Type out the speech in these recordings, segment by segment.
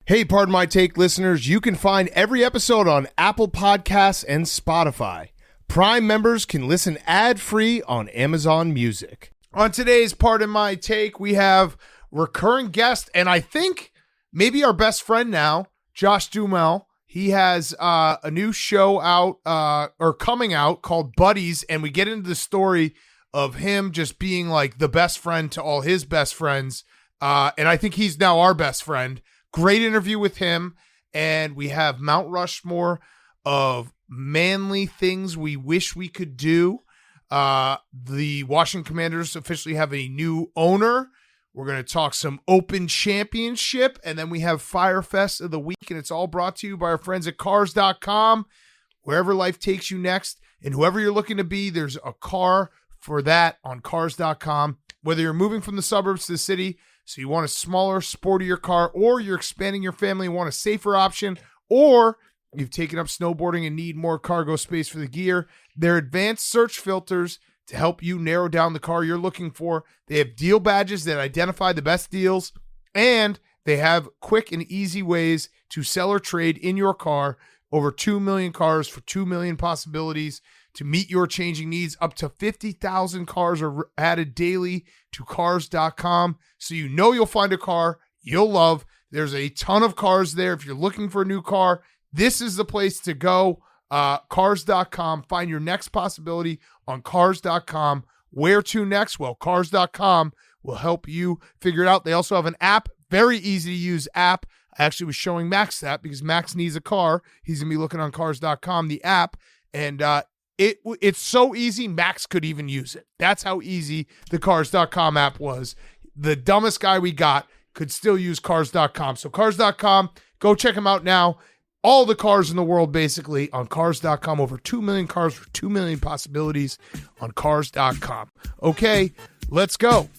Hey, Pardon My Take listeners, you can find every episode on Apple Podcasts and Spotify. Prime members can listen ad-free on Amazon Music. On today's Pardon My Take, we have recurring guest, and I think maybe our best friend now, Josh Duhamel. He has a new show out or coming out called Buddies, and we get into the story of him just being like the best friend to all his best friends, and I think he's now our best friend. Great interview with him, and we have Mount Rushmore of manly things we wish we could do. The Washington Commanders officially have a new owner. We're going to talk some Open Championship, and then we have Fyre Fest of the week, and it's all brought to you by our friends at Cars.com. Wherever life takes you next, and whoever you're looking to be, there's a car for that on Cars.com. Whether you're moving from the suburbs to the city, so you want a smaller, sportier car, or you're expanding your family and want a safer option, or you've taken up snowboarding and need more cargo space for the gear, their advanced search filters to help you narrow down the car you're looking for. They have deal badges that identify the best deals, and they have quick and easy ways to sell or trade in your car. Over 2 million cars for 2 million possibilities to meet your changing needs. Up to 50,000 cars are added daily to Cars.com, so you know you'll find a car you'll love. There's a ton of cars there. If you're looking for a new car, this is the place to go. Cars.com. Find your next possibility on Cars.com. Where to next? Well, Cars.com will help you figure it out. They also have an app, very easy to use app. I actually was showing Max that because Max needs a car. He's going to be looking on Cars.com, the app, and it's so easy, Max could even use it. That's how easy the Cars.com app was. The dumbest guy we got could still use Cars.com. So Cars.com, go check them out now. All the cars in the world, basically, on Cars.com. Over 2 million cars for 2 million possibilities on Cars.com. Okay, let's go.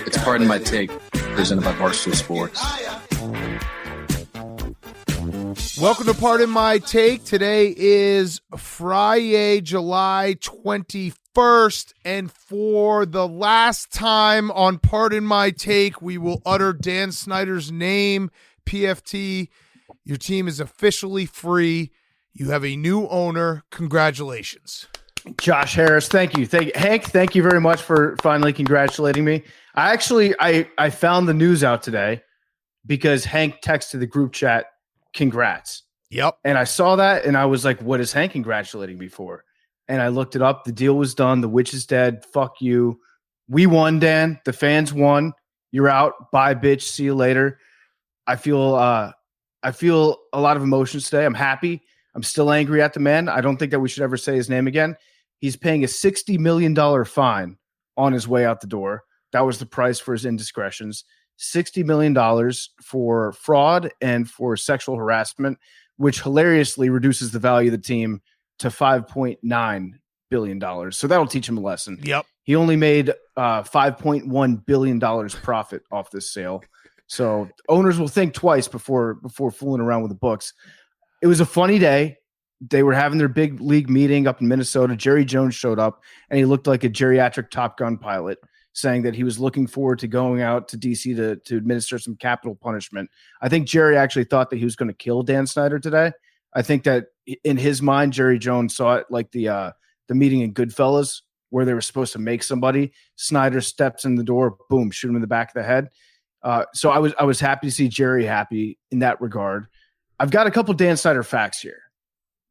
It's Pardon My Take, presented by Barstool Sports. Welcome to Pardon My Take. Today is Friday, July 21st, and for the last time on Pardon My Take, we will utter Dan Snyder's name. PFT, your team is officially free. You have a new owner. Congratulations. Josh Harris, thank you. Hank, thank you very much for finally congratulating me. I found the news out today because Hank texted the group chat, congrats. Yep. And I saw that and I was like, what is Hank congratulating me for? And I looked it up. The deal was done. The witch is dead. Fuck you. We won, Dan. The fans won. You're out. Bye, bitch. See you later. I feel a lot of emotions today. I'm happy. I'm still angry at the man. I don't think that we should ever say his name again. He's paying a $60 million fine on his way out the door. That was the price for his indiscretions. $60 million for fraud and for sexual harassment, which hilariously reduces the value of the team to $5.9 billion. So that'll teach him a lesson. Yep. He only made $5.1 billion profit off this sale. So owners will think twice before fooling around with the books. It was a funny day. They were having their big league meeting up in Minnesota. Jerry Jones showed up, and he looked like a geriatric Top Gun pilot, saying that he was looking forward to going out to D.C. to administer some capital punishment. I think Jerry actually thought that he was going to kill Dan Snyder today. I think that in his mind, Jerry Jones saw it like the meeting in Goodfellas where they were supposed to make somebody. Snyder steps in the door, boom, shoot him in the back of the head. So I was happy to see Jerry happy in that regard. I've got a couple Dan Snyder facts here.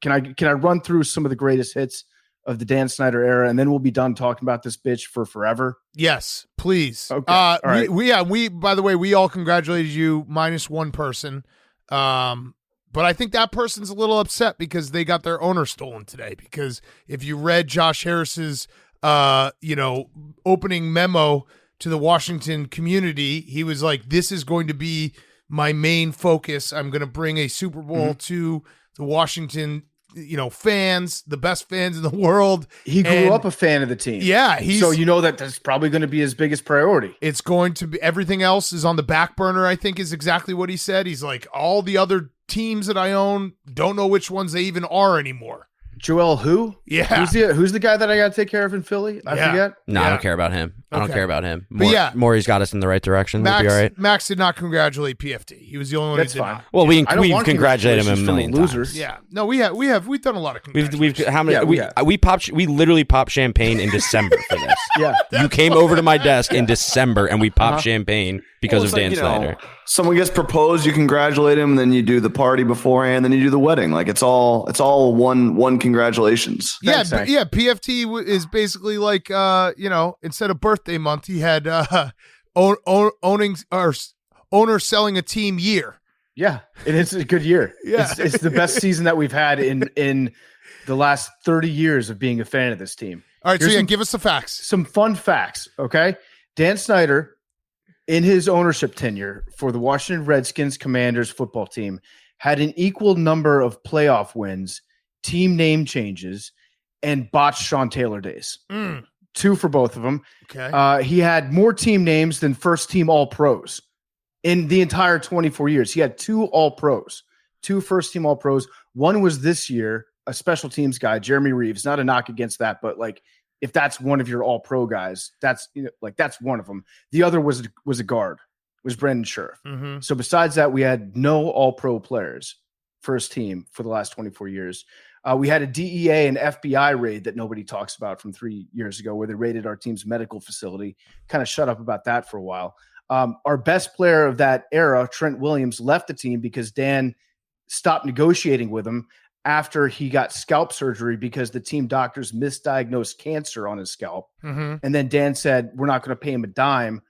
Can I run through some of the greatest hits of the Dan Snyder era, and then we'll be done talking about this bitch for forever? Yes, please. Okay. All right. We by the way, we all congratulated you minus one person. But I think that person's a little upset because they got their owner stolen today. Because if you read Josh Harris's opening memo to the Washington community. He was like, this is going to be my main focus. I'm going to bring a Super Bowl to the Washington, fans, the best fans in the world. He grew up a fan of the team. Yeah. So that's probably going to be his biggest priority. It's going to be, everything else is on the back burner, I think is exactly what he said. He's like, all the other teams that I own, don't know which ones they even are anymore. Joel who? Yeah. Who's the guy that I got to take care of in Philly? I forget. No, I don't care about him. I don't care about him. Maury's got us in the right direction. We'll be all right. Max did not congratulate PFT. He was the only one That's who did fine. not. Well, we've congratulated him a million times. Yeah. No, we've done a lot of congratulations. We literally popped champagne in December for this. Yeah. You came over to my desk in December and we popped champagne because of Dan Snyder. Someone gets proposed, you congratulate him, then you do the party beforehand, then you do the wedding. Like it's all one congratulations. Thanks, PFT is basically like instead of birthday month, he had owning or owner selling a team year. Yeah, it is a good year. Yeah. It's the best season that we've had in the last 30 years of being a fan of this team. All right, give us the facts. Some fun facts, okay? Dan Snyder, in his ownership tenure for the Washington Redskins Commanders football team, had an equal number of playoff wins, team name changes, and botched Sean Taylor days. 2 for both of them. Okay. He had more team names than first-team All-Pros in the entire 24 years. He had 2 All-Pros, 2 first-team All-Pros. One was this year, a special teams guy, Jeremy Reeves. Not a knock against that, but like, if that's one of your all-pro guys, that's that's one of them. The other was a guard, was Brandon Scherf. Mm-hmm. So besides that, we had no all-pro players first team for the last 24 years. We had a DEA and FBI raid that nobody talks about from 3 years ago, where they raided our team's medical facility. Kind of shut up about that for a while. Our best player of that era, Trent Williams, left the team because Dan stopped negotiating with him after he got scalp surgery because the team doctors misdiagnosed cancer on his scalp. Mm-hmm. And then Dan said, we're not going to pay him a dime.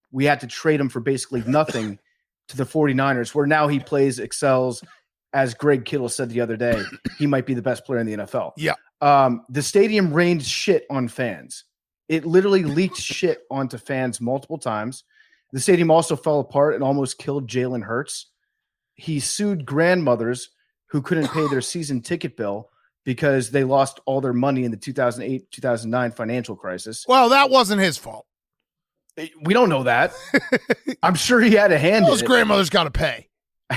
We had to trade him for basically nothing to the 49ers, where now he excels. As Greg Kittle said the other day, he might be the best player in the NFL. Yeah. The stadium rained shit on fans. It literally leaked shit onto fans multiple times. The stadium also fell apart and almost killed Jalen Hurts. He sued grandmothers who couldn't pay their season ticket bill because they lost all their money in the 2008-2009 financial crisis. Well, that wasn't his fault. We don't know that. I'm sure he had a hand in it. Those grandmothers got to pay.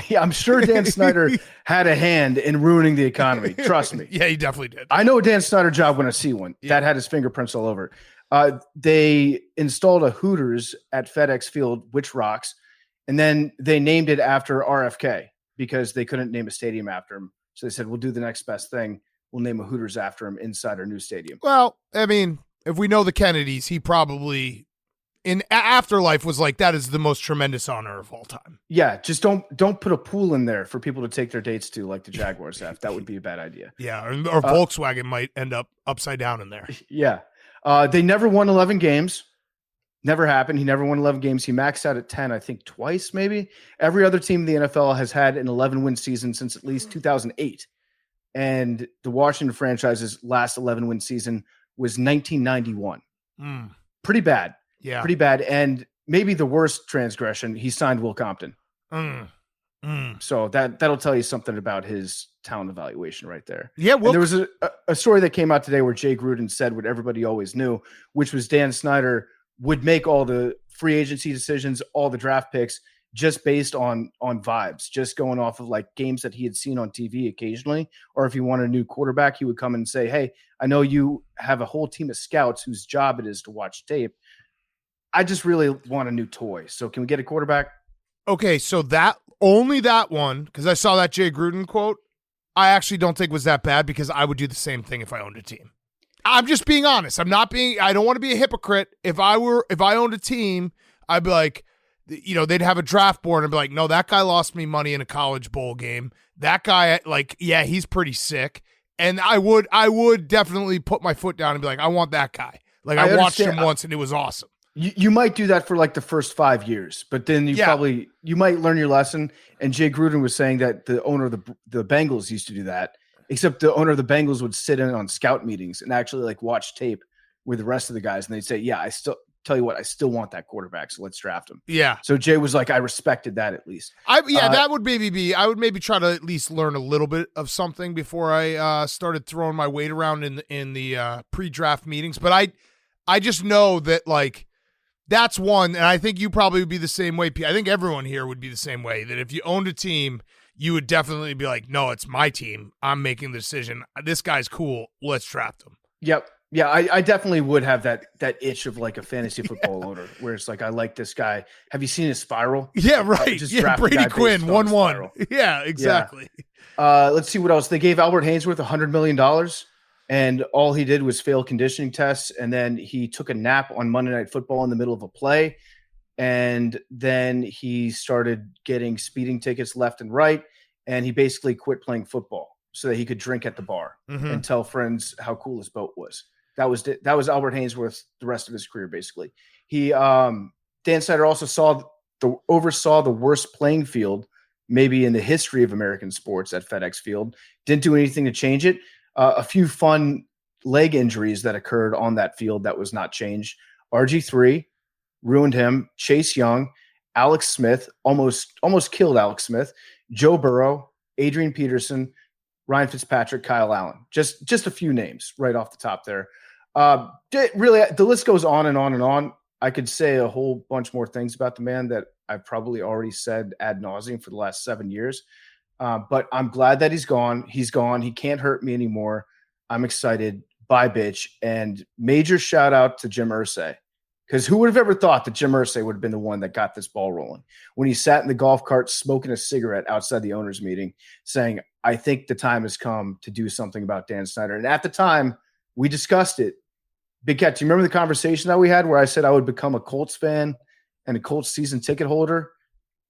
Yeah, I'm sure Dan Snyder had a hand in ruining the economy. Trust me. Yeah, he definitely did. I know a Dan Snyder job when I see one. Yeah. That had his fingerprints all over it. They installed a Hooters at FedEx Field, which rocks. And then they named it after RFK because they couldn't name a stadium after him. So they said, we'll do the next best thing. We'll name a Hooters after him inside our new stadium. Well, I mean, if we know the Kennedys, he probably in afterlife was like, that is the most tremendous honor of all time. Yeah, just don't put a pool in there for people to take their dates to like the Jaguars have. That would be a bad idea. Yeah, or Volkswagen might end up upside down in there. Yeah. They never won 11 games. Never happened. He never won 11 games. He maxed out at 10, I think twice maybe. Every other team in the NFL has had an 11-win season since at least 2008. And the Washington franchise's last 11-win season was 1991. Pretty bad. Yeah. Pretty bad. And maybe the worst transgression, he signed Will Compton. So that'll tell you something about his talent evaluation right there. Yeah. There was a story that came out today where Jay Gruden said what everybody always knew, which was Dan Snyder would make all the free agency decisions, all the draft picks, just based on vibes, just going off of like games that he had seen on TV occasionally. Or if he wanted a new quarterback, he would come and say, hey, I know you have a whole team of scouts whose job it is to watch tape. I just really want a new toy. So can we get a quarterback? Okay, so that one, because I saw that Jay Gruden quote, I actually don't think was that bad because I would do the same thing if I owned a team. I'm just being honest. I don't want to be a hypocrite. If I owned a team, I'd be like, they'd have a draft board and be like, no, that guy lost me money in a college bowl game. That guy, like, yeah, he's pretty sick. And I would definitely put my foot down and be like, I want that guy. Like I watched him once and it was awesome. You might do that for like the first 5 years, but then you might learn your lesson. And Jay Gruden was saying that the owner of the Bengals used to do that, except the owner of the Bengals would sit in on scout meetings and actually like watch tape with the rest of the guys. And they'd say, yeah, tell you what, I still want that quarterback, so let's draft him. Yeah. So Jay was like, I respected that at least. That would maybe be. I would maybe try to at least learn a little bit of something before I started throwing my weight around in the pre-draft meetings. But I just know that like that's one, and I think you probably would be the same way. I think everyone here would be the same way. That if you owned a team, you would definitely be like, no, it's my team. I'm making the decision. This guy's cool. Let's draft him. Yep. Yeah, I definitely would have that itch of like a fantasy football owner where it's like, I like this guy. Have you seen his spiral? Yeah, right. Yeah, Brady Quinn, 1-1. Yeah, exactly. Yeah. Let's see what else. They gave Albert Haynesworth $100 million, and all he did was fail conditioning tests, and then he took a nap on Monday Night Football in the middle of a play, and then he started getting speeding tickets left and right, and he basically quit playing football so that he could drink at the bar and tell friends how cool his boat was. That was Albert Haynesworth the rest of his career, basically. Dan Snyder also oversaw the worst playing field maybe in the history of American sports at FedEx Field. Didn't do anything to change it. A few fun leg injuries that occurred on that field that was not changed. RG3 ruined him. Chase Young, Alex Smith, almost killed Alex Smith. Joe Burrow, Adrian Peterson, Ryan Fitzpatrick, Kyle Allen. Just a few names right off the top there. Really, the list goes on and on and on. I could say a whole bunch more things about the man that I've probably already said ad nauseum for the last 7 years. But I'm glad that he's gone. He's gone. He can't hurt me anymore. I'm excited. Bye, bitch. And major shout out to Jim Irsay. Because who would have ever thought that Jim Irsay would have been the one that got this ball rolling when he sat in the golf cart smoking a cigarette outside the owners' meeting saying, I think the time has come to do something about Dan Snyder. And at the time, we discussed it. Big Cat, do you remember the conversation that we had where I said I would become a Colts fan and a Colts season ticket holder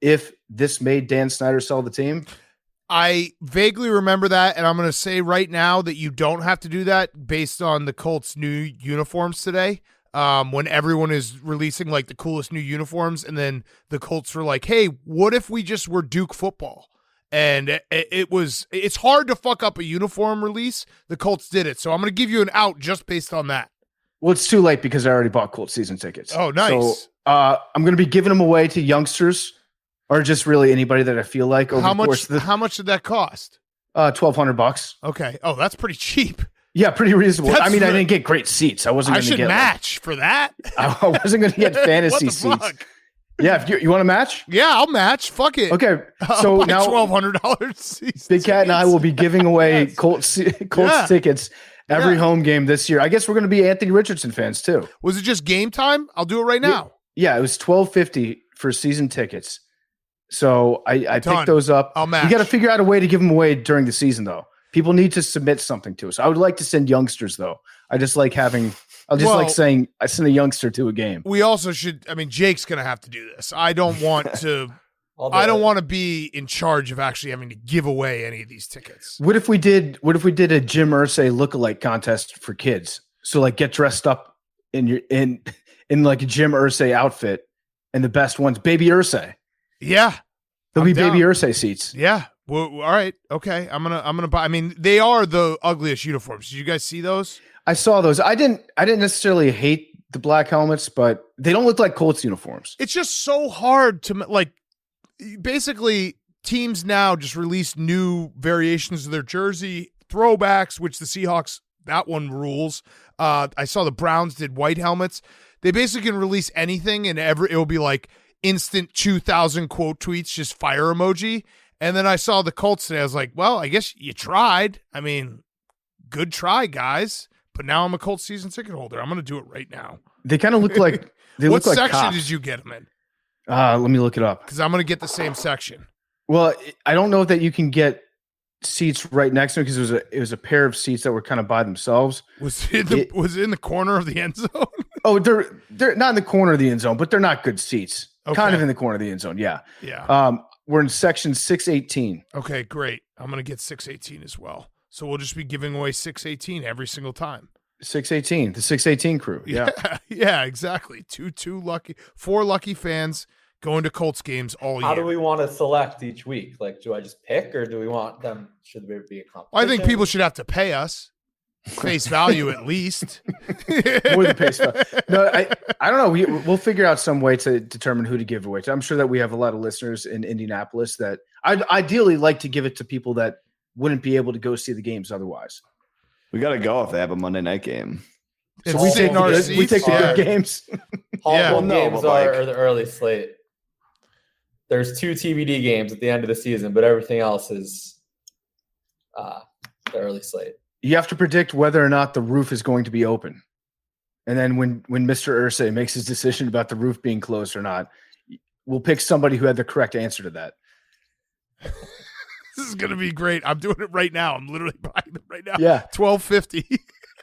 if this made Dan Snyder sell the team? I vaguely remember that, and I'm going to say right now that you don't have to do that based on the Colts' new uniforms today. When everyone is releasing like the coolest new uniforms, and then the Colts were like, hey, what if we just were Duke football? And it's hard to fuck up a uniform release. The Colts did it. So I'm going to give you an out just based on that. Well, it's too late because I already bought Colts season tickets. Oh, nice. So I'm going to be giving them away to youngsters or just really anybody that I feel like. Over how the course much? How much did that cost? $1,200. Okay. Oh, that's pretty cheap. Yeah, pretty reasonable. I mean, I didn't get great seats. I wasn't going to get match for that. I wasn't going to get fantasy seats. Fuck? Yeah, if you want to match? Yeah, I'll match. Fuck it. Okay, so now $1,200. Big Cat and I will be giving away Colts tickets every home game this year. I guess we're going to be Anthony Richardson fans too. Was it just game time? I'll do it right now. Yeah, it was $1,250 for season tickets. So I picked those up. I'll match. You got to figure out a way to give them away during the season though. People need to submit something to us. I would like to send youngsters though. I just like saying I send a youngster to a game. We also should. I mean, Jake's going to have to do this. I don't want to. I don't want to be in charge of actually having to give away any of these tickets. What if we did a Jim Irsay lookalike contest for kids? So like get dressed up in like a Jim Irsay outfit, and the best ones, Baby Irsay. Yeah, there'll be Baby Irsay seats. Yeah. Well, all right. Okay. I'm gonna buy. I mean, they are the ugliest uniforms. Did you guys see those? I saw those. I didn't necessarily hate the black helmets, but they don't look like Colts uniforms. It's just so hard to like. Basically, teams now just release new variations of their jersey throwbacks, which the Seahawks, that one rules. I saw the Browns did white helmets. They basically can release anything, and it will be like instant 2,000 quote tweets, just fire emoji. And then I saw the Colts today. I was like, well, I guess you tried. I mean, good try, guys. But now I'm a Colts season ticket holder. I'm going to do it right now. They kind of look like they what look like section cops. did you get them in? Let me look it up. Because I'm going to get the same section. Well, I don't know that you can get seats right next to me because it was a pair of seats that were kind of by themselves. Was it in the corner of the end zone? Oh, they're not in the corner of the end zone, but they're not good seats. Okay. Kind of in the corner of the end zone, yeah. Yeah. We're in section 618. Okay, great. I'm going to get 618 as well. So we'll just be giving away 618 every single time. 618, the 618 crew. Yeah. Yeah, exactly. Four lucky fans going to Colts games all year. How do we want to select each week? Like, do I just pick or do we want them? Should there be a competition? I think people should have to pay us. face value at least. More than face value. No, I don't know. We'll figure out some way to determine who to give away to. I'm sure that we have a lot of listeners in Indianapolis that I'd ideally like to give it to people that wouldn't be able to go see the games otherwise. We got to go if they have a Monday night game. So we take the good games. All no, games but like- are the early slate. There's 2 TBD games at the end of the season, but everything else is the early slate. You have to predict whether or not the roof is going to be open. And then when Mr. Irsay makes his decision about the roof being closed or not, we'll pick somebody who had the correct answer to that. This is going to be great. I'm doing it right now. I'm literally buying them right now. Yeah. $12.50.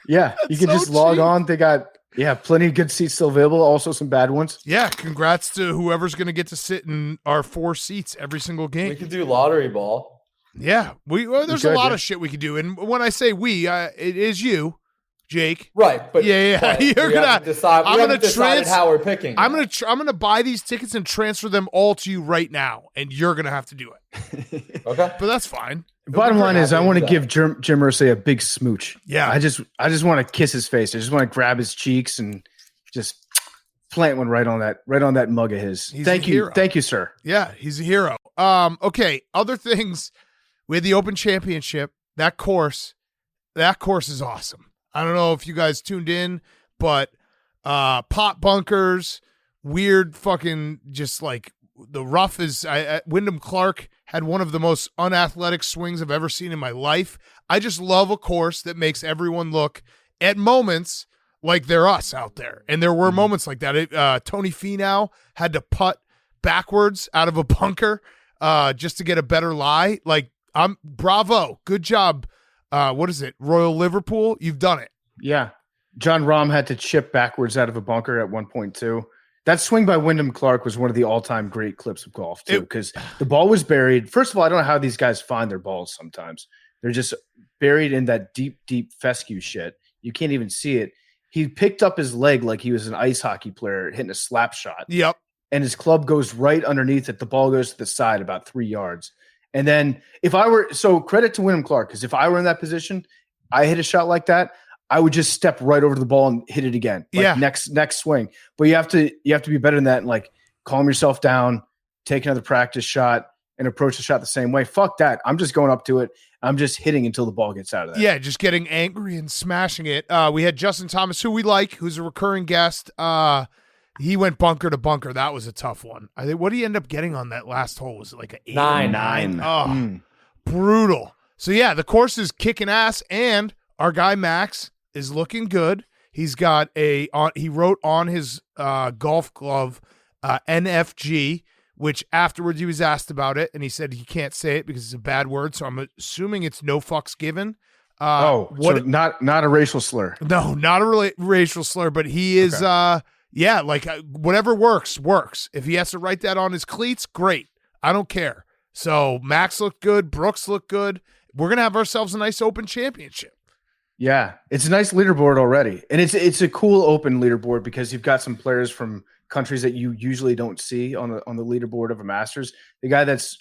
Yeah. You can so just log cheap. on. They got plenty of good seats still available. Also some bad ones. Yeah. Congrats to whoever's going to get to sit in our 4 seats every single game. We could do lottery ball. Yeah. There's a lot of shit we could do. And when I say we, it is you, Jake. Right, but Yeah. but You're we gonna haven't decide. I'm We gonna haven't decided how we're picking. I'm gonna buy these tickets and transfer them all to you right now, and you're gonna have to do it. Okay. But that's fine. Bottom line is, I want to give Jim Irsay a big smooch. Yeah. I just want to kiss his face. I just want to grab his cheeks and just plant one right on that mug of his. Thank you, sir. Yeah, he's a hero. Okay, other things. We had the Open Championship. That course is awesome. I don't know if you guys tuned in, but pot bunkers, weird fucking just like the rough is. Wyndham Clark had one of the most unathletic swings I've ever seen in my life. I just love a course that makes everyone look at moments like they're us out there. And there were moments like that. Tony Finau had to putt backwards out of a bunker just to get a better lie. Like, bravo. Good job. What is it? Royal Liverpool? You've done it. Yeah. John Rahm had to chip backwards out of a bunker at 1.2. That swing by Wyndham Clark was one of the all-time great clips of golf, too, because the ball was buried. First of all, I don't know how these guys find their balls sometimes. They're just buried in that deep, deep fescue shit. You can't even see it. He picked up his leg like he was an ice hockey player hitting a slap shot. Yep. And his club goes right underneath it. The ball goes to the side about 3 yards. And then credit to Wyndham Clark, because if I were in that position, I hit a shot like that, I would just step right over to the ball and hit it again. Next swing. But you have to be better than that and like calm yourself down, take another practice shot, and approach the shot the same way. Fuck that. I'm just going up to it. I'm just hitting until the ball gets out of there. Yeah, just getting angry and smashing it. We had Justin Thomas, who we like, who's a recurring guest. He went bunker to bunker. That was a tough one. I think. What did he end up getting on that last hole? Was it like an 8? 9. Oh, brutal. So yeah, the course is kicking ass, and our guy Max is looking good. He's got he wrote on his golf glove NFG, which afterwards he was asked about it, and he said he can't say it because it's a bad word. So I'm assuming it's no fucks given. So not a racial slur. No, not a racial slur, but he is. Okay. Whatever works. If he has to write that on his cleats, great. I don't care. So Max looked good. Brooks looked good. We're gonna have ourselves a nice Open Championship. Yeah, it's a nice leaderboard already, and it's a cool Open leaderboard because you've got some players from countries that you usually don't see on the leaderboard of a Masters. The guy that's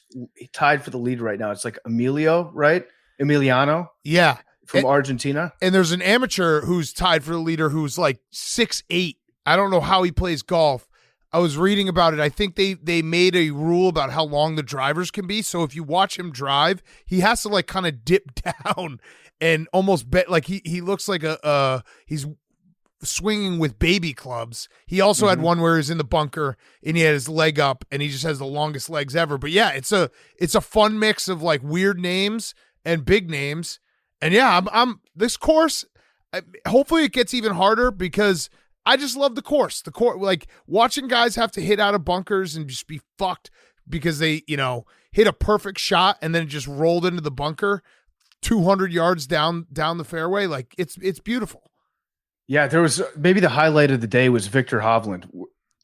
tied for the lead right now, it's like Emiliano. Yeah, from Argentina. And there's an amateur who's tied for the leader who's like 6'8". I don't know how he plays golf. I was reading about it. I think they made a rule about how long the drivers can be. So if you watch him drive, he has to like kind of dip down and almost bet like he looks like he's swinging with baby clubs. He also had one where he's in the bunker and he had his leg up and he just has the longest legs ever. But yeah, it's a fun mix of like weird names and big names. And yeah, I'm this course. Hopefully it gets even harder because I just love the course. The course, like watching guys have to hit out of bunkers and just be fucked because they, hit a perfect shot and then it just rolled into the bunker 200 yards down the fairway. Like it's beautiful. Yeah, there was maybe the highlight of the day was Victor Hovland.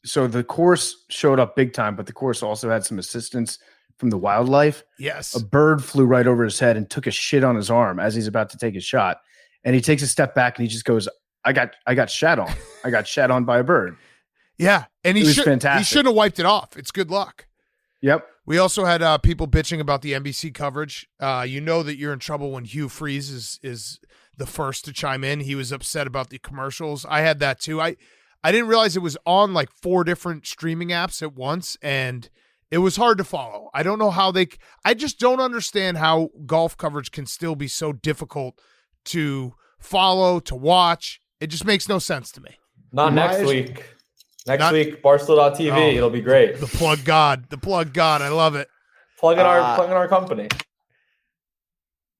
So the course showed up big time, but the course also had some assistance from the wildlife. Yes. A bird flew right over his head and took a shit on his arm as he's about to take his shot. And he takes a step back and he just goes, I got shat on. I got shat on by a bird. Yeah. And fantastic. He shouldn't have wiped it off. It's good luck. Yep. We also had people bitching about the NBC coverage. You know that you're in trouble when Hugh Freeze is the first to chime in. He was upset about the commercials. I had that too. I didn't realize it was on like 4 different streaming apps at once, and it was hard to follow. I don't know how I just don't understand how golf coverage can still be so difficult to follow, to watch. It just makes no sense to me. Not next week. Next week, Barstool.tv. It'll be great. The plug god. I love it. Plug in our company.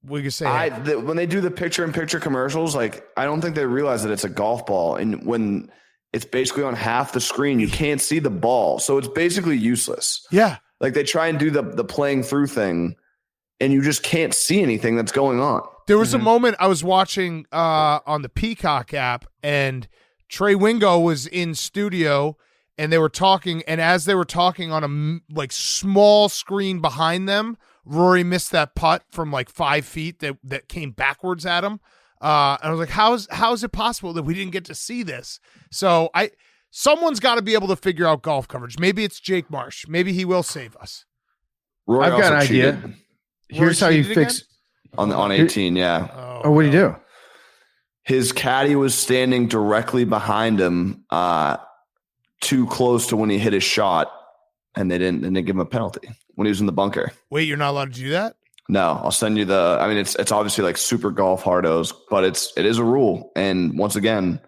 We can say when they do the picture-in-picture commercials, like I don't think they realize that it's a golf ball, and when it's basically on half the screen, you can't see the ball, so it's basically useless. Yeah, like they try and do the playing through thing, and you just can't see anything that's going on. There was a moment I was watching on the Peacock app, and Trey Wingo was in studio, and they were talking, and as they were talking on a like small screen behind them, Rory missed that putt from like 5 feet that came backwards at him. And I was like, how is it possible that we didn't get to see this? So someone's got to be able to figure out golf coverage. Maybe it's Jake Marsh. Maybe he will save us. Rory I've got an idea. cheated Here's how you fix on 18. Yeah. Oh, what do you do? His caddy was standing directly behind him, too close to when he hit his shot, and they didn't give him a penalty when he was in the bunker. Wait, you're not allowed to do that? No, I'll send you it's obviously like super golf hardos, but it is a rule. And once again,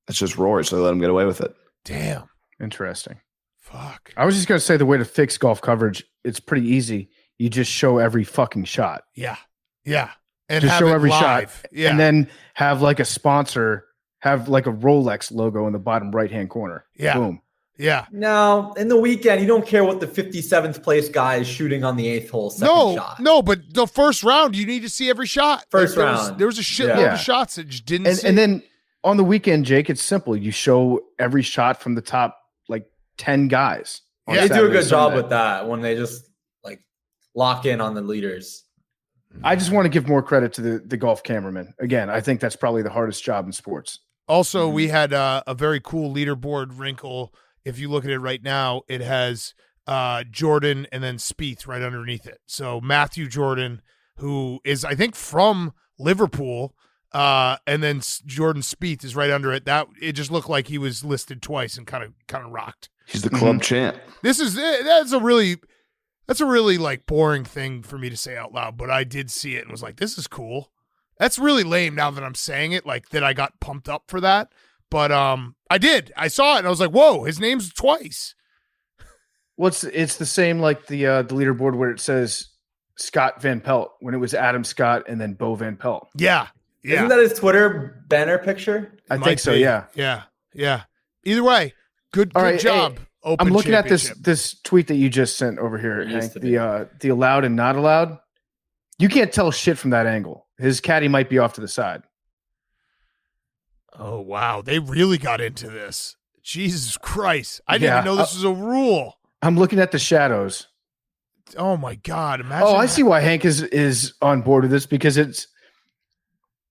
it's just Rory, so they let him get away with it. Damn. Interesting. Fuck. I was just going to say the way to fix golf coverage, it's pretty easy. You just show every fucking shot. Yeah. Yeah. And just have show it every live. shot. Yeah. And then have like a sponsor, have like a Rolex logo in the bottom right-hand corner. Yeah. Boom. Yeah. No, in the weekend, you don't care what the 57th place guy is shooting on the 8th hole second shot. No, but the first round, you need to see every shot. First round. There was a shitload of shots that just didn't see. And then on the weekend, Jake, it's simple. You show every shot from the top like 10 guys. Yeah, they do a good job with that when they just like lock in on the leaders. I just want to give more credit to the golf cameraman. Again, I think that's probably the hardest job in sports. Also, we had a very cool leaderboard wrinkle. If you look at it right now, it has Jordan and then Spieth right underneath it. So Matthew Jordan, who is, I think, from Liverpool, and then Jordan Spieth is right under it. That it just looked like he was listed twice and kind of rocked. He's the club champ. That's a really like boring thing for me to say out loud, but I did see it and was like, this is cool. That's really lame now that I'm saying it, like that I got pumped up for that. But I did. I saw it and I was like, whoa, his name's twice. Well, it's the same like the leaderboard where it says Scott Van Pelt when it was Adam Scott and then Bo Van Pelt. Yeah. Yeah. Isn't that his Twitter banner picture? I think so, yeah. Yeah. Yeah. Either way, good job. Hey, Open I'm looking at Championship. this tweet that you just sent over here, Hank. The allowed and not allowed. You can't tell shit from that angle. His caddy might be off to the side. Oh, wow. They really got into this. Jesus Christ. I didn't even know this was a rule. I'm looking at the shadows. Oh, my God. Imagine I see why Hank is on board with this because it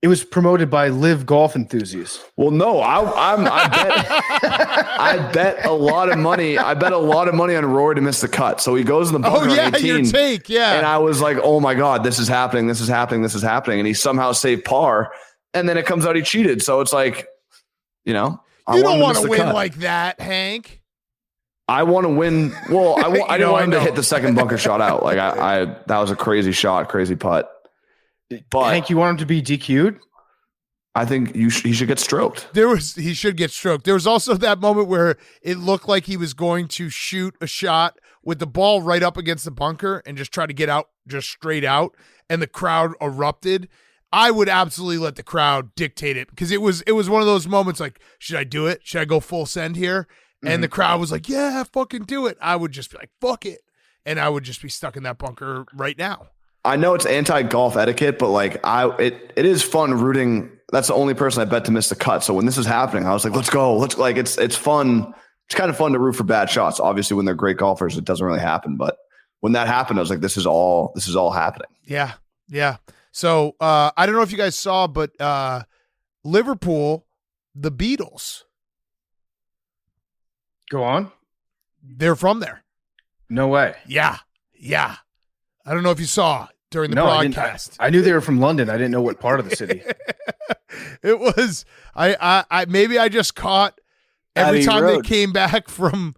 was promoted by Live Golf Enthusiasts. Well, no, I bet a lot of money. I bet a lot of money on Rory to miss the cut. So he goes in the bunker on 18. Your take, yeah. And I was like, oh my God, this is happening. This is happening. This is happening. And he somehow saved par. And then it comes out he cheated. So it's like, I don't want to win like that, Hank. I want to win. Well, I didn't want him to hit the second bunker shot out. Like that was a crazy shot, crazy putt. But Hank, you want him to be DQ'd? I think he should get stroked. He should get stroked. There was also that moment where it looked like he was going to shoot a shot with the ball right up against the bunker and just try to get out, just straight out, and the crowd erupted. I would absolutely let the crowd dictate it because it was one of those moments like, should I do it? Should I go full send here? And the crowd was like, yeah, fucking do it. I would just be like, fuck it. And I would just be stuck in that bunker right now. I know it's anti-golf etiquette, but like it is fun rooting. That's the only person I bet to miss the cut. So when this is happening, I was like, let's go. It's fun. It's kind of fun to root for bad shots. Obviously, when they're great golfers, it doesn't really happen. But when that happened, I was like, this is all happening. Yeah. Yeah. So I don't know if you guys saw, but Liverpool, the Beatles. Go on. They're from there. No way. Yeah. Yeah. I don't know if you saw. during the No, broadcast. I knew they were from London. I didn't know what part of the city. It was I maybe I just caught every Abbey time Road. they came back from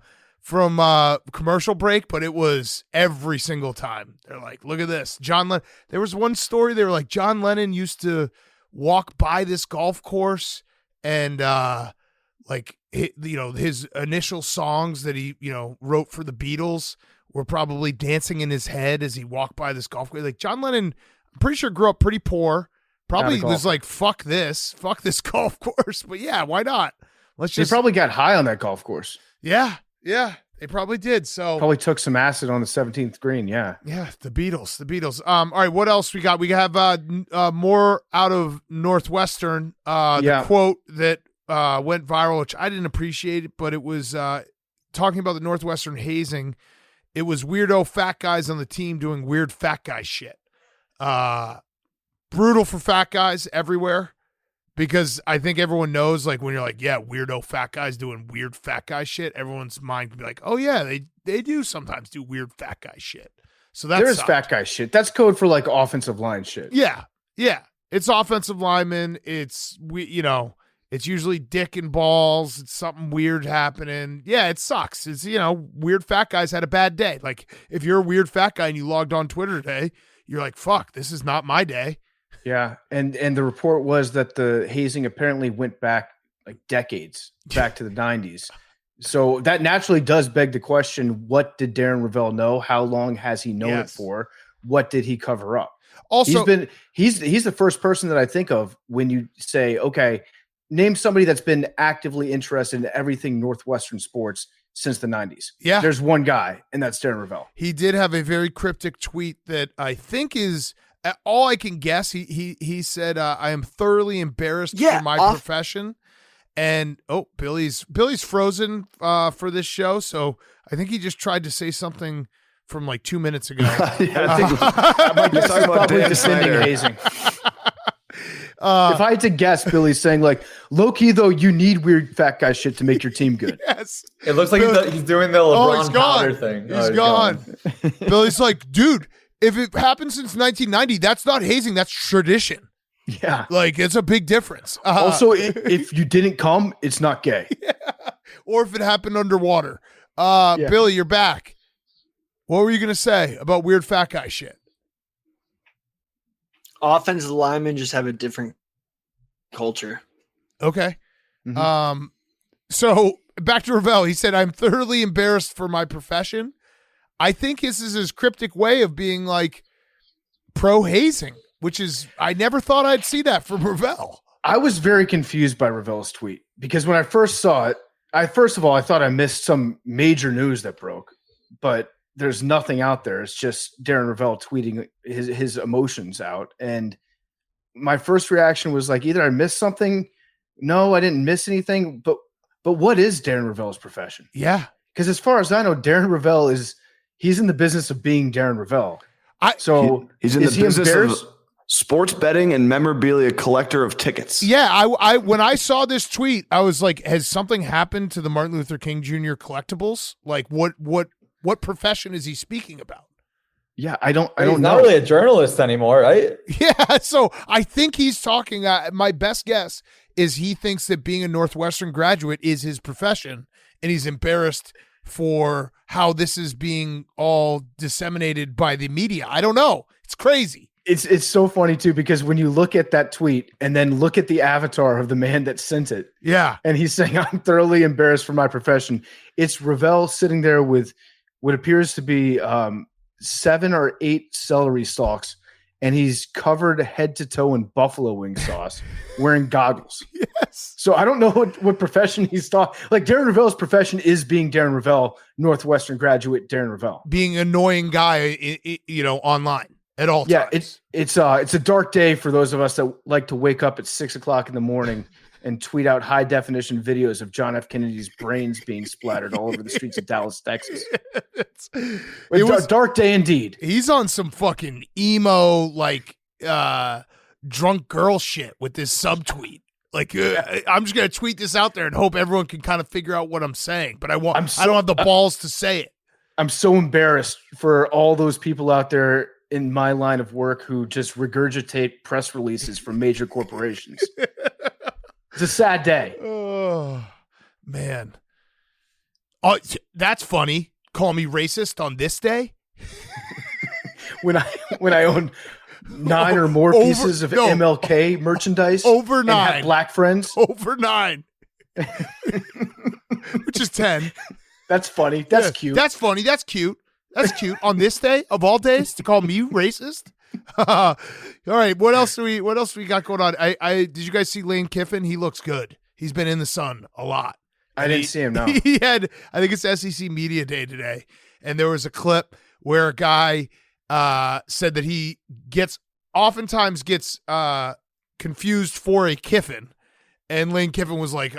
commercial break, but it was every single time. They're like, look at this. John Lennon. There was one story, they were like, John Lennon used to walk by this golf course and his initial songs that he, wrote for the Beatles were probably dancing in his head as he walked by this golf course. Like John Lennon, I'm pretty sure grew up pretty poor. Probably was like, fuck this golf course. But yeah, why not? They probably got high on that golf course. Yeah, they probably did. So probably took some acid on the 17th green. Yeah, the Beatles. All right, what else we got? We have more out of Northwestern. The quote that went viral, which I didn't appreciate it, but it was talking about the Northwestern hazing. It was weirdo fat guys on the team doing weird fat guy shit. Brutal for fat guys everywhere, because I think everyone knows, like, when you're like, yeah, weirdo fat guys doing weird fat guy shit, everyone's mind can be like, oh yeah, they do sometimes do weird fat guy shit. So that's there's fat guy shit. That's code for like offensive line shit. Yeah. It's offensive linemen. It's it's usually dick and balls. It's something weird happening. Yeah, it sucks. It's, weird fat guys had a bad day. Like, if you're a weird fat guy and you logged on Twitter today, you're like, fuck, this is not my day. Yeah. And the report was that the hazing apparently went back like decades, back to the 90s. So that naturally does beg the question, what did Darren Ravel know? How long has he known it for? What did he cover up? Also, he's the first person that I think of when you say, okay, name somebody that's been actively interested in everything Northwestern sports since the 90s. Yeah. There's one guy, and that's Darren Ravel. He did have a very cryptic tweet that I think is all I can guess. He said, I am thoroughly embarrassed for my profession. And Billy's frozen for this show, so I think he just tried to say something from like 2 minutes ago. I might be talking about Dan Snyder hazing. If I had to guess, Billy's saying like, low key though, you need weird fat guy shit to make your team good. Yes, it looks like he's doing the LeBron powder thing. He's gone. Billy's like, dude, if it happened since 1990, that's not hazing, that's tradition. Yeah, like it's a big difference. Also, if you didn't come, it's not gay. Yeah. Or if it happened underwater. Billy, you're back. What were you gonna say about weird fat guy shit? Offensive linemen just have a different culture. Okay. Mm-hmm. So back to Ravel. He said, I'm thoroughly embarrassed for my profession. I think this is his cryptic way of being like pro hazing, which is, I never thought I'd see that from Ravel. I was very confused by Ravel's tweet because when I first saw it, I thought I missed some major news that broke, but there's nothing out there. It's just Darren Ravel tweeting his emotions out. And my first reaction was like, either I missed something. No, I didn't miss anything. But what is Darren Ravel's profession? Yeah. Because as far as I know, Darren Ravel he's in the business of being Darren Ravel. He's in the business of sports betting and memorabilia collector of tickets. Yeah. I when I saw this tweet, I was like, has something happened to the Martin Luther King Jr. collectibles? Like what profession is he speaking about? Yeah, I don't know. He's not really a journalist anymore, right? Yeah, so I think he's talking. My best guess is he thinks that being a Northwestern graduate is his profession, and he's embarrassed for how this is being all disseminated by the media. I don't know. It's crazy. It's so funny too, because when you look at that tweet and then look at the avatar of the man that sent it, yeah, and he's saying, I'm thoroughly embarrassed for my profession. It's Ravel sitting there with what appears to be 7 or 8 celery stalks, and he's covered head to toe in buffalo wing sauce, wearing goggles. Yes. So I don't know what profession he's talking. Like Darren Ravel's profession is being Darren Ravel, Northwestern graduate Darren Ravel, being an annoying guy, online at all times. It's a dark day for those of us that like to wake up at 6 o'clock in the morning and tweet out high definition videos of John F. Kennedy's brains being splattered all over the streets of Dallas, Texas. It was a dark day indeed. He's on some fucking emo, drunk girl shit with this subtweet. Like, I'm just going to tweet this out there and hope everyone can kind of figure out what I'm saying, but I don't have the balls to say it. I'm so embarrassed for all those people out there in my line of work who just regurgitate press releases from major corporations. It's a sad day. Oh, man. Oh, that's funny. Call me racist on this day? when I own 9 or more pieces of MLK merchandise over 9 and have black friends over 9 which is 10. That's funny. That's cute. That's funny. That's cute. That's cute on this day of all days to call me racist. All right, what else do we got going on? I did you guys see Lane Kiffin? He looks good. He's been in the sun a lot. I didn't see him. No, he had. I think it's SEC Media Day today, and there was a clip where a guy said that he oftentimes gets confused for a Kiffin, and Lane Kiffin was like,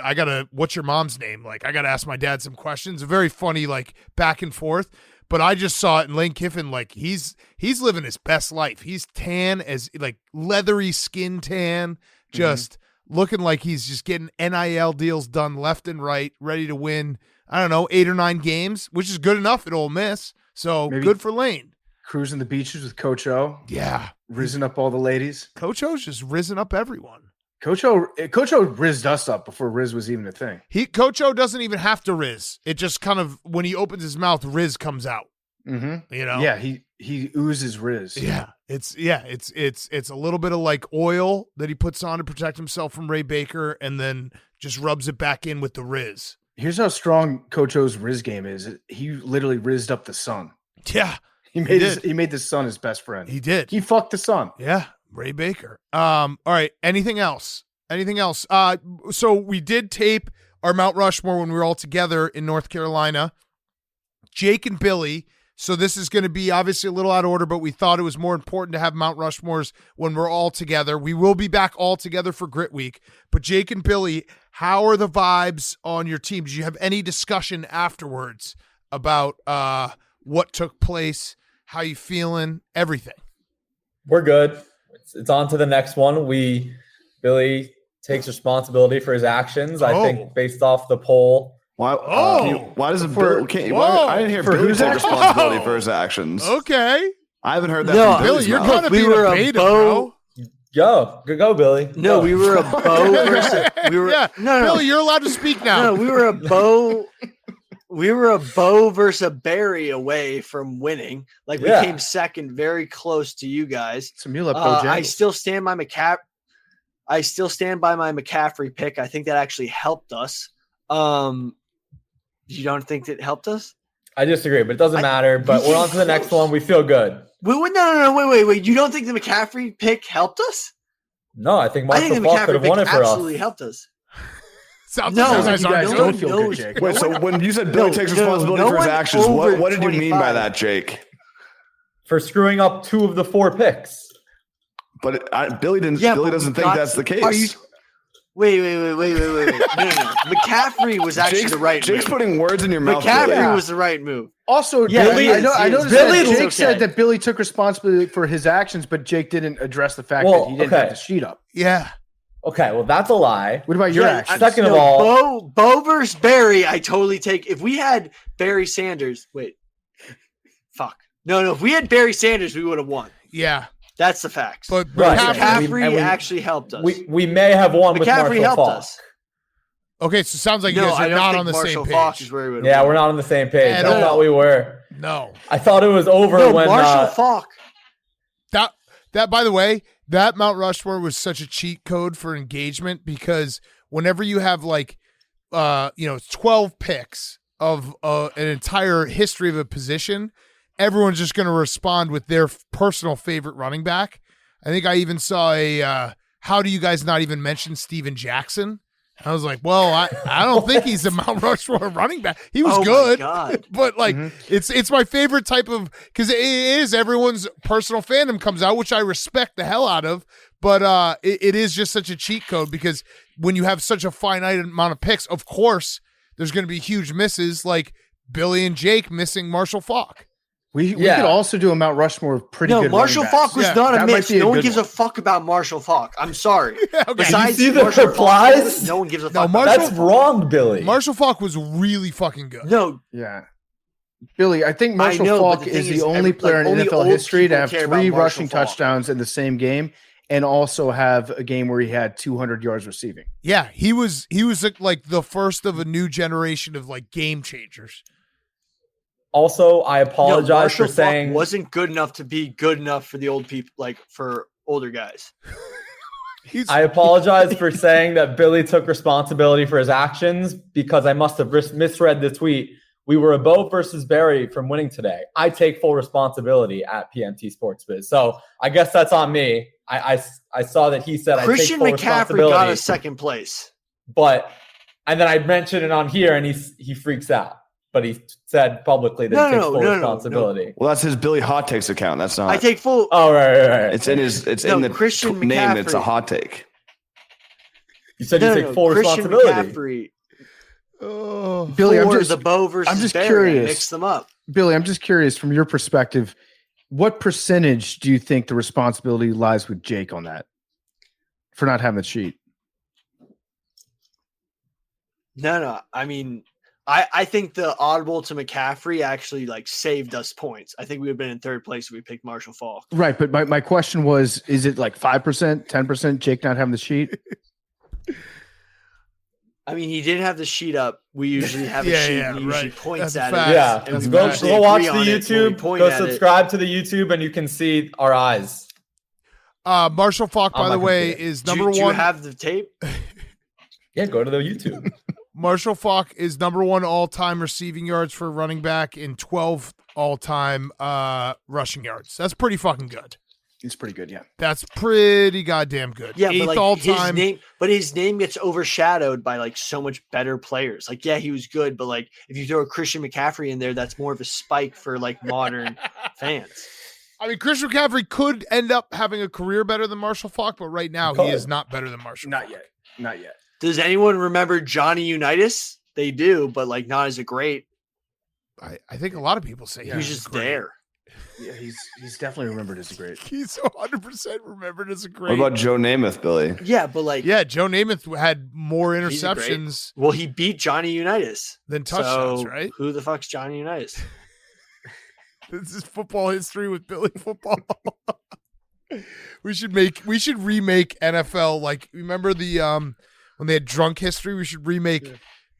what's your mom's name? Like, I gotta ask my dad some questions. A very funny, like, back and forth. But I just saw it, and Lane Kiffin, like, he's living his best life. He's tan as, like, leathery skin tan, just looking like he's just getting NIL deals done left and right, ready to win, I don't know, 8 or 9 games, which is good enough at Ole Miss. So maybe good for Lane. Cruising the beaches with Coach O. Yeah. Risen up all the ladies. Coach O's just risen up everyone. Coach O rizzed us up before Riz was even a thing. Coach O doesn't even have to Riz. It just kind of, when he opens his mouth, Riz comes out. Mm-hmm. You know? Yeah, he oozes Riz. Yeah. It's a little bit of like oil that he puts on to protect himself from Ray Baker, and then just rubs it back in with the Riz. Here's how strong Coach O's Riz game is. He literally rizzed up the sun. Yeah. He made the sun his best friend. He did. He fucked the sun. Yeah. Ray Baker. All right. Anything else? So we did tape our Mount Rushmore when we were all together in North Carolina. Jake and Billy. So this is going to be obviously a little out of order, but we thought it was more important to have Mount Rushmores when we're all together. We will be back all together for Grit Week. But Jake and Billy, how are the vibes on your team? Did you have any discussion afterwards about what took place, how you feeling, everything? We're good. It's on to the next one. Billy takes responsibility for his actions. I think based off the poll. Why doesn't Billy? I didn't hear Billy take responsibility for his actions. Okay, I haven't heard that from Billy's you're mouth. kind of being a beta, bro. Go, Billy. No, we were a bow versus. Billy, you're allowed to speak now. No, we were a bow. We were a bow versus a berry away from winning. Like, we came second, very close to you guys. I still stand by my McCaffrey pick. I think that actually helped us. You don't think that helped us? I disagree, but it doesn't matter. But we're on to the next one. We feel good. No, wait. You don't think the McCaffrey pick helped us? No, I think Marshall Faulk could have won it for us. Absolutely helped us. You guys don't feel good, Jake. Wait, so when you said Billy takes responsibility for his actions, what did you mean by that, Jake? For screwing up 2 of the 4 picks. But Billy didn't. Yeah, Billy doesn't think that's the case. Wait. No. McCaffrey was actually the right move. Jake's putting words in your mouth. McCaffrey was the right move. Also, Billy, I noticed that Jake said that Billy took responsibility for his actions, but Jake didn't address the fact that he didn't have the sheet up. Yeah. Okay, well, that's a lie. What about your actions? Second of all, Bo versus Barry, I totally take. If we had Barry Sanders, No, if we had Barry Sanders, we would have won. Yeah. That's the facts. But McCaffrey actually helped us. We may have won with Marshall helped Faulk. us. Okay, so it sounds like you guys are not on the same page. We're not on the same page. I thought we were. No. I thought it was over when Marshall Faulk. That, by the way, that Mount Rushmore was such a cheat code for engagement, because whenever you have 12 picks of an entire history of a position, everyone's just going to respond with their personal favorite running back. I think I even saw how do you guys not even mention Steven Jackson? I was like, well, I don't think he's a Mount Rushmore running back. He was good, but it's my favorite type of, because it is everyone's personal fandom comes out, which I respect the hell out of. But it is just such a cheat code, because when you have such a finite amount of picks, of course, there's going to be huge misses, like Billy and Jake missing Marshall Faulk. We could also do a Mount Rushmore of pretty good. No, Marshall Faulk was not a miss. No one gives a fuck about Marshall Faulk. I'm sorry. Besides, you see the replies? No one gives a fuck. That's wrong, Billy. Marshall Faulk was really fucking good. No. Yeah. Billy, I think Marshall Faulk is the only player in NFL history to have 3 rushing touchdowns in the same game and also have a game where he had 200 yards receiving. Yeah, he was like the first of a new generation of like game changers. Also, I apologize for saying wasn't good enough to be good enough for the old people, like for older guys. I apologize for saying that Billy took responsibility for his actions because I must have misread the tweet. We were a Bo versus Barry from winning today. I take full responsibility at PMT Sports Biz. So I guess that's on me. I saw that he said Christian I take full McCaffrey responsibility. got a second place. And then I mentioned it on here and he freaks out. But he said publicly that he takes full responsibility. No. Well, that's his Billy Hot Takes account. That's not. I take full. Oh, right. It's in the Christian name. McCaffrey. It's a hot take. You said you take full Christian responsibility. McCaffrey. Billy, I'm the Bo versus I'm just Barry, curious. Mix them up. Billy, I'm just curious from your perspective, what percentage do you think the responsibility lies with Jake on that for not having the sheet? No. I mean, I think the audible to McCaffrey actually like saved us points. I think we would have been in third place if we picked Marshall Faulk. Right, but my question was, is it like 5%, 10%, Jake not having the sheet? I mean, he did have the sheet up. We usually have a sheet. And he usually points at it. Yeah, go watch the YouTube. Go subscribe to the YouTube, and you can see our eyes. Marshall Faulk, by the way, is number one. Do you have the tape? Yeah, go to the YouTube. Marshall Faulk is number one all-time receiving yards for a running back in 12 all-time rushing yards. That's pretty fucking good. It's pretty good, yeah. That's pretty goddamn good. Yeah, 8th but like all-time. His name gets overshadowed by like so much better players. Like, yeah, he was good, but like if you throw a Christian McCaffrey in there, that's more of a spike for like modern fans. I mean, Christian McCaffrey could end up having a career better than Marshall Faulk, but right now he is not better than Marshall Faulk. Not yet. Does anyone remember Johnny Unitas? They do, but like not as a great. I think a lot of people say he was just there. Yeah, he's definitely remembered as a great. He's 100% remembered as a great. What about Joe Namath, Billy? Yeah, but like Joe Namath had more interceptions. Well, he beat Johnny Unitas than touchdowns, so right? Who the fuck's Johnny Unitas? This is football history with Billy Football. we should remake NFL. Like, remember the when they had drunk history? We should remake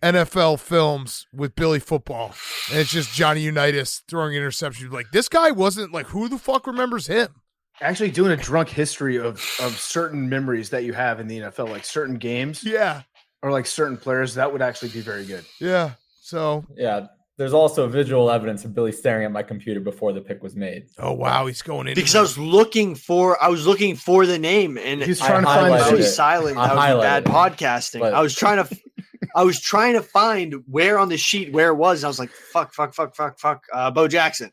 NFL films with Billy Football, and it's just Johnny Unitas throwing interceptions. Like, this guy wasn't like, who the fuck remembers him? Actually, doing a drunk history of certain memories that you have in the NFL, like certain games, or like certain players, that would actually be very good. Yeah. So there's also visual evidence of Billy staring at my computer before the pick was made. Oh wow, he's going in because I was looking for the name, and he's trying to find. I was silent. That was bad podcasting. I was trying to find where on the sheet where it was. I was like, fuck, Bo Jackson.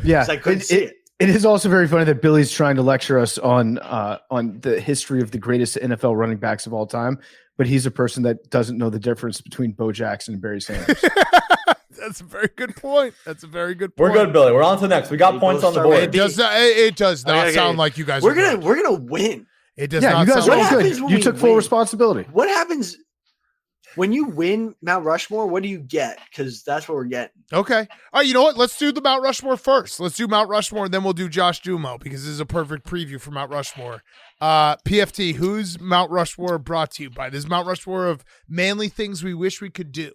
Yeah, I couldn't see it. It is also very funny that Billy's trying to lecture us on the history of the greatest NFL running backs of all time, but he's a person that doesn't know the difference between Bo Jackson and Barry Sanders. That's a very good point. We're good, Billy. We're on to the next. We got points on the board. It does not sound like you guys. We're gonna win. It does not. You guys sound are good. You took full responsibility. What happens when you win Mount Rushmore? What do you get? Because that's what we're getting. Okay. All right. You know what? Let's do the Mount Rushmore first. Let's do Mount Rushmore, and then we'll do Josh Duhamel because this is a perfect preview for Mount Rushmore. PFT, who's Mount Rushmore brought to you by? This is Mount Rushmore of manly things we wish we could do.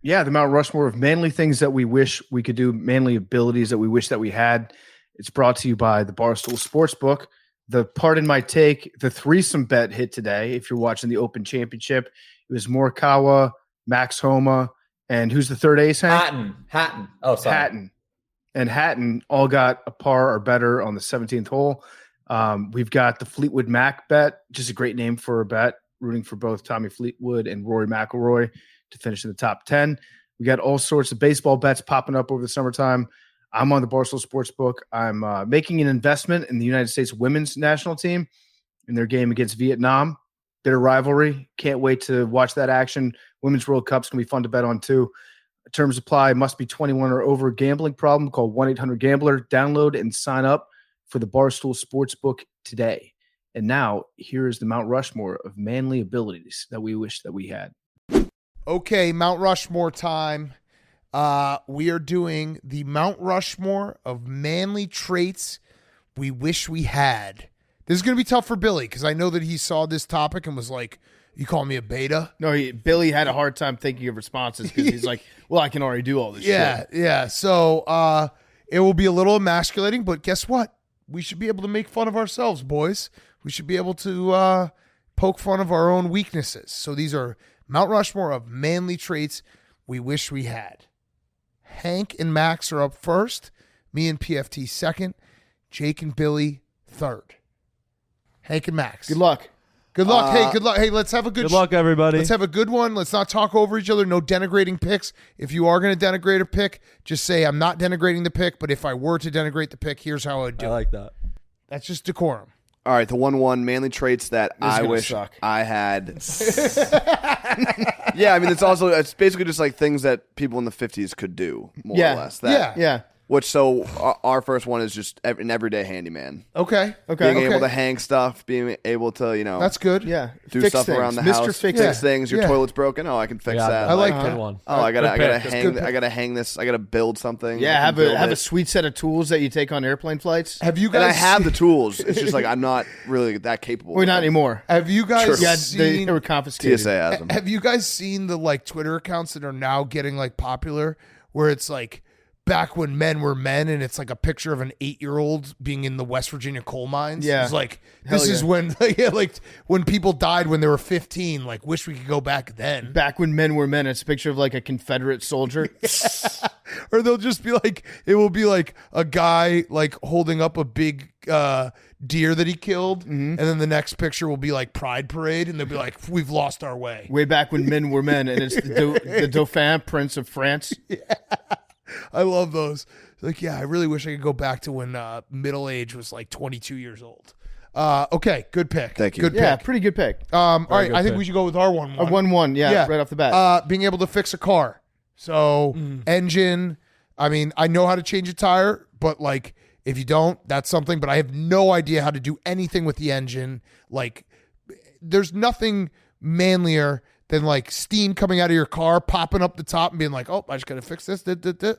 Yeah, the Mount Rushmore of manly things that we wish we could do, manly abilities that we wish that we had. It's brought to you by the Barstool Sportsbook. The Pardon My Take, the threesome bet hit today. If you're watching the Open Championship, it was Morikawa, Max Homa, and who's the third ace, Hank? Hatton. Oh, sorry. Hatton. And Hatton all got a par or better on the 17th hole. We've got the Fleetwood Mac bet, just a great name for a bet, rooting for both Tommy Fleetwood and Rory McIlroy to finish in the top 10. We got all sorts of baseball bets popping up over the summertime. I'm on the Barstool Sportsbook. I'm making an investment in the United States women's national team in their game against Vietnam. Bitter rivalry. Can't wait to watch that action. Women's World Cup's going to be fun to bet on too. Terms apply. Must be 21 or over. Gambling problem. Call 1-800-GAMBLER. Download and sign up for the Barstool Sportsbook today. And now, here is the Mount Rushmore of manly abilities that we wish that we had. Okay, Mount Rushmore time. We are doing the Mount Rushmore of manly traits we wish we had. This is going to be tough for Billy because I know that he saw this topic and was like, you call me a beta? No, Billy had a hard time thinking of responses because he's like, well, I can already do all this shit. Yeah. So it will be a little emasculating, but guess what? We should be able to make fun of ourselves, boys. We should be able to poke fun of our own weaknesses. So these are Mount Rushmore of manly traits we wish we had. Hank and Max are up first. Me and PFT second. Jake and Billy third. Hank and Max. Good luck. Good luck. Hey, good luck. Hey, let's have a good luck, everybody. Let's have a good one. Let's not talk over each other. No denigrating picks. If you are going to denigrate a pick, just say I'm not denigrating the pick, but if I were to denigrate the pick, here's how I would do it. I like that. That's just decorum. All right, the 1-1 manly traits that I wish I had. Yeah, I mean it's basically just like things that people in the 50s could do, more or less. Yeah. Which so our first one is just an everyday handyman. Okay. Being able to hang stuff, being able to that's good. Yeah, do fix stuff things. around the Mr. house, Fix things. Your toilet's broken. Oh, I can fix that. I like that one. Oh, I gotta hang this. I gotta build something. Yeah, have a sweet set of tools that you take on airplane flights. Have you guys? And I have the tools. It's just like I'm not really that capable. We're not anymore. Have you guys seen? They were confiscated. TSA has them. Have you guys seen the like Twitter accounts that are now getting like popular, where it's like back when men were men, and it's like a picture of an 8-year-old being in the West Virginia coal mines. Yeah, it's like this is when like when people died when they were 15. Like, wish we could go back then. Back when men were men. It's a picture of like a Confederate soldier. Or they'll just be like, it will be like a guy like holding up a big deer that he killed, and then the next picture will be like Pride Parade, and they'll be like, we've lost our way. Way back when men were men, and it's the Dauphin, Prince of France. Yeah. I love those. Like, yeah, I really wish I could go back to when middle age was like 22 years old. Okay, good pick. Thank you. Good Yeah, pick. pretty good pick. All right, I think we should go with our 1-1. A 1-1, yeah, right off the bat. Being able to fix a car. So engine, I mean, I know how to change a tire, but like if you don't, that's something. But I have no idea how to do anything with the engine. Like, there's nothing manlier than like steam coming out of your car, popping up the top and being like, oh, I just got to fix this,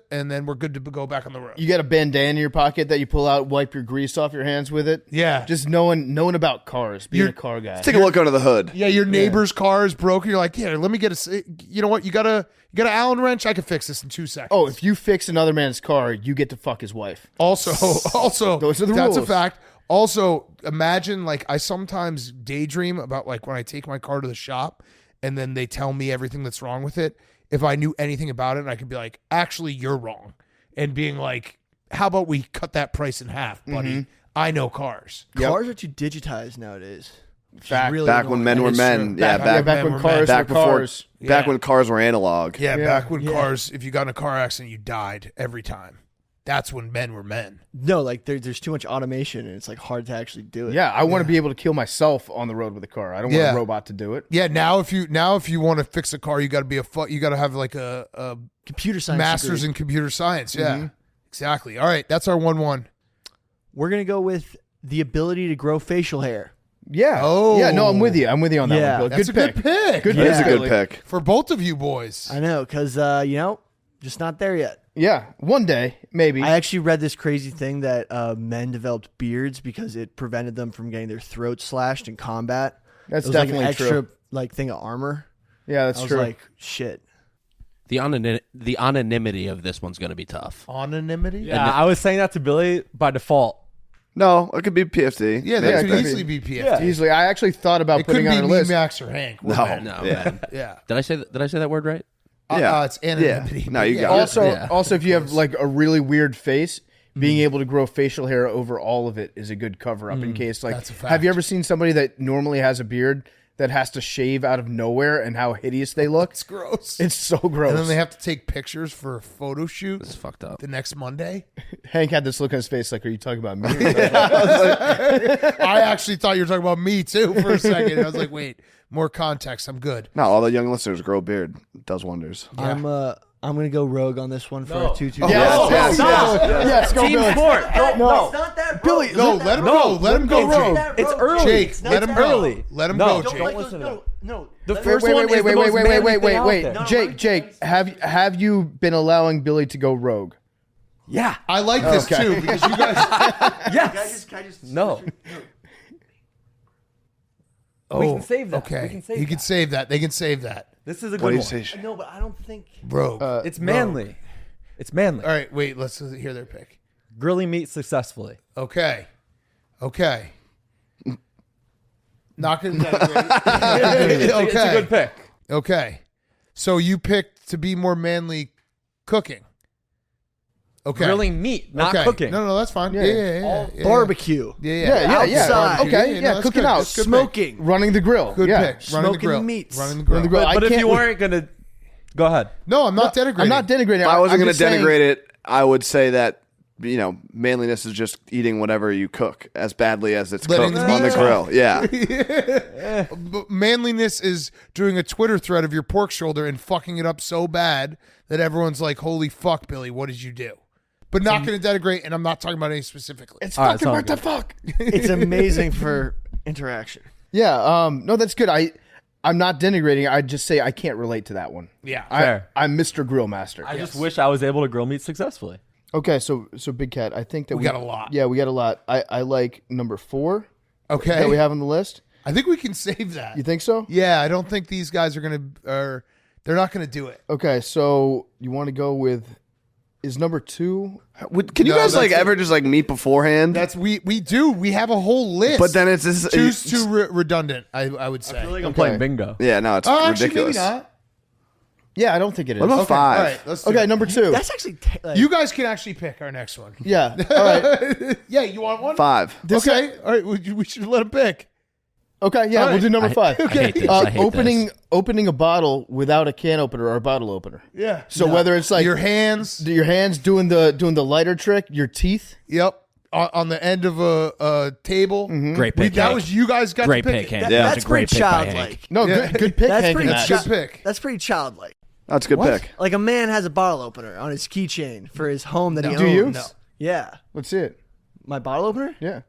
and then we're good to go back on the road. You got a bandana in your pocket that you pull out, wipe your grease off your hands with it. Yeah. Just knowing about cars, being a car guy. Let's take a look under the hood. Yeah, your neighbor's car is broken. You're like, yeah, let me get you know what? You got an Allen wrench? I can fix this in 2 seconds. Oh, if you fix another man's car, you get to fuck his wife. Also, those are the that's rules. a fact. Also, imagine like I sometimes daydream about like when I take my car to the shop and then they tell me everything that's wrong with it. If I knew anything about it, I could be like, actually, you're wrong. And being like, how about we cut that price in half, buddy? I know cars. Cars are too digitized nowadays. Fact. Really Back when men were men. Yeah, back when cars were cars. Back when cars were analog. Yeah, back when cars, if you got in a car accident, you died every time. That's when men were men. No, like there's too much automation and it's like hard to actually do it. Yeah, I want to be able to kill myself on the road with a car. I don't want a robot to do it. Yeah, now if you want to fix a car, you got to have like a computer science master's degree. in computer science. Yeah, exactly. All right, that's our 1-1. We're gonna go with the ability to grow facial hair. Yeah. Oh. Yeah, no, I'm with you. I'm with you on that Yeah. one. That's a good pick. Good That is a pick. good pick. For both of you boys. I know, because just not there yet. Yeah, one day, maybe. I actually read this crazy thing that men developed beards because it prevented them from getting their throats slashed in combat. That's it was definitely like an true. extra thing of armor. Yeah, that's I was true. like, shit. The anonymity of this one's going to be tough. Anonymity? Yeah, I was saying that to Billy by default. No, it could be PFT. Yeah, that could could easily be PFT. Yeah. Easily. I actually thought about It couldn't putting be on a me, list. Max, or Hank. We're No. men. No, Yeah. man. Yeah. Did I say that word right? It's anonymity. Yeah. No, you got it. Also, if you have like a really weird face, being able to grow facial hair over all of it is a good cover up in case. Like, That's a fact. have you ever seen somebody that normally has a beard that has to shave out of nowhere and how hideous they look? It's gross. It's so gross. And then they have to take pictures for a photo shoot. It's fucked up. The next Monday. Hank had this look on his face like, are you talking about me? I actually thought you were talking about me too for a second. I was like, wait, more context. I'm good. No, all the young listeners grow a beard. It does wonders. I'm gonna go rogue on this one for a 2-2. Yes, go Billy. Sport. No, It's not that Billy, no, let him go. Let him go, Jake. It's early. Jake, let him early. go. Let him No, go, don't Jake. listen to him. No. The first one is the most manly thing out there. No, Jake, have you been allowing Billy to go rogue? Yeah. I like this too because you guys. Yes. No. We can save that. Okay. We can save You can that. save that. They can save that. This is a What good do you one. say? No, but I don't think. Rogue. It's manly. It's manly. All right, wait. Let's hear their pick. Grilling meat successfully. Okay. Not going to denigrate. Okay. It's a good pick. Okay. So you picked to be more manly cooking. Okay. Grilling meat, not okay. cooking. No, that's fine. Yeah. Barbecue. Yeah. Outside. Okay, no, that's cooking good. out, That's good Smoking. running the grill. Good yeah. pick. Running the Smoking grill. meats. Running the grill. the grill. But I if can't- you weren't gonna, go ahead. No, I'm not denigrating. I'm not denigrating. If I wasn't going just to saying- denigrate it, I would say that manliness is just eating whatever you cook as badly as it's Letting cooked the on the meat grill. Yeah. But manliness is doing a Twitter thread of your pork shoulder and fucking it up so bad that everyone's like, "Holy fuck, Billy, what did you do?" But not going to denigrate, and I'm not talking about any specifically. It's All right, fucking sounds what the good. fuck. It's amazing for interaction. Yeah. No, that's good. I'm not denigrating. I just say I can't relate to that one. Yeah. Fair. I'm Mr. Grill Master. I just wish I was able to grill meat successfully. Okay, so Big Cat, I think that We got a lot. Yeah, we got a lot. I like number 4 Okay. that we have on the list. I think we can save that. You think so? Yeah, I don't think these guys are going to, they're not going to do it. Okay, so you want to go with, is number 2? Can you No, guys that's ever just meet beforehand? That's, we do. We have a whole list. But then it's too redundant, I would say. I feel like I'm playing bingo. yeah, no, it's Actually, ridiculous. maybe not. Yeah, I don't think it is. What about Okay, 5? all right, let's do Okay, it. number 2. That's actually You guys can actually pick our next one. Yeah, all right. Yeah, you want one? 5. Okay. All right. We should let him pick. Okay, yeah, All we'll right. do number 5. I hate this. I hate Opening a bottle without a can opener or a bottle opener. Yeah. So whether it's like your hands. your hands doing the lighter trick, your teeth. Yep. On the end of a table. Great pick. That Hank. was you guys got Great to pick pick, it. Hank. Yeah. That's That's a great pretty pick by Hank. childlike. No, Yeah. good pick. That's Hank, pretty in that. Good pick. That's pretty childlike. That's a good pick. Like a man has a bottle opener on his keychain for his home that he owns. Do you? No. Yeah. Let's see it. My bottle opener? Yeah.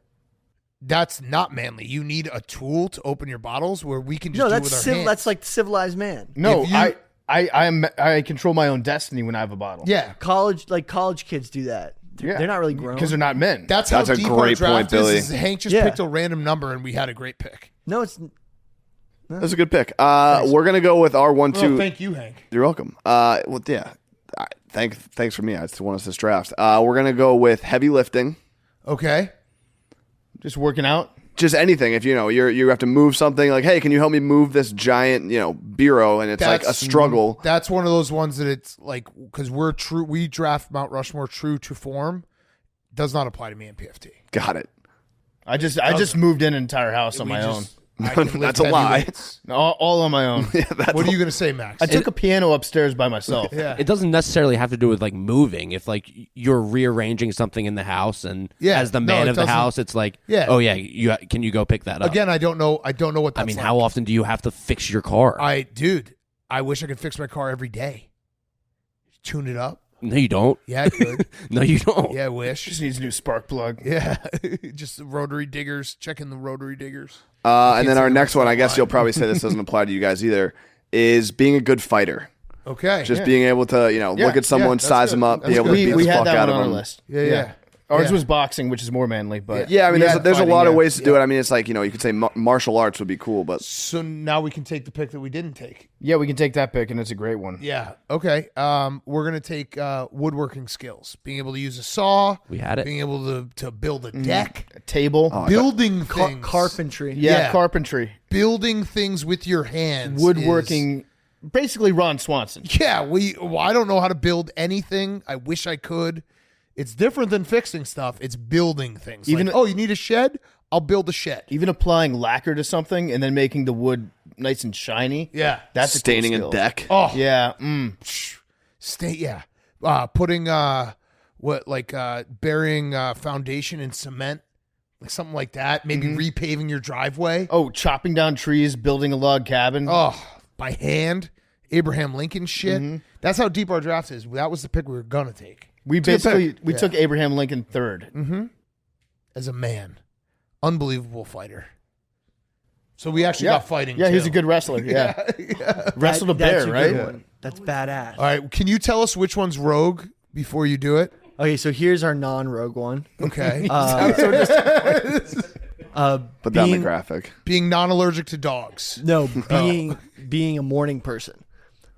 That's not manly. You need a tool to open your bottles where we can just No, do it that's with our hands. that's like civilized man. No, If you- I control my own destiny when I have a bottle. Yeah. College kids do that. They're not really grown. because they're not men. That's That's how a deep great our draft point, Billy. is Hank just Yeah. picked a random number and we had a great pick. No, it's That's a good pick. We're gonna go with our 1-2. Oh, thank you, Hank. You're welcome. Well, yeah. Thanks for me. I just won us this draft. We're gonna go with heavy lifting. Okay. Just working out. Just anything. If you have to move something, like, hey, can you help me move this giant bureau? And it's like a struggle. That's one of those ones that it's like, because we draft Mount Rushmore true to form. Does not apply to me in PFT. Got it. I just moved in an entire house on We my own. just- I can lift That's a heavy lie. weights. All on my own. What are you going to say, Max? I took a piano upstairs by myself. Yeah. It doesn't necessarily have to do with like moving. If like you're rearranging something in the house, and Yeah, as the no, man it of the doesn't- house, it's like, Yeah. oh yeah, can you go pick that up? Again, I don't know what that's I mean, like. how often do you have to fix your car? Dude, I wish I could fix my car every day. Tune it up. No, you don't. Yeah, I could. No, you don't. Yeah, I wish. Just needs a new spark plug. Yeah. Just the rotary diggers. Checking the rotary diggers. And then say our the next rest one, of I guess mine. you'll probably say this doesn't apply to you guys either, is being a good fighter. Okay. Just being able to, look at someone, that's size good. them up, That's be able to good. beat We the had fuck that out one of on them. our list. Yeah. Ours Yeah. was boxing, which is more manly, but Yeah, I mean, we there's had a fighting, lot of yeah. ways to do it. I mean, it's like, you could say martial arts would be cool, but So now we can take the pick that we didn't take. Yeah, we can take that pick, and it's a great one. Yeah. Okay. We're gonna take woodworking skills. Being able to use a saw. We had it. Being able to build a deck. A table. Building things. carpentry. Yeah, carpentry. Building things with your hands. Woodworking. Basically, Ron Swanson. Yeah. I don't know how to build anything. I wish I could. It's different than fixing stuff. It's building things. Even- you need a shed? I'll build a shed. Even applying lacquer to something and then making the wood nice and shiny. Yeah. That's a cool staining a skill. deck. Oh. Yeah. Putting burying foundation in cement, like something like that. Maybe repaving your driveway. Oh, chopping down trees, building a log cabin. Oh, by hand. Abraham Lincoln shit. That's how deep our draft is. That was the pick we were gonna take. we good basically pick. we Yeah. took Abraham Lincoln third. as a man. Unbelievable fighter. So we actually got fighting. Yeah, too. he's a good wrestler. Yeah. Wrestled a bear, right? One. That's badass. All right, can you tell us which one's rogue before you do it? Okay, so here's our non-rogue one. Okay. Put down the graphic. Being non-allergic to dogs. No, being a morning person.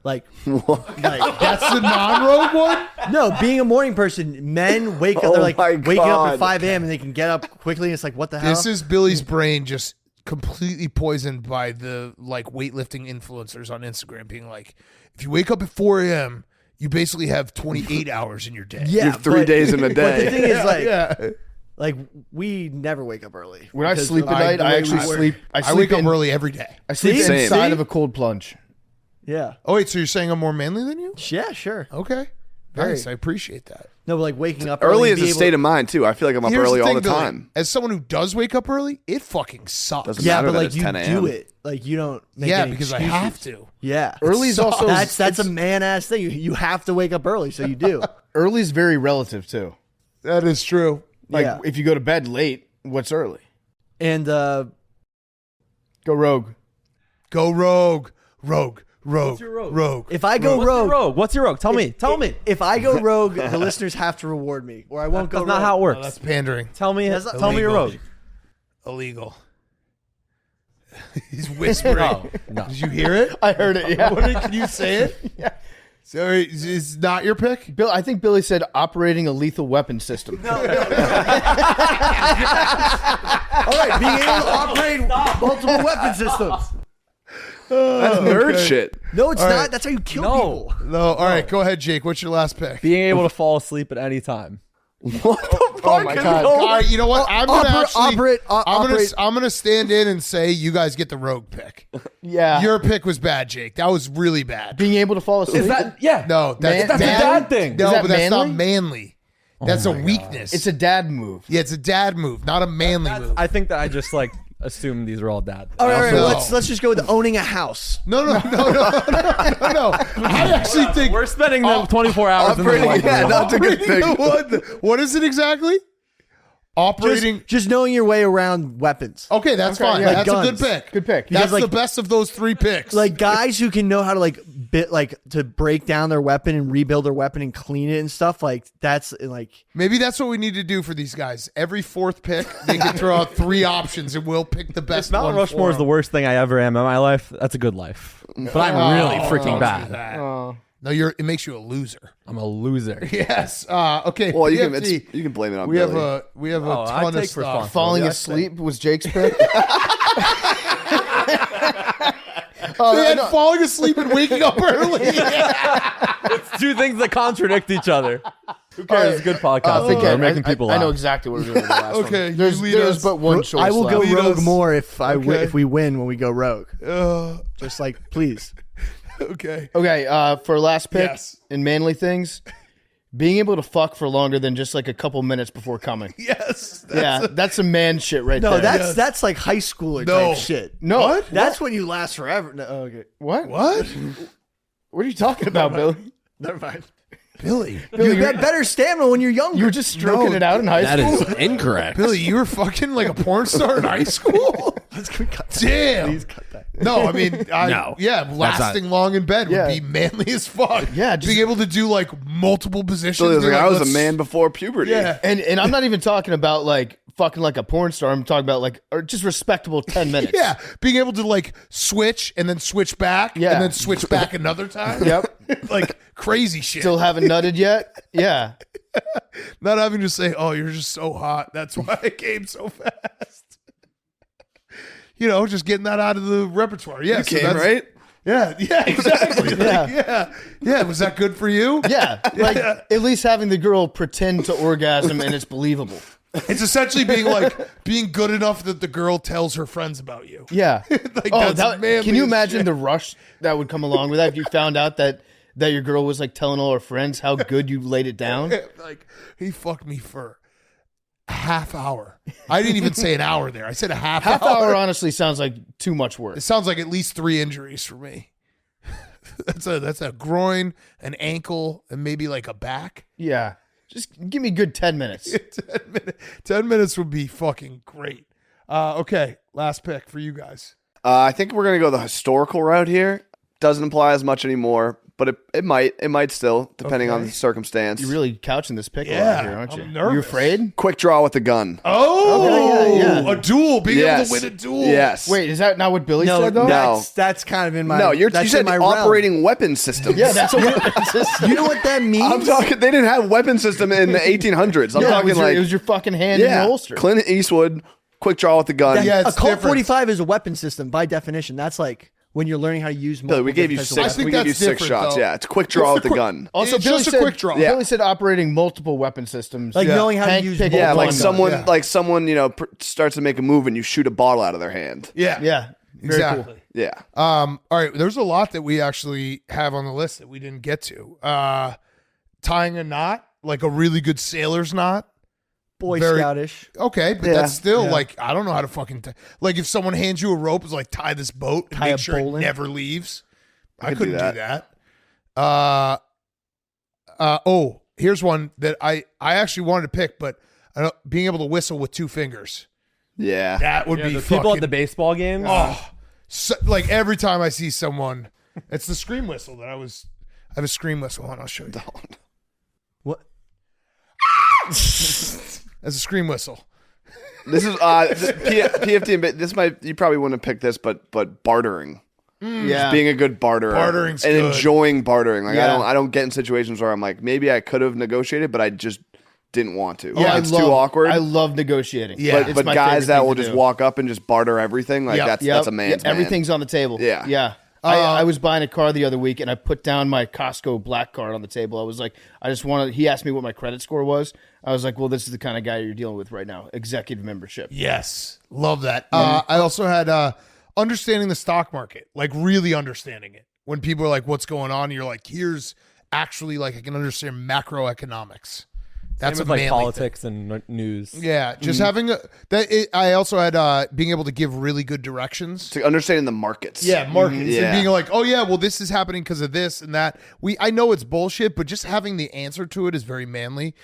Like That's the non-rogue one? no, being a morning person, men wake up. They're like waking up at 5 a.m. and they can get up quickly. And it's like, what the hell? This is Billy's brain just completely poisoned by the like weightlifting influencers on Instagram being like, if you wake up at 4 a.m., you basically have 28 hours in your day. Yeah, You have 3 days in a But day. the thing is, like we never wake up early. When I sleep at night, I actually sleep. I wake up early every day. I sleep Same. inside of a cold plunge. Yeah. Oh, wait, so you're saying I'm more manly than you? Yeah, sure. Okay. Nice. I appreciate that. No, but like waking up Early and is a state of mind too. I feel like I'm up Here's early the all thing, the Billy. time. As someone who does wake up early, it fucking sucks. Doesn't Yeah, matter but that like it's you 10 do a.m. it. Like you don't make Yeah, any because I excuses. have to. Yeah. Early is also That's a man ass thing. You have to wake up early, so you do. early is very relative too. That is true. Like Yeah. if you go to bed late, what's early? And Go rogue. Go rogue. Rogue. Rogue. your rogue? Rogue. if I go What's rogue, your rogue? What's your rogue? Tell me. If I go rogue, the listeners have to reward me, or I won't go. That's not rogue. how it Oh, works. that's pandering. Tell me. That's not- Tell me your Illegal. rogue. Illegal. He's whispering. Oh, no. Did you hear it? I heard it. Yeah. Can you say it? Yeah. So it's not your pick? Bill, I think Billy said operating a lethal weapon system. All right, being able to operate multiple weapon systems. That's nerd shit. No, it's All not. right. That's how you kill No. people. No. All right, go ahead, Jake. What's your last pick? Being able to fall asleep at any time. What the fuck? Oh my God. All right, you know what? I'm gonna operate. I'm gonna stand in and say you guys get the rogue pick. Yeah. Your pick was bad, Jake. That was really bad. being able to fall asleep. Is that yeah? No, that's Man- That's a dad. dad thing. No, Is that but that's not manly? manly. That's a weakness. It's a dad move. Yeah, it's a dad move, not a manly move. I think that I just like assume these are all dad. All right, No. let's just go with owning a house. No. I actually think We're spending them 24 hours in the Operating, living yeah, room. that's a good thing. What is it exactly? Operating. Just knowing your way around weapons. Okay, that's fine. yeah. That's Like a good guns. pick. Good pick. That's Because, the best of those three picks. Like guys who can know how to to break down their weapon and rebuild their weapon and clean it and stuff. Like that's like maybe that's what we need to do for these guys. Every fourth pick, they can throw out three options, and we'll pick the best. If Mount one Rushmore for is the them. worst thing I ever am in my life, that's a good life. But I'm really freaking Don't do bad. that. No, it makes you a loser. I'm a loser. Yes. Okay. Well, you PFT, can blame it on we Billy. have a Oh, I ton of take stuff. responsibility. Falling Yeah, asleep was Jake's pick. And falling asleep and waking up early. It's two things that contradict each other. Who cares? It's a good podcast. Again, We're making people I laugh. know exactly what we're doing with the last one. Okay, you There's lead us. but one choice I will go left. Lead rogue us. more if Okay. if we win when we go rogue. Uh, Just like please. okay. Okay, for last pick Yes. in manly things, being able to fuck for longer than just like a couple minutes before coming. Yes. That's some man shit right No, there. that's like high schooler No. type shit. No. What? That's when you last forever. No, okay. What? What? What are you talking about, Billy? Never mind. Billy. You got better stamina when you're younger. You were just stroking it out in high That school? is incorrect. Billy, you were fucking like a porn star in high school? Can we cut that? Damn. Please cut that. No, I mean, No. yeah, lasting long in bed Yeah. would be manly as fuck. Yeah, just- being able to do like multiple positions. Billy was Be like, I was a let's- man before puberty. Yeah. And I'm not even talking about like fucking like a porn star. I'm talking about like or just respectable 10 minutes. Yeah, being able to like switch and then switch back Yeah. and then switch back another time. Yep. Like crazy shit. Still haven't nutted yet? Yeah. Not having to say, oh, you're just so hot. That's why I came so fast. You know, just getting that out of the repertoire. Yeah, You so came, that's- right? Yeah, exactly. Yeah. Like, yeah. Was that good for you? Yeah. Like at least having the girl pretend to orgasm and it's believable. It's essentially being good enough that the girl tells her friends about you. Yeah. Like, that's manly can you as imagine shit. the rush that would come along with that if you found out that your girl was like telling all her friends how good you laid it down? Like, he fucked me for a half hour. I didn't even say an hour there. I said a half Hour honestly sounds like too much work. It sounds like at least 3 injuries for me. That's a groin, an ankle, and maybe like a back. Yeah. Just give me a good 10 minutes. 10 minutes would be fucking great. Okay, last pick for you guys. I think we're gonna go the historical route here. Doesn't apply as much anymore, but it might still, depending on the circumstance. You're really couching this pick a Yeah, lot here, aren't you? I'm nervous. You afraid? Quick draw with the gun. Oh, yeah. a duel. Being able Yes. to win a duel. Yes. Wait, is that not what Billy said though? No. That's kind of in my. No, you that's said in my operating weapon systems. Yeah, that's a weapon system. You know what that means? I'm talking. They didn't have weapon system in the 1800s. I'm Yeah, talking it was your fucking hand in the holster. Clint Eastwood, quick draw with the gun. Yeah, a it's Colt different. 45 is a weapon system by definition. That's like when you're learning how to use. Billy, we gave you multiple types of six. think We gave you that's 6 different, shots. though. Yeah, it's a quick draw with the gun. Also, It's Billy just a said, quick draw. Yeah. Billy said operating multiple weapon systems. Like knowing how Hank to use. picked Yeah, one like gun. someone, Yeah. like someone, starts to make a move and you shoot a bottle out of their hand. Yeah. Yeah, very Exactly. cool. Yeah, All right. There's a lot that we actually have on the list that we didn't get to. Tying a knot, like a really good sailor's knot. Boy Very- Scoutish. Okay, but that's still like, I don't know how to fucking like if someone hands you a rope, it's like tie this boat and Tie make a sure it bowl in. never leaves. I could do couldn't do that. Oh, here's one that I actually wanted to pick, but being able to whistle with 2 fingers. yeah. That would be the fucking, people at the baseball games. oh, so, like every time I see someone, it's the scream whistle that I have a scream whistle on. I'll show you. What? As a scream whistle. This is PFT. And this might you probably wouldn't have picked this, but bartering. Yeah, Being a good barterer, Bartering's and good. enjoying bartering. Like Yeah. I don't get in situations where I'm like maybe I could have negotiated, but I just didn't want to. Yeah, It's too awkward. I love negotiating. Yeah. It's but my guys favorite that thing will to just do. walk up and just barter everything, like Yep. that's a man's man. Everything's on the table. Yeah. yeah. I was buying a car the other week and I put down my Costco black card on the table. I was like, I just wanted. He asked me what my credit score was. I was like, well, this is the kind of guy you're dealing with right now. Executive membership. Yes. Love that. I also had understanding the stock market, like really understanding it. When people are like, what's going on? You're like, here's actually like I can understand macroeconomics. That's Same a with like manly politics and news. thing. Yeah, just having I also had being able to give really good directions. To understanding the markets. Yeah, markets Yeah. and being like, oh yeah, well this is happening because of this and that. I know it's bullshit, but just having the answer to it is very manly.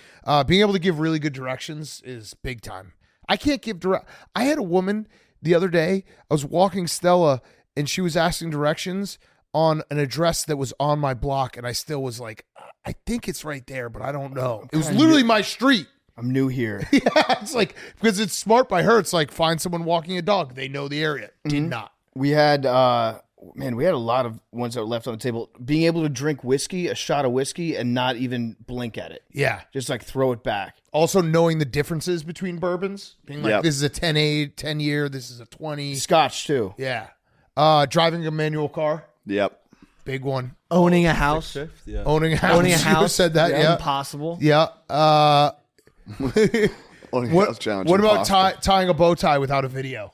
Being able to give really good directions is big time. I can't give direct. I had a woman the other day. I was walking Stella and she was asking directions on an address that was on my block, and I still was like, I think it's right there, but I don't know. It was literally my street. I'm new here. Yeah, it's like because it's smart by her. It's like find someone walking a dog. They know the area. Did not. We had we had a lot of ones that were left on the table. Being able to drink whiskey, a shot of whiskey, and not even blink at it. Yeah. Just like throw it back. Also knowing the differences between bourbons. Being like, Yep. this is a 10 year, this is a 20. Scotch too. Yeah. Driving a manual car. Yep. Big one. Owning a house. Yeah. Owning a house. Owning a You house. said that, yeah. Impossible. Yeah. Only What, house challenge what about impossible. tying a bow tie without a video?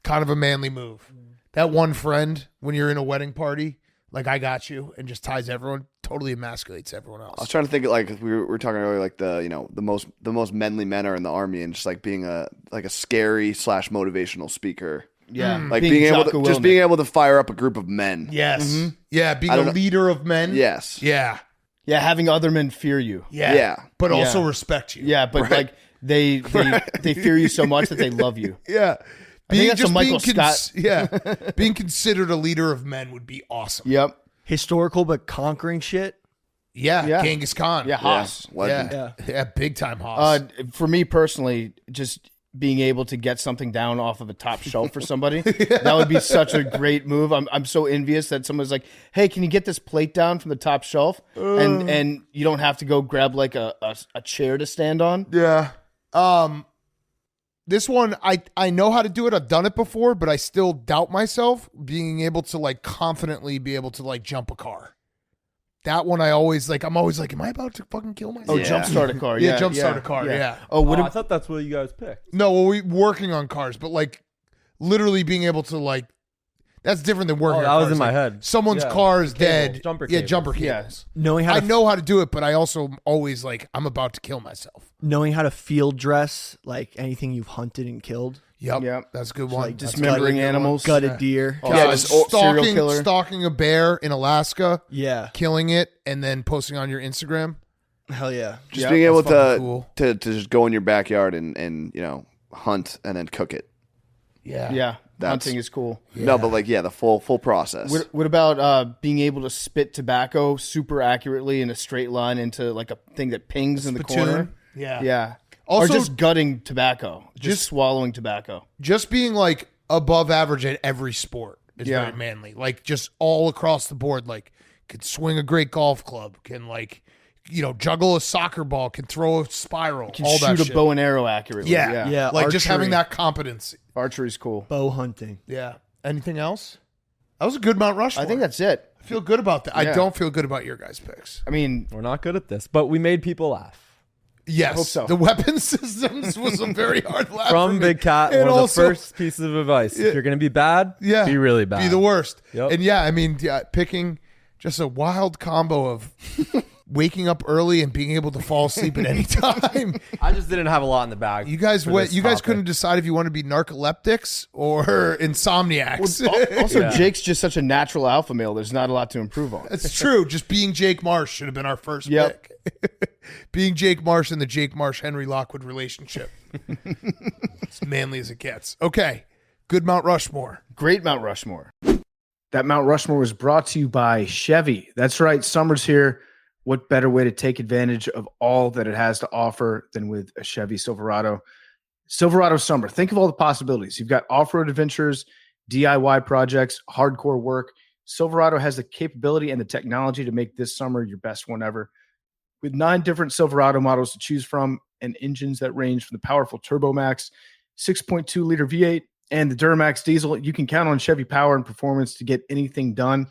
Kind of a manly move. That one friend, when you're in a wedding party, like I got you, and just ties everyone, totally emasculates everyone else. I was trying to think like we were talking earlier, like the most manly men are in the army, and just like being a scary / motivational speaker. Yeah. Like being able to Jocko just Willink. being able to fire up a group of men. Yes. Yeah, being I don't a know. leader of men. Yes. Yeah. Yeah, having other men fear you. Yeah. Yeah. But Yeah. also respect you. Yeah, but like they fear you so much that they love you. Yeah. I think that's a Michael Scott. Yeah. Being considered a leader of men would be awesome. Yep. Historical but conquering shit. Yeah. Yeah. Genghis Khan. Yeah, Haas. Legend. Yeah. Yeah. Big time Haas. For me personally, just being able to get something down off of a top shelf for somebody, that would be such a great move. I'm so envious that someone's like, hey, can you get this plate down from the top shelf? And you don't have to go grab like a chair to stand on. Yeah. This one, I know how to do it. I've done it before, but I still doubt myself being able to like confidently be able to like jump a car. That one I'm always like, am I about to fucking kill myself? Oh, Yeah. jumpstart a car. Yeah, jumpstart a car. Yeah. Oh, what I thought that's what you guys picked. No, well, we working on cars, but like literally being able to like, that's different than working. Oh, on that cars. was in my Like, head. Someone's Yeah. car is Cables, dead. jumper Yeah, cables. jumper Yeah. cables. Knowing how I to know how to do it, but I also am always like, I'm about to kill myself. knowing how to field dress like anything you've hunted and killed. Yep. Yep. That's a good one. like That's dismembering a good one. animals. Gutted deer. Oh, Yeah, just serial killer. stalking a bear in Alaska, Yeah. killing it, and then posting on your Instagram. Hell yeah. Just being able cool. to just go in your backyard and hunt and then cook it. Yeah. Hunting is cool. No, but the full process. What about being able to spit tobacco super accurately in a straight line into like a thing that pings in the corner? Yeah. Also, or just gutting tobacco, just swallowing tobacco. Just being like above average at every sport is very manly. Like just all across the board. Like can swing a great golf club. Can juggle a soccer ball. Can throw a spiral. Can all shoot that a bow and arrow accurately. Yeah. Like just having that competency. Archery's cool. Bow hunting. Yeah. Anything else? That was a good Mount Rushmore. I think that's it. I feel good about that. Yeah. I don't feel good about your guys' picks. I mean, We're not good at this, but we made people laugh. Yes, I hope so. The weapon systems was a very hard laugh From for me. Big Cat, And one of the also- first pieces of advice. If you're going to be bad, be really bad. Be the worst. Yep. And picking just a wild combo of waking up early and being able to fall asleep at any time. I just didn't have a lot in the bag. You guys couldn't decide if you want to be narcoleptics or insomniacs. Also, Jake's just such a natural alpha male. There's not a lot to improve on. That's true. Just being Jake Marsh should have been our first pick. Being Jake Marsh in the Jake Marsh-Henry Lockwood relationship. As manly as it gets. Okay. Good Mount Rushmore. Great Mount Rushmore. That Mount Rushmore was brought to you by Chevy. That's right. Summer's here. What better way to take advantage of all that it has to offer than with a Chevy Silverado? Silverado Summer. Think of all the possibilities. You've got off-road adventures, DIY projects, hardcore work. Silverado has the capability and the technology to make this summer your best one ever. With 9 different Silverado models to choose from and engines that range from the powerful Turbo Max, 6.2-liter V8, and the Duramax diesel, you can count on Chevy power and performance to get anything done.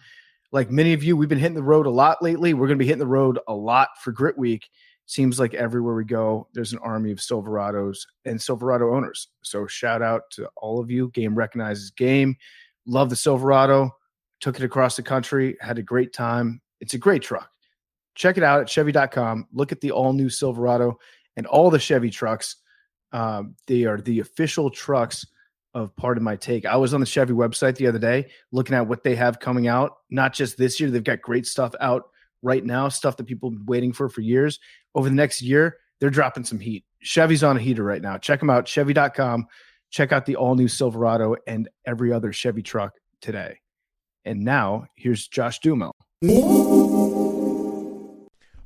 Like many of you, we've been hitting the road a lot lately. We're going to be hitting the road a lot for Grit Week. Seems like everywhere we go, there's an army of Silverados and Silverado owners. So shout out to all of you. Game recognizes game. Love the Silverado. Took it across the country. Had a great time. It's a great truck. Check it out at Chevy.com. Look at the all-new Silverado and all the Chevy trucks. They are the official trucks of Pardon My Take. I was on the Chevy website the other day looking at what they have coming out. Not just this year. They've got great stuff out right now, stuff that people have been waiting for years. Over the next year, they're dropping some heat. Chevy's on a heater right now. Check them out, Chevy.com. Check out the all-new Silverado and every other Chevy truck today. And now, here's Josh Duhamel.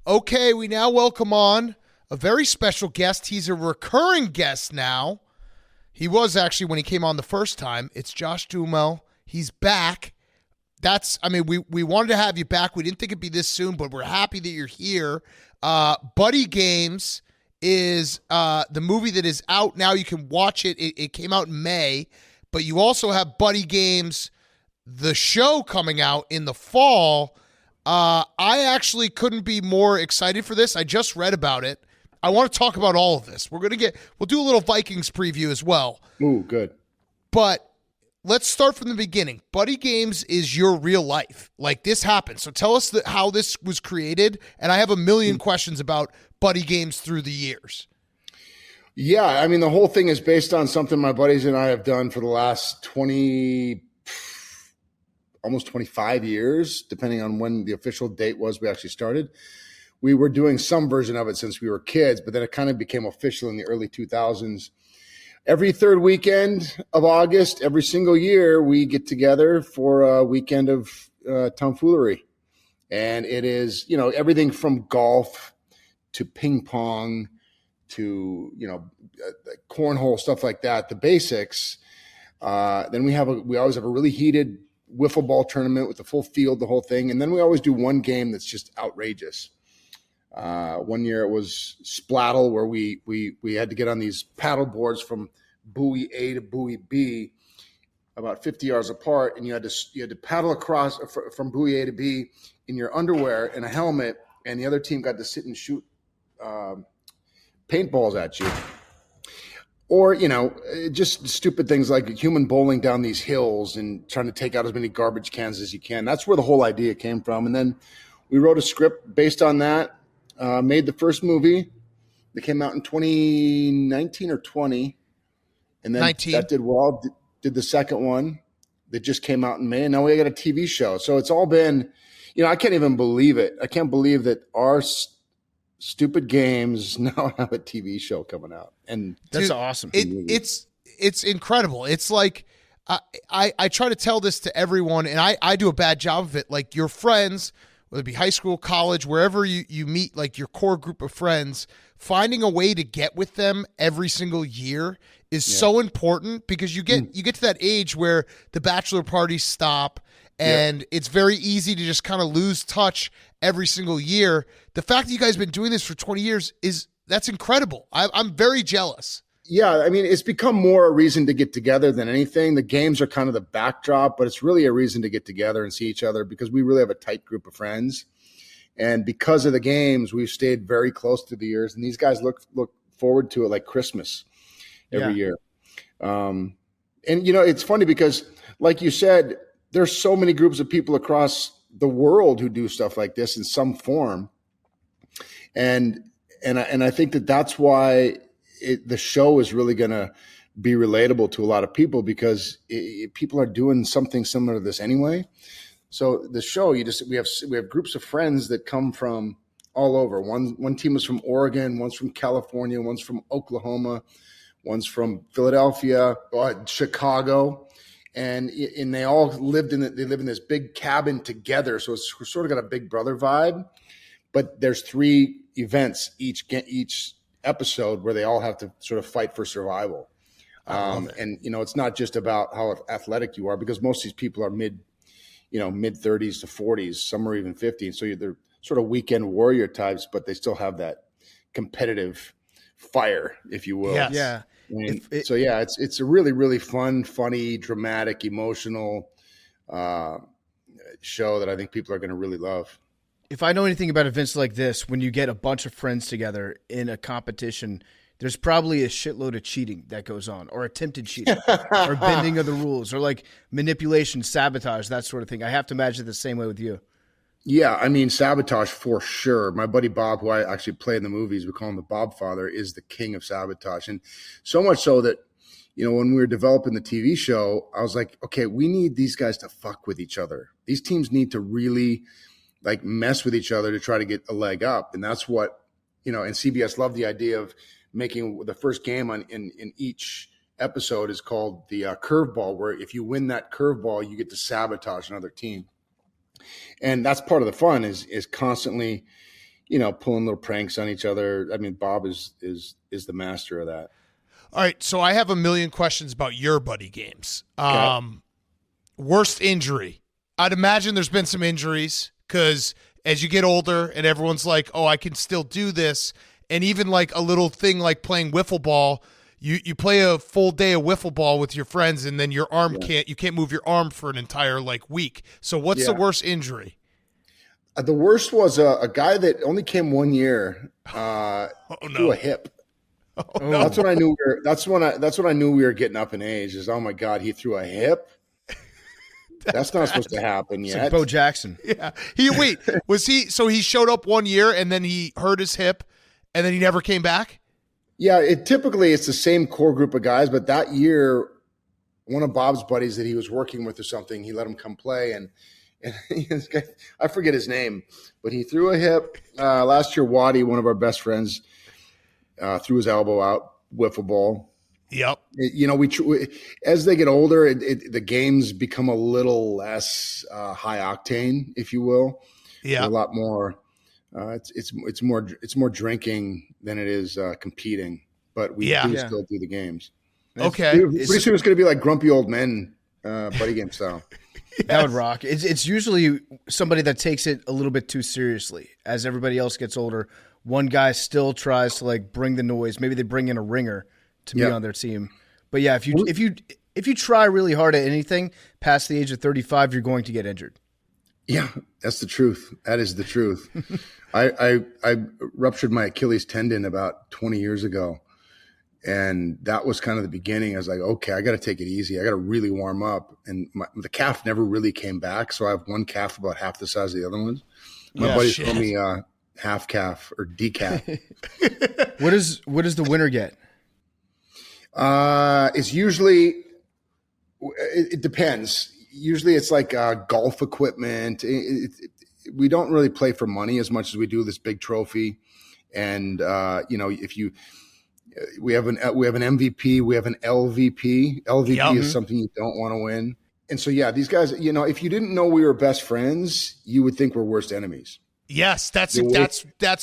Okay, we now welcome on a very special guest. He's a recurring guest now. He was actually when he came on the first time. It's Josh Duhamel. He's back. We wanted to have you back. We didn't think it'd be this soon, but we're happy that you're here. Buddy Games is the movie that is out now. You can watch it. It came out in May, but you also have Buddy Games, the show, coming out in the fall. I actually couldn't be more excited for this. I just read about it. I want to talk about all of this. We'll do a little Vikings preview as well. Ooh, good. But let's start from the beginning. Buddy Games is your real life. Like, this happened. So tell us how this was created. And I have a million questions about Buddy Games through the years. Yeah, I mean, the whole thing is based on something my buddies and I have done for the last almost 25 years, depending on when the official date was we actually started. We were doing some version of it since we were kids, but then it kind of became official in the early 2000s. Every third weekend of August, every single year, we get together for a weekend of tomfoolery. And it is, everything from golf to ping pong to, cornhole, stuff like that, the basics. Then we always have a really heated wiffle ball tournament with the full field, the whole thing. And then we always do one game that's just outrageous. One year it was Splattle, where we had to get on these paddle boards from buoy A to buoy B, about 50 yards apart, and you had to paddle across from buoy A to B in your underwear and a helmet, and the other team got to sit and shoot paintballs at you. Or, just stupid things like human bowling down these hills and trying to take out as many garbage cans as you can. That's where the whole idea came from. And then we wrote a script based on that, made the first movie that came out in 2019 or 20. And then 19. That did well, did the second one that just came out in May. And now we got a TV show. So it's all been, I can't even believe it. I can't believe that our stupid games now have a TV show coming out, and that's Dude, awesome. It's incredible. It's like I try to tell this to everyone, and I do a bad job of it. Like your friends, whether it be high school, college, wherever you meet, like your core group of friends, finding a way to get with them every single year is so important, because you get to that age where the bachelor parties stop, and it's very easy to just kind of lose touch every single year. The fact that you guys have been doing this for 20 years that's incredible. I'm very jealous. Yeah, I mean, it's become more a reason to get together than anything. The games are kind of the backdrop, but it's really a reason to get together and see each other, because we really have a tight group of friends. And because of the games, we've stayed very close through the years. And these guys look forward to it like Christmas every year. And, it's funny because, like you said, there's so many groups of people across the world who do stuff like this in some form. And I think that's why the show is really going to be relatable to a lot of people, because people are doing something similar to this anyway. So the show, we have groups of friends that come from all over. One team is from Oregon, one's from California, one's from Oklahoma, one's from Philadelphia, Chicago, and they all live in this big cabin together. So it's sort of got a Big Brother vibe. But there's 3 events each episode where they all have to sort of fight for survival. And it's not just about how athletic you are, because most of these people are mid 30s to 40s, some are even 50. And so they're sort of weekend warrior types, but they still have that competitive fire, if you will. Yes. Yeah. It's a really, really fun, funny, dramatic, emotional show that I think people are going to really love. If I know anything about events like this, when you get a bunch of friends together in a competition, there's probably a shitload of cheating that goes on, or attempted cheating, or bending of the rules, or like manipulation, sabotage, that sort of thing. I have to imagine the same way with you. Yeah, I mean, sabotage for sure. My buddy Bob, who I actually play in the movies, we call him the Bob Father, is the king of sabotage. And so much so that, when we were developing the TV show, I was like, okay, we need these guys to fuck with each other. These teams need to really like mess with each other to try to get a leg up. And that's what, and CBS loved the idea of making the first game in each episode is called the curveball, where if you win that curveball, you get to sabotage another team. And that's part of the fun is constantly, pulling little pranks on each other. I mean, Bob is the master of that. All right. So I have a million questions about your buddy games. Okay. Worst injury. I'd imagine there's been some injuries, because as you get older and everyone's like, oh, I can still do this. And even like a little thing like playing wiffle ball, you play a full day of wiffle ball with your friends, and then your arm you can't move your arm for an entire week. So what's the worst injury? The worst was a guy that only came 1 year through a hip. Oh, no. That's when I knew that's when I knew we were getting up in age. Is, oh my God, he threw a hip. That's not supposed to happen yet. It's like Bo Jackson. Yeah. So he showed up 1 year and then he hurt his hip and then he never came back? Yeah, typically it's the same core group of guys, but that year, one of Bob's buddies that he was working with or something, he let him come play, and this guy, I forget his name, but he threw a hip. Last year, Waddy, one of our best friends, threw his elbow out, wiffle ball. Yep. We as they get older, the games become a little less high octane, if you will. Yeah, a lot more. It's more drinking than it is competing, but we still do the games. Okay, pretty soon it's going to be like grumpy old men buddy game style. Yes. That would rock. It's usually somebody that takes it a little bit too seriously. As everybody else gets older, one guy still tries to bring the noise. Maybe they bring in a ringer to be on their team. But yeah, if you try really hard at anything past the age of 35, you're going to get injured. Yeah, that's the truth. That is the truth. I ruptured my Achilles tendon about 20 years ago, and that was kind of the beginning. I was like, okay, I got to take it easy. I got to really warm up. And the calf never really came back, so I have one calf about half the size of the other ones. My buddies call me half calf or decaf. What does the winner get? It's usually it depends. Usually it's like golf equipment. We don't really play for money as much as we do this big trophy. And if you we have an MVP, we have an LVP. LVP is something you don't want to win. And so, yeah, these guys, if you didn't know we were best friends, you would think we're worst enemies. Yes, that's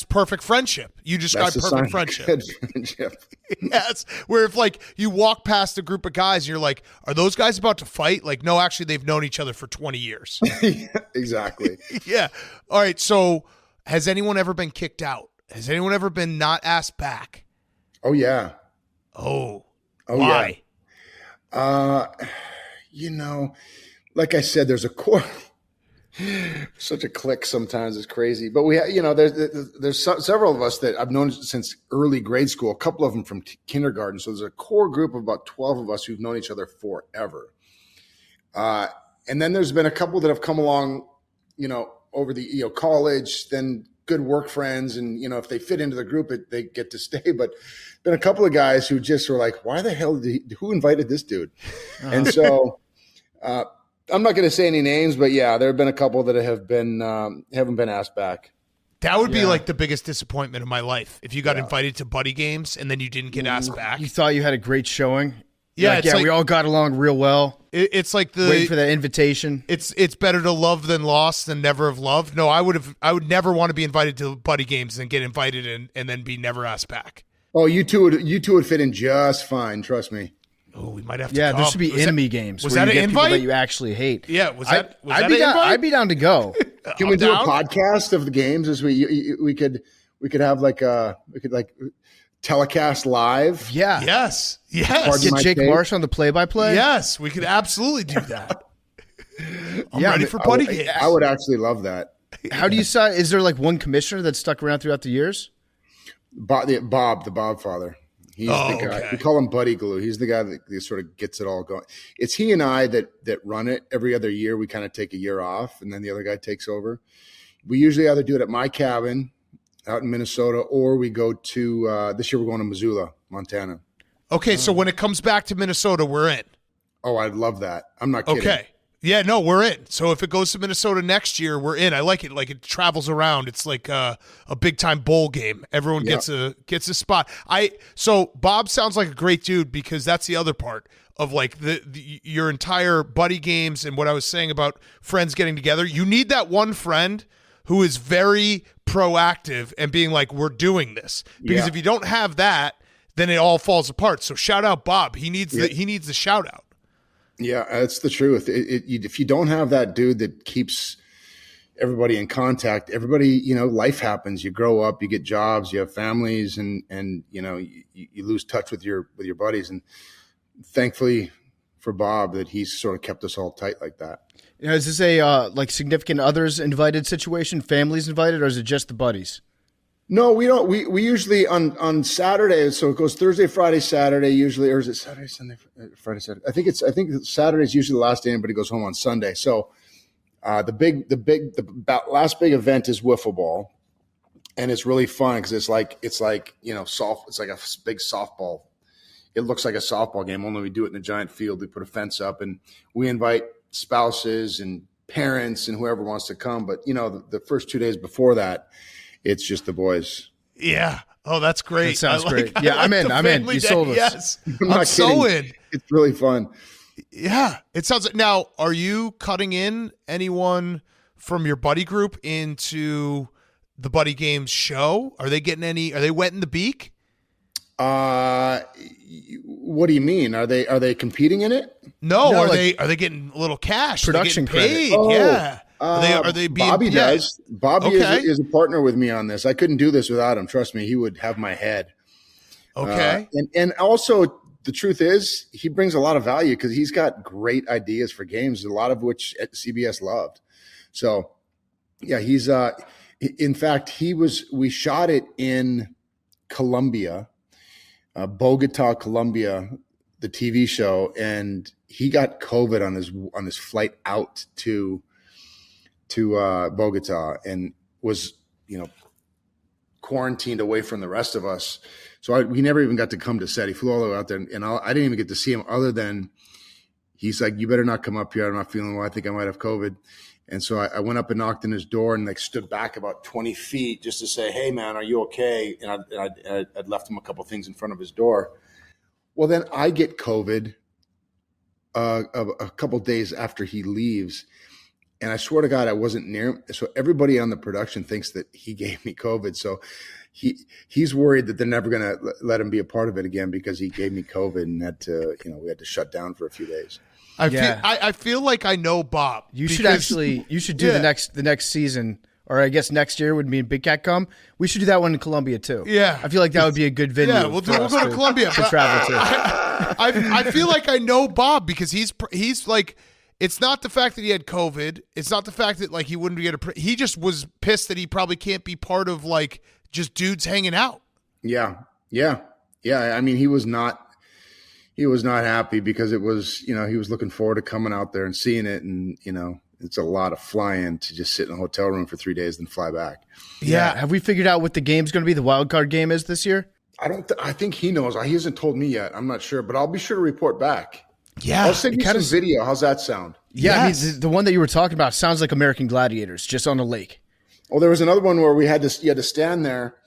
perfect friendship. You just got perfect friendship. Good friendship. Yes, where if like you walk past a group of guys and you're like, are those guys about to fight? Like, no, actually, they've known each other for 20 years. Yeah, exactly. Yeah. All right. So, has anyone ever been kicked out? Has anyone ever been not asked back? Oh yeah. Oh. Why? Like I said, there's a core. Such a clique sometimes is crazy, but we, there's several of us that I've known since early grade school. A couple of them from kindergarten. So there's a core group of about 12 of us who've known each other forever. And then there's been a couple that have come along, over the college, then good work friends, and if they fit into the group, they get to stay. But been a couple of guys who just were like, why the hell who invited this dude? And so. I'm not going to say any names, but yeah, there have been a couple that haven't been asked back. That would be like the biggest disappointment of my life if you got invited to buddy games and then you didn't get asked back. You thought you had a great showing. Yeah, we all got along real well. It's like waiting for that invitation. It's better to love than lost than never have loved. No, I would never want to be invited to buddy games and get invited and then be never asked back. Oh, you two would fit in just fine. Trust me. Oh, we might have to. Yeah, there should be enemy games. Was that an invite that you actually hate? Yeah, I'd be down to go. Can we do a podcast of the games? As we could have telecast live. Yeah. Yes. Get Jake Marsh on the play-by-play. Yes, we could absolutely do that. I'm ready for buddy games. I would actually love that. How do you decide? Is there like one commissioner that's stuck around throughout the years? Bob, the Bob father. He's the guy. Okay. We call him Buddy Glue. He's the guy that sort of gets it all going. It's he and I that run it. Every other year, we kind of take a year off, and then the other guy takes over. We usually either do it at my cabin out in Minnesota, or we go to this year we're going to Missoula, Montana. Okay, so when it comes back to Minnesota, we're in. Oh, I'd love that. I'm not kidding. Okay. Yeah, no, we're in. So if it goes to Minnesota next year, we're in. I like it. Like it travels around. It's like a big time bowl game. Everyone gets a spot. So Bob sounds like a great dude because that's the other part of like your entire buddy games and what I was saying about friends getting together. You need that one friend who is very proactive and being like, we're doing this. Because if you don't have that, then it all falls apart. So shout out Bob. He needs the shout out. Yeah, that's the truth. If you don't have that dude that keeps everybody in contact, life happens. You grow up, you get jobs, you have families, and you lose touch with your buddies. And thankfully for Bob that he's sort of kept us all tight like that. Is this a like significant others invited situation, families invited, or is it just the buddies? No, we don't. We usually on Saturday, so it goes Thursday, Friday, Saturday usually, or is it Saturday, Sunday, Friday, Saturday? I think Saturday is usually the last day anybody goes home on Sunday. So the last big event is wiffle ball, and it's really fun because it's like it's like a big softball. It looks like a softball game, only we do it in a giant field. We put a fence up, and we invite spouses and parents and whoever wants to come. But the first 2 days before that, it's just the boys. Yeah. Oh, that's great. That sounds great. Yeah, I'm in. You sold us. Yes. I'm so in. It's really fun. Yeah. It sounds like. Now, are you cutting in anyone from your buddy group into the Buddy Games show? Are they wetting the beak? What do you mean? Are they competing in it? No. Are they getting a little cash? Production paid? Credit. Oh. Yeah. Are they being? Bobby does. Bobby is a partner with me on this. I couldn't do this without him. Trust me, he would have my head. Okay. And also the truth is he brings a lot of value because he's got great ideas for games, a lot of which CBS loved. So yeah, he's in fact we shot it in Colombia, Bogota, Colombia, the TV show, and he got COVID on his flight out to Bogota and was, quarantined away from the rest of us. So we never even got to come to set. He flew all the way out there, and I didn't even get to see him other than he's like, you better not come up here. I'm not feeling well. I think I might have COVID. And so I went up and knocked on his door and like stood back about 20 feet just to say, "Hey man, are you okay?" And I'd left him a couple things in front of his door. Well, then I get COVID a couple days after he leaves. And I swear to God, I wasn't near him. So everybody on the production thinks that he gave me COVID. So he's worried that they're never going to let him be a part of it again because he gave me COVID and had to, we had to shut down for a few days. I feel like I know Bob. You should do the next season, or I guess next year would mean Big Cat come. We should do that one in Columbia too. Yeah, I feel like that would be a good venue. Yeah, we'll go to Columbia to travel to. I feel like I know Bob because he's like. It's not the fact that he had COVID. It's not the fact that like he wouldn't get he just was pissed that he probably can't be part of like just dudes hanging out. Yeah. I mean, he was not happy because it was, he was looking forward to coming out there and seeing it. And, it's a lot of flying to just sit in a hotel room for 3 days and fly back. Yeah. Have we figured out what the game's going to be? The wild card game is this year? I think he knows. He hasn't told me yet. I'm not sure, but I'll be sure to report back. Yeah, I'll send you some video. How's that sound? Yeah, yes. I mean, the one that you were talking about sounds like American Gladiators, just on a lake. Well, there was another one where you had to stand there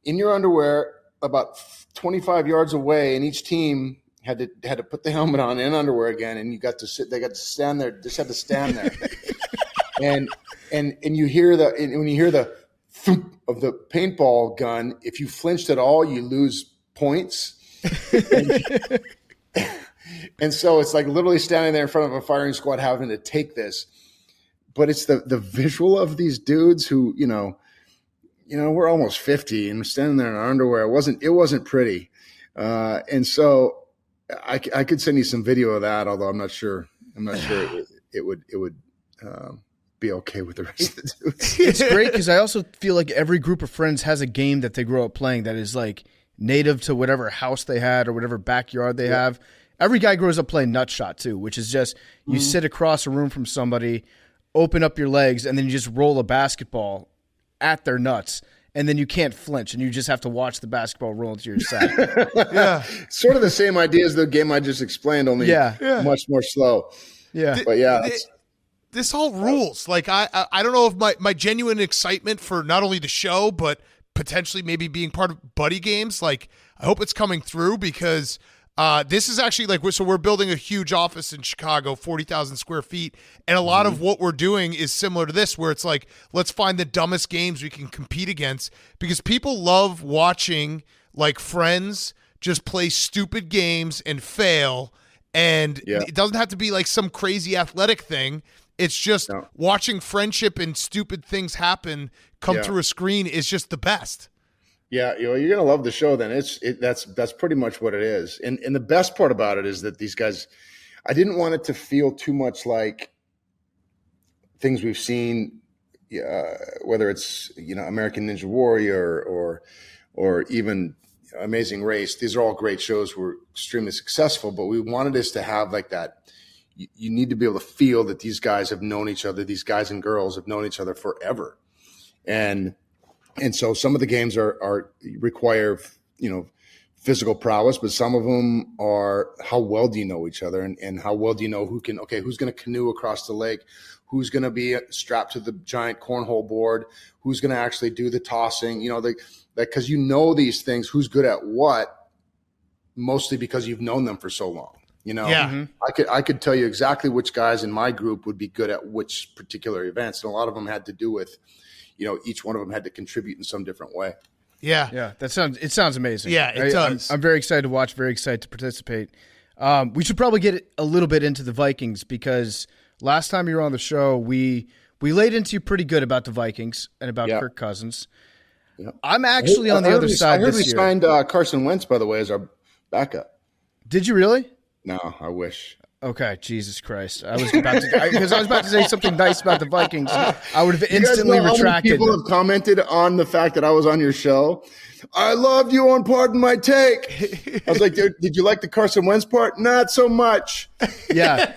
in your underwear about 25 yards away, and each team had to put the helmet on in underwear again, and you got to sit. They got to stand there. Just had to stand there, and you hear when you hear the thump of the paintball gun. If you flinched at all, you lose points. And so it's like literally standing there in front of a firing squad having to take this. But it's the visual of these dudes who, we're almost 50 and we're standing there in our underwear. It wasn't pretty. And so I could send you some video of that, although I'm not sure it would be okay with the rest of the dudes. It's great because I also feel like every group of friends has a game that they grow up playing that is like native to whatever house they had or whatever backyard they have. Every guy grows up playing nutshot too, which is just you sit across a room from somebody, open up your legs, and then you just roll a basketball at their nuts, and then you can't flinch, and you just have to watch the basketball roll into your sack. Yeah, sort of the same idea as the game I just explained, only much more slow. Yeah, but this all rules. Like I don't know if my genuine excitement for not only the show but potentially maybe being part of buddy games. Like I hope it's coming through because. This is actually we're building a huge office in Chicago, 40,000 square feet. And a lot of what we're doing is similar to this, where it's like, let's find the dumbest games we can compete against because people love watching like friends just play stupid games and fail. And it doesn't have to be like some crazy athletic thing. It's just watching friendship and stupid things happen come through a screen is just the best. Yeah, you're gonna love the show. Then that's pretty much what it is. And the best part about it is that these guys, I didn't want it to feel too much like things we've seen, whether it's American Ninja Warrior or even Amazing Race. These are all great shows. We're extremely successful, but we wanted this to have like that. You need to be able to feel that these guys have known each other. These guys and girls have known each other forever, And so some of the games require, physical prowess, but some of them are how well do you know each other and how well do you know who's going to canoe across the lake, who's going to be strapped to the giant cornhole board, who's going to actually do the tossing, because these things, who's good at what, mostly because you've known them for so long. I could tell you exactly which guys in my group would be good at which particular events, and a lot of them had to do with each one of them had to contribute in some different way. Yeah. It sounds amazing. Yeah, it does. I'm very excited to watch, very excited to participate. We should probably get a little bit into the Vikings because last time you were on the show, we laid into you pretty good about the Vikings and about Kirk Cousins. Yep. I'm actually on the other side this year. I heard we signed Carson Wentz, by the way, as our backup. Did you really? No, I wish. Okay, Jesus Christ! I was about to say something nice about the Vikings. I would have instantly retracted. People have commented on the fact that I was on your show. I loved you on Pardon My Take. I was like, did you like the Carson Wentz part? Not so much. Yeah,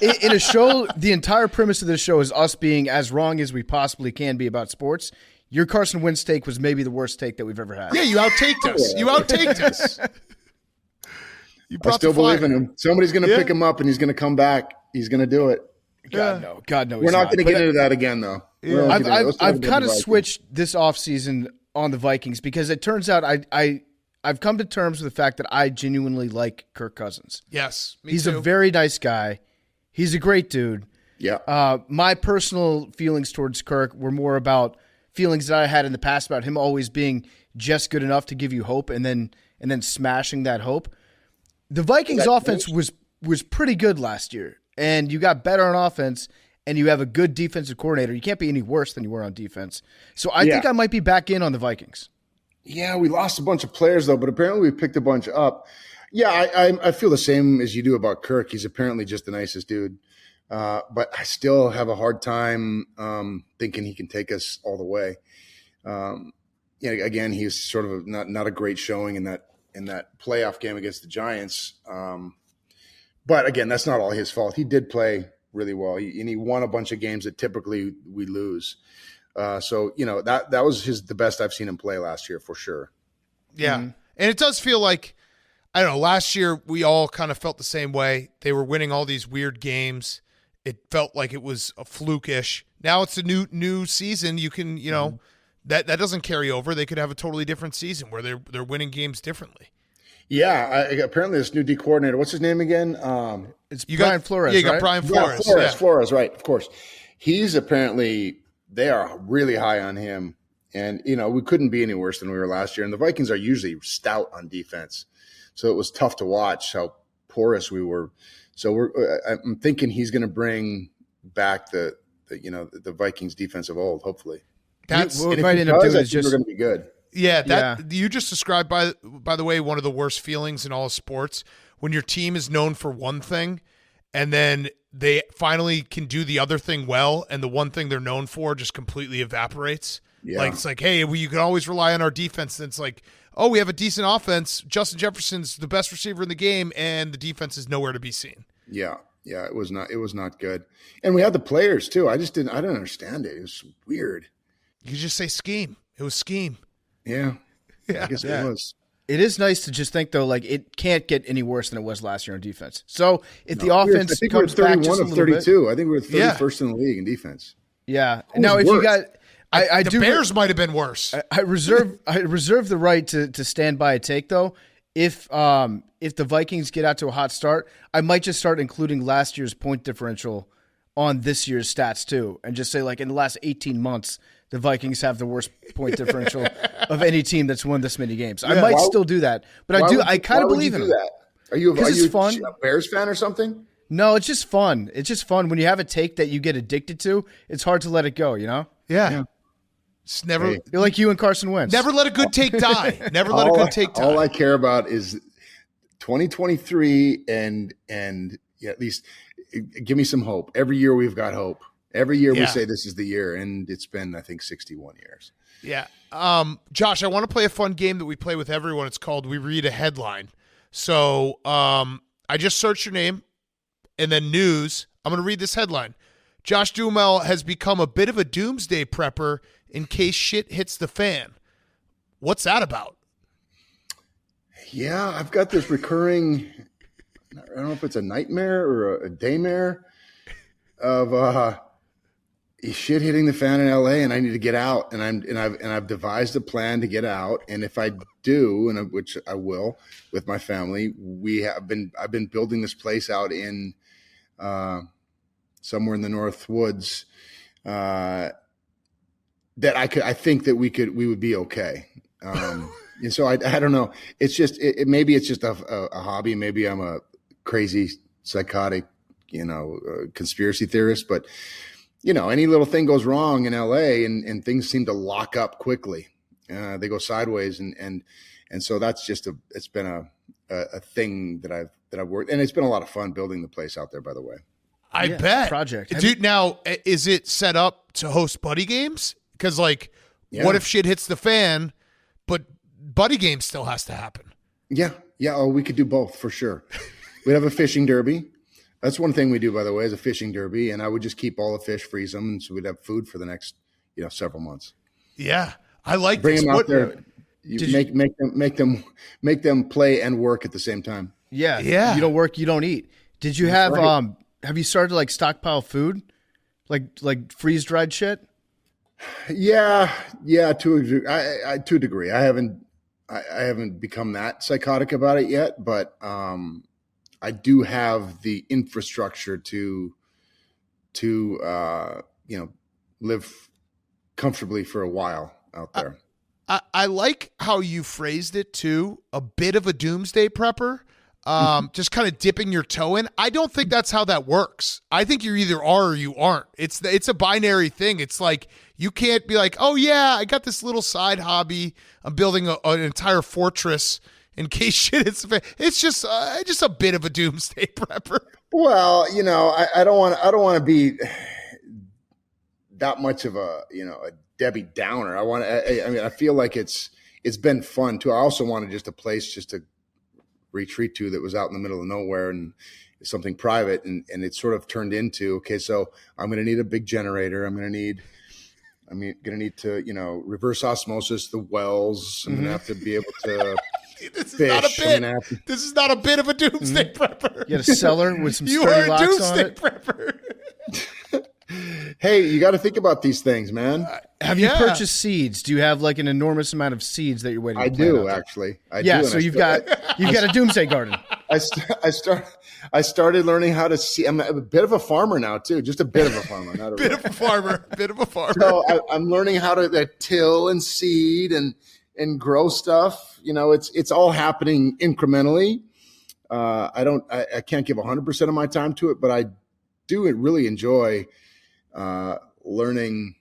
in a show, the entire premise of this show is us being as wrong as we possibly can be about sports. Your Carson Wentz take was maybe the worst take that we've ever had. Yeah, you outtaked us. You outtaked us. I still believe in him. Somebody's going to pick him up, and he's going to come back. He's going to do it. God no. God no. We're not going to get into that again, though. Yeah. I've kind of switched this offseason on the Vikings because it turns out I've come to terms with the fact that I genuinely like Kirk Cousins. Yes, me He's too. a very nice guy. He's a great dude. Yeah. My personal feelings towards Kirk were more about feelings that I had in the past about him always being just good enough to give you hope and then smashing that hope. The Vikings offense was pretty good last year, and you got better on offense, and you have a good defensive coordinator. You can't be any worse than you were on defense. So I think I might be back in on the Vikings. Yeah, we lost a bunch of players, though, but apparently we picked a bunch up. Yeah, I feel the same as you do about Kirk. He's apparently just the nicest dude. But I still have a hard time thinking he can take us all the way. Again, he's sort of not a great showing in that playoff game against the Giants. But again, that's not all his fault. He did play really well, and he won a bunch of games that typically we lose. So that was the best I've seen him play last year for sure. Yeah, and it does feel like, I don't know, last year we all kind of felt the same way. They were winning all these weird games. It felt like it was a fluke-ish. Now it's a new season. You can, that doesn't carry over. They could have a totally different season where they're winning games differently. Yeah, apparently this new D coordinator, what's his name again? It's Brian Flores. Yeah, you got right? Brian Flores. Flores, right? Of course, he's apparently they are really high on him, and we couldn't be any worse than we were last year. And the Vikings are usually stout on defense, so it was tough to watch how porous we were. So I'm thinking he's going to bring back the Vikings defense of old. Hopefully, what might end up doing is we're going to be good. Yeah, you just described by the way one of the worst feelings in all of sports when your team is known for one thing, and then they finally can do the other thing well, and the one thing they're known for just completely evaporates. Yeah. Like it's like, hey, you can always rely on our defense. And it's like, oh, we have a decent offense. Justin Jefferson's the best receiver in the game, and the defense is nowhere to be seen. Yeah, it was not good. And we had the players too. I didn't understand it. It was weird. You just say scheme. It was scheme. Yeah. I guess it was. It is nice to just think though, like it can't get any worse than it was last year on defense. So if the offense I think comes we were back just 31 a of little 32. bit, I think we were 31st in the league in defense. Yeah. Now if you got, the Bears might have been worse. I reserve the right to stand by a take though. If the Vikings get out to a hot start, I might just start including last year's point differential on this year's stats too, and just say like in the last 18 months, the Vikings have the worst point differential of any team that's won this many games. I might still do that, but I kind of believe in them. That? Are you fun. a Bears fan or something? No, it's just fun. It's just fun when you have a take that you get addicted to. It's hard to let it go. Yeah. It's never. You're like you and Carson Wentz. Never let a good take die. Never let a good take die. All I care about is 2023 and at least give me some hope. Every year we've got hope. Every year we say this is the year, and it's been, I think, 61 years. Yeah. Josh, I want to play a fun game that we play with everyone. It's called We Read a Headline. So I just searched your name and then news. I'm going to read this headline. Josh Duhamel has become a bit of a doomsday prepper in case shit hits the fan. What's that about? Yeah, I've got this recurring, I don't know if it's a nightmare or a daymare of shit hitting the fan in LA, and I need to get out, and I've devised a plan to get out, and if I do, and which I will with my family, I've been building this place out in somewhere in the North Woods that I think that we would be okay. And so I don't know. It's just maybe it's just a hobby. Maybe I'm a crazy psychotic, conspiracy theorist, but any little thing goes wrong in LA and things seem to lock up quickly. They go sideways. And so that's just it's been a thing that I've worked, and it's been a lot of fun building the place out there, by the way. I bet. Project. Dude, now, is it set up to host buddy games? Because what if shit hits the fan, but buddy games still has to happen? Yeah. Oh, we could do both for sure. We'd have a fishing derby. That's one thing we do, by the way, is a fishing derby, and I would just keep all the fish, freeze them, and so we'd have food for the next, several months. Yeah, I like bring this. them out there. Make them play and work at the same time. Yeah. You don't work, you don't eat. Did you have have you started to like stockpile food, like freeze dried shit? Yeah, to a degree. I haven't become that psychotic about it yet, but I do have the infrastructure to live comfortably for a while out there. I like how you phrased it too, a bit of a doomsday prepper. Just kind of dipping your toe in. I don't think that's how that works. I think you either are or you aren't. It's a binary thing. It's like you can't be like, oh yeah, I got this little side hobby. I'm building an entire fortress in case shit hits the fan. It's just a bit of a doomsday prepper. Well, I don't want to be that much of a Debbie Downer. I feel like it's been fun too. I also wanted just a place just to retreat to that was out in the middle of nowhere and something private, and it sort of turned into, okay, so I'm going to need a big generator. I'm going to need to reverse osmosis the wells. I'm going to have to be able to This is fish. not a bit. This is not a bit of a doomsday prepper. You got a cellar with some you sturdy are a locks on doomsday it. prepper. Hey, you got to think about these things, man. Have you purchased seeds? Do you have like an enormous amount of seeds that you're waiting to I plant do, out there? actually. So you've got a doomsday garden. I started learning how to see. I'm a bit of a farmer now too, just a bit of a farmer, not a Bit of a farmer. So I'm learning how to till and seed and grow stuff. It's all happening incrementally. I can't give 100% of my time to it, but I do really enjoy learning,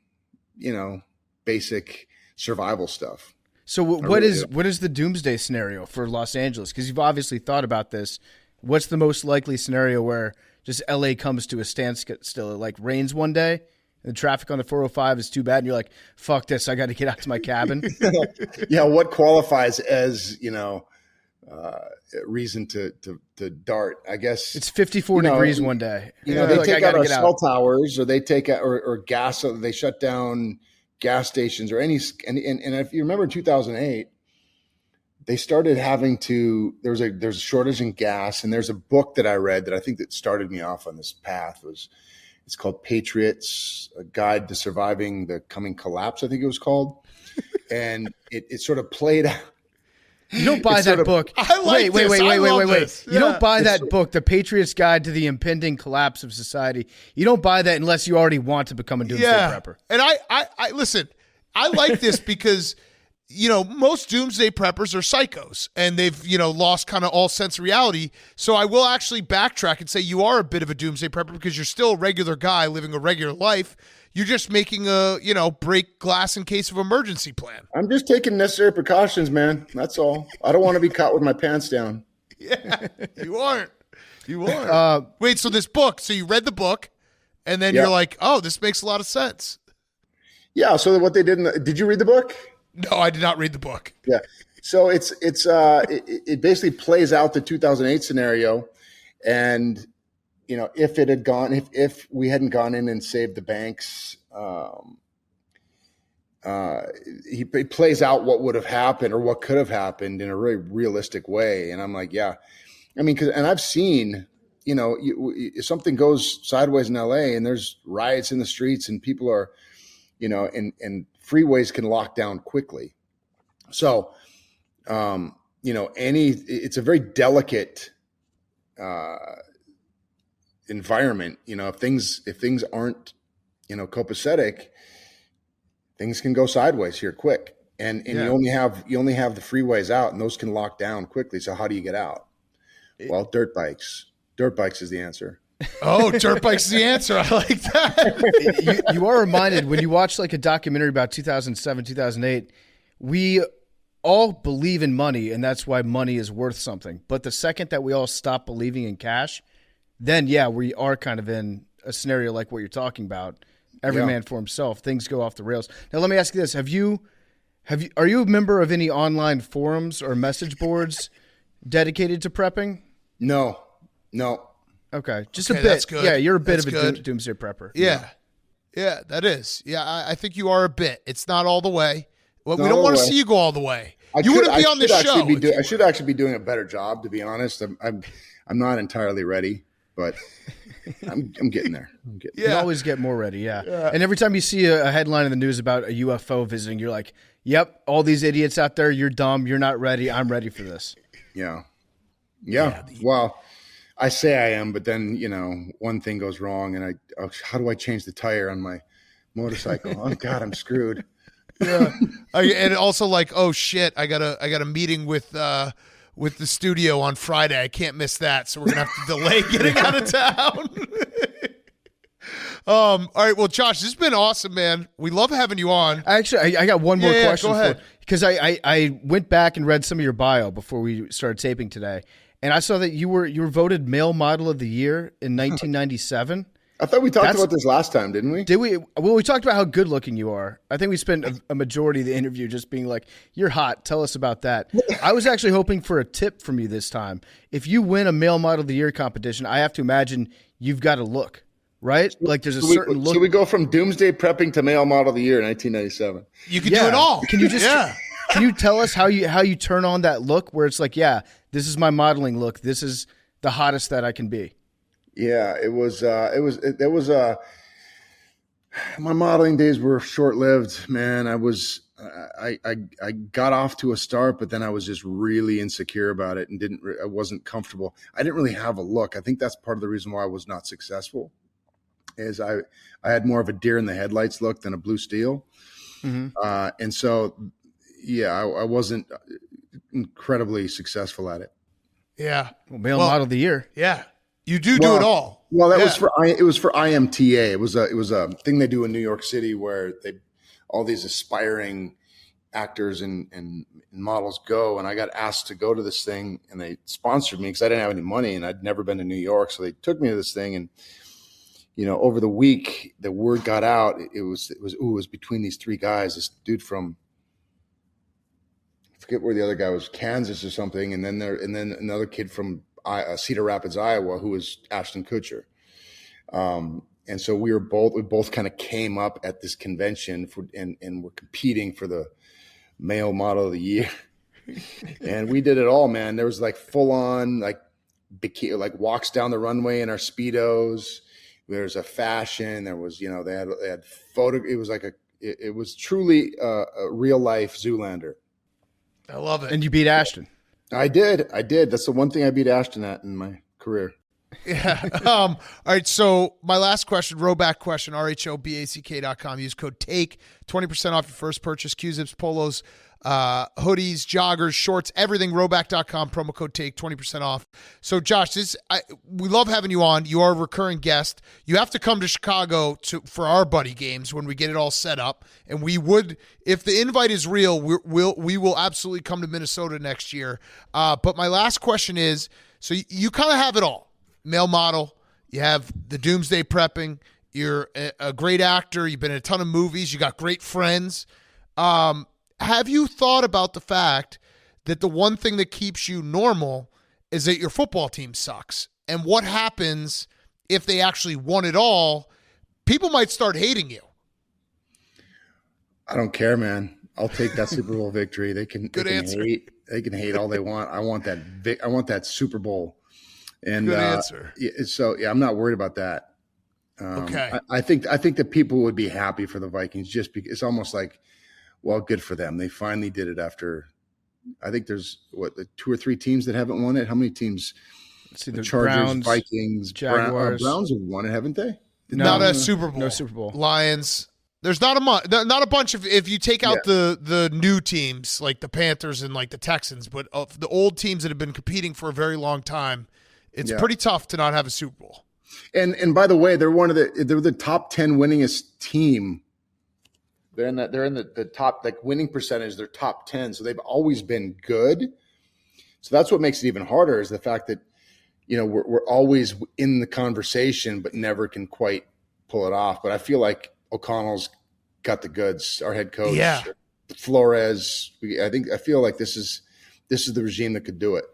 basic survival stuff. So what is the doomsday scenario for Los Angeles? Because you've obviously thought about this. What's the most likely scenario where just LA comes to a standstill? It like rains one day, and the traffic on the 405 is too bad, and you're like, "Fuck this! I got to get out to my cabin." Yeah, what qualifies as reason to dart? I guess it's 54 degrees one day. They take out our cell towers, or they take out or gas. So they shut down gas stations or any. And if you remember in 2008. They started having to. There's a shortage in gas, and there's a book that I read that I think that started me off on this path. It's called Patriots: A Guide to Surviving the Coming Collapse. I think it was called, and it sort of played out. You don't buy that book. I like wait. this. You don't buy that book, The Patriots Guide to the Impending Collapse of Society. You don't buy that unless you already want to become a doomsday prepper. And I listen. I like this because. Most doomsday preppers are psychos and they've, lost kind of all sense of reality. So I will actually backtrack and say you are a bit of a doomsday prepper because you're still a regular guy living a regular life. You're just making a, break glass in case of emergency plan. I'm just taking necessary precautions, man. That's all. I don't want to be caught with my pants down. Yeah, you aren't. Wait, so this book, so you read the book and then you're like, oh, this makes a lot of sense. Yeah. So what they did you read the book? No, I did not read the book. Yeah. So it basically plays out the 2008 scenario. And, if it had gone, if we hadn't gone in and saved the banks, he plays out what would have happened or what could have happened in a really realistic way. And I'm like, yeah, I mean, and I've seen, if something goes sideways in LA and there's riots in the streets and people are, and freeways can lock down quickly. So, it's a very delicate environment. If things aren't, copacetic, things can go sideways here quick. And you only have the freeways out, and those can lock down quickly. So how do you get out? Well, dirt bikes. Dirt bikes is the answer. Oh, dirt bikes is the answer. I like that. You are reminded when you watch like a documentary about 2007, 2008, we all believe in money, and that's why money is worth something. But the second that we all stop believing in cash, then, we are kind of in a scenario like what you're talking about. Every man for himself. Things go off the rails. Now, let me ask you this. Are you a member of any online forums or message boards dedicated to prepping? No. Okay, just a bit. That's good. Yeah, you're a bit of a doomsday prepper. Yeah, that is. Yeah, I think you are a bit. It's not all the way. Well, we don't want to see you go all the way. You wouldn't be on this show. I should actually be doing a better job, to be honest. I'm not entirely ready. but I'm getting there. You always get more ready. Yeah. And every time you see a headline in the news about a UFO visiting, you're like, yep, all these idiots out there, you're dumb. You're not ready. I'm ready for this. Yeah. Well, I say I am, but then, one thing goes wrong and how do I change the tire on my motorcycle? Oh God, I'm screwed. Yeah. And also like, oh shit, I got a meeting with the studio on Friday. I can't miss that. So we're going to have to delay getting out of town. All right. Well, Josh, this has been awesome, man. We love having you on. Actually, I got one more question. Go ahead. Because I went back and read some of your bio before we started taping today. And I saw that you were voted Male Model of the Year in 1997. I thought we talked about this last time, didn't we? Did we? Well, we talked about how good looking you are. I think we spent a majority of the interview just being like, you're hot. Tell us about that. I was actually hoping for a tip from you this time. If you win a Male Model of the Year competition, I have to imagine you've got to look, right? Like there's a certain look. So we go from Doomsday Prepping to Male Model of the Year in 1997. You can do it all. Can you just can you tell us how you turn on that look where it's like, yeah, this is my modeling look. This is the hottest that I can be. Yeah, my modeling days were short-lived, man. I got off to a start, but then I was just really insecure about it and I wasn't comfortable. I didn't really have a look. I think that's part of the reason why I was not successful is I had more of a deer in the headlights look than a blue steel. Mm-hmm. And so, I wasn't incredibly successful at it. Yeah. Well, Male Model of the Year. Yeah. You do it all. Well, it was for IMTA. It was a thing they do in New York City where all these aspiring actors and models go, and I got asked to go to this thing, and they sponsored me because I didn't have any money and I'd never been to New York, so they took me to this thing, and over the week the word got out. It was between these three guys. This dude from I forget where the other guy was, Kansas or something, and then another kid from Cedar Rapids, Iowa, who was Ashton Kutcher. And so we both kind of came up at this convention and we're competing for the Male Model of the Year. And we did it all, man. There was like full on like bikini, like walks down the runway in our Speedos. There's a fashion. There was, they had photo. It was like it was truly a real life Zoolander. I love it. And you beat Ashton. I did. That's the one thing I beat Ashton at in my career. Yeah. All right. So my last question, rowback question, RHOBACK.com. Use code TAKE, 20% off your first purchase. Q-zips, polos, hoodies, joggers, shorts, everything. Rowback.com, promo code TAKE, 20% off. So Josh, we love having you on. You are a recurring guest. You have to come to Chicago for our buddy games when we get it all set up. And we would, if the invite is real, we will absolutely come to Minnesota next year. But my last question is, so you kind of have it all. Male model, you have the Doomsday Prepping, you're a great actor, you've been in a ton of movies, you got great friends. Have you thought about the fact that the one thing that keeps you normal is that your football team sucks? And what happens if they actually won it all? People might start hating you. I don't care, man. I'll take that Super Bowl victory. They can hate. They can hate all they want. I want that Super Bowl. And good answer. So I'm not worried about that. Okay. I think that people would be happy for the Vikings just because it's almost like, well, good for them. They finally did it after. I think there's the 2 or 3 teams that haven't won it. How many teams? See, the Chargers, Browns, Vikings, Jaguars. Browns have won it, haven't they? Not a Super Bowl. No Super Bowl. Lions. There's not a bunch of, if you take out the new teams like the Panthers and like the Texans, but of the old teams that have been competing for a very long time. It's pretty tough to not have a Super Bowl. And by the way, they're the top 10 winningest team. They're in the top, like, winning percentage. They're top 10, so they've always been good. So that's what makes it even harder is the fact that we're always in the conversation, but never can quite pull it off. But I feel like O'Connell's got the goods. Our head coach, Flores. I feel like this is the regime that could do it.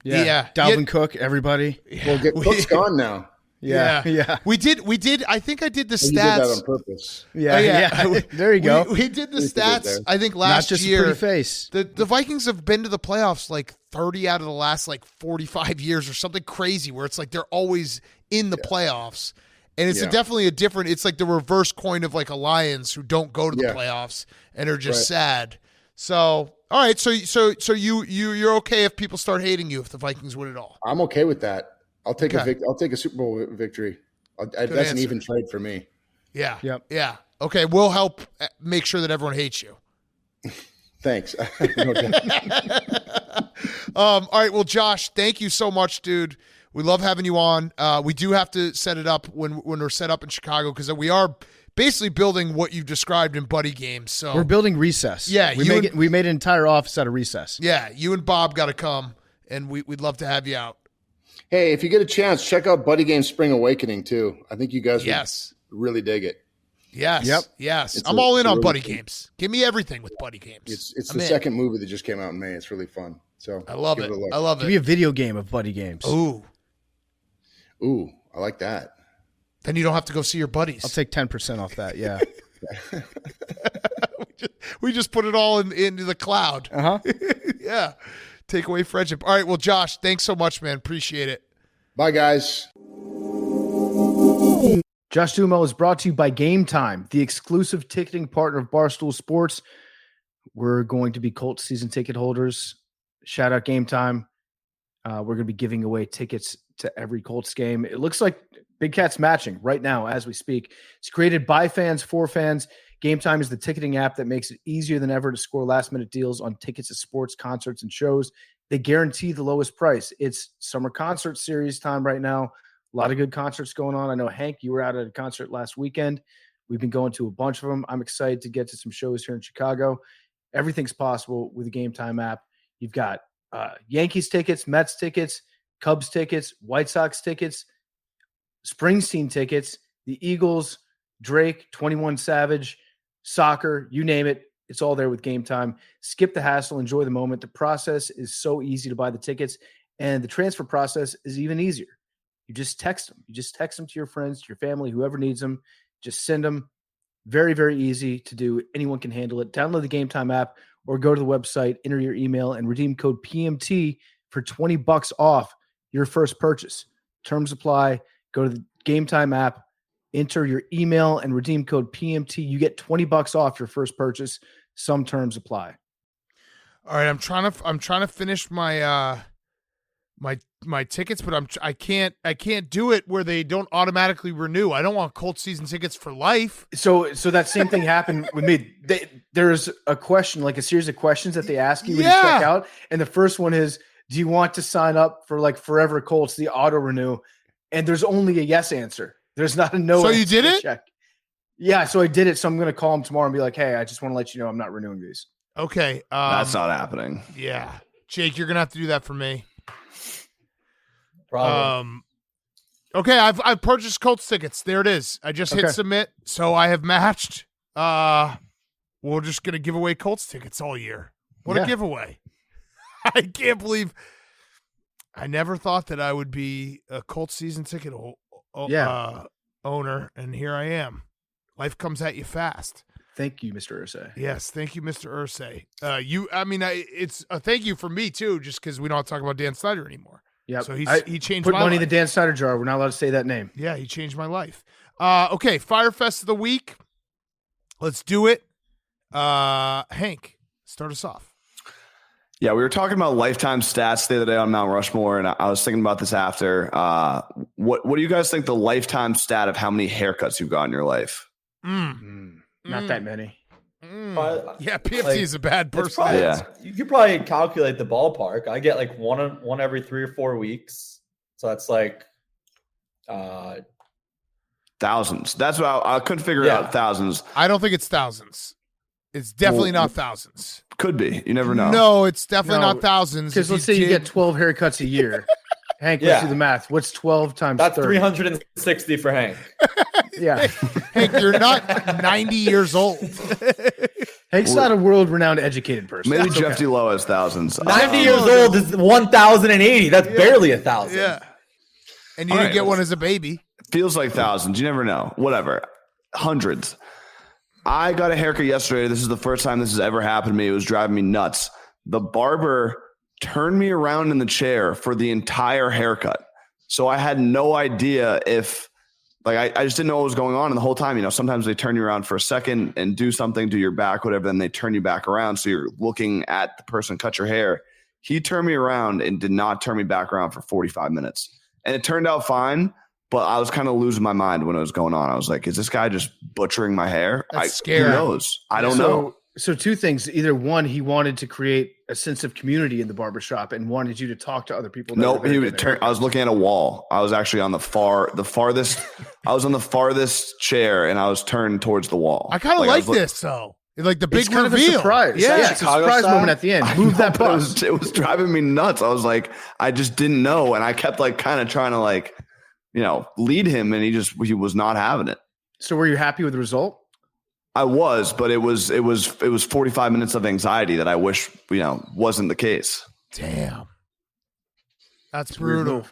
Yeah. Dalvin Cook, everybody. Well, Cook's gone now. Yeah. We did. I think I did the stats. You did that on purpose. Yeah. There you go. We did the stats. I think last Not just year. A pretty face. The Vikings have been to the playoffs like 30 out of the last like 45 years or something crazy, where it's like they're always in the playoffs. And it's definitely a different. It's like the reverse coin of like a Lions who don't go to the playoffs and are just sad. So, all right. So you're okay if people start hating you if the Vikings win it all. I'm okay with that. I'll take I'll take a Super Bowl victory. That's an even trade for me. Yeah. Yep. Yeah. Okay. We'll help make sure that everyone hates you. Thanks. All right. Well, Josh, thank you so much, dude. We love having you on. We do have to set it up when we're set up in Chicago because we are basically building what you've described in buddy games. So we're building Recess. Yeah, we made an entire office out of Recess. Yeah, you and Bob got to come, and we'd love to have you out. Hey, if you get a chance, check out Buddy Game Spring Awakening too. I think you guys would really dig it. Yes. Yep. Yes. I'm all in on buddy games. Give me everything with buddy games. It's the second movie that just came out in May. It's really fun. So I love it. I love it. Give me a video game of buddy games. Ooh, I like that. Then you don't have to go see your buddies. I'll take 10% off that. Yeah. we just put it all into the cloud. Yeah. Take away friendship. All right. Well, Josh, thanks so much, man. Appreciate it. Bye, guys. Josh Duhamel is brought to you by Game Time, the exclusive ticketing partner of Barstool Sports. We're going to be Colts season ticket holders. Shout out Game Time. We're going to be giving away tickets to every Colts game. It looks like Big Cat's matching right now as we speak. It's created by fans for fans. Game Time is the ticketing app that makes it easier than ever to score last-minute deals on tickets to sports, concerts, and shows. They guarantee the lowest price. It's summer concert series time right now. A lot of good concerts going on. I know, Hank, you were out at a concert last weekend. We've been going to a bunch of them. I'm excited to get to some shows here in Chicago. Everything's possible with the Game Time app. You've got Yankees tickets, Mets tickets, Cubs tickets, White Sox tickets, Springsteen tickets, the Eagles, Drake, 21 Savage, soccer, you name it. It's all there with Game Time. Skip the hassle. Enjoy the moment. The process is so easy to buy the tickets, and the transfer process is even easier. You just text them. You just text them to your friends, to your family, whoever needs them. Just send them. Very, very easy to do. Anyone can handle it. Download the Game Time app or go to the website, enter your email, and redeem code PMT for $20 off your first purchase. Terms apply. Go to the Game Time app, enter your email, and redeem code PMT. You get $20 off your first purchase. Some terms apply. All right, I'm trying to finish my my tickets, but I can't do it where they don't automatically renew. I don't want Colts season tickets for life. So that same thing happened with me. There's a question, like a series of questions that they ask you when you check out, and the first one is, do you want to sign up for like Forever Colts, the auto renew? And there's only a yes answer. There's not a no. So you did it? Check. Yeah, so I did it. So I'm going to call them tomorrow and be like, hey, I just want to let you know I'm not renewing these. Okay. That's not happening. Yeah. Jake, you're going to have to do that for me. Problem. Okay, I've purchased Colts tickets. There it is. I just hit submit, so I have matched. We're just going to give away Colts tickets all year. What a giveaway. I can't believe I never thought that I would be a Colts season ticket owner, and here I am. Life comes at you fast. Thank you, Mr. Irsay. Yes, thank you, Mr. Irsay. It's a thank you for me too, just because we don't have to talk about Dan Snyder anymore. Yeah, so he changed my life. Put money in the Dan Snyder jar. We're not allowed to say that name. Yeah, he changed my life. Okay, Fyre Fest of the week. Let's do it. Hank, start us off. Yeah, we were talking about lifetime stats the other day on Mount Rushmore, and I was thinking about this after. What do you guys think the lifetime stat of how many haircuts you've got in your life? Not that many. Yeah, PFT is a bad person. You could probably calculate the ballpark. I get like one every 3 or 4 weeks. So that's like thousands. That's what I couldn't figure out. Thousands. I don't think it's thousands. It's definitely not thousands. Could be. You never know. No, it's definitely not thousands. Because let's say you get 12 haircuts a year. Hank, let's do the math. What's 12 times 30? That's 360 for Hank. Yeah. Hank, you're not 90 years old. Hank's not a world-renowned educated person. Maybe Jeff D'Lo has thousands. 90 years old is 1,080. That's barely 1,000. Yeah. And you didn't get one as a baby. Feels like thousands. You never know. Whatever. Hundreds. I got a haircut yesterday. This is the first time this has ever happened to me. It was driving me nuts. The barber turned me around in the chair for the entire haircut. So I had no idea if like I just didn't know what was going on. And the whole time, you know, sometimes they turn you around for a second and do something, do your back, whatever, then they turn you back around. So you're looking at the person cut your hair. He turned me around and did not turn me back around for 45 minutes. And it turned out fine, but I was kind of losing my mind when it was going on. I was like, is this guy just butchering my hair? That's scary. Who knows? I don't know. So two things. Either one, he wanted to create a sense of community in the barbershop and wanted you to talk to other people. Nope. I was looking at a wall. I was actually on the farthest. I was on the farthest chair and I was turned towards the wall. I kind of like this though. Like the big kind reveal. Of a surprise. Yeah, it's a surprise moment at the end. Move that bus. It was driving me nuts. I was like, I just didn't know. And I kept like kind of trying to like, you know, lead him and he was not having it. So were you happy with the result? I was, but it was 45 minutes of anxiety that I wish, you know, wasn't the case. Damn. That's brutal.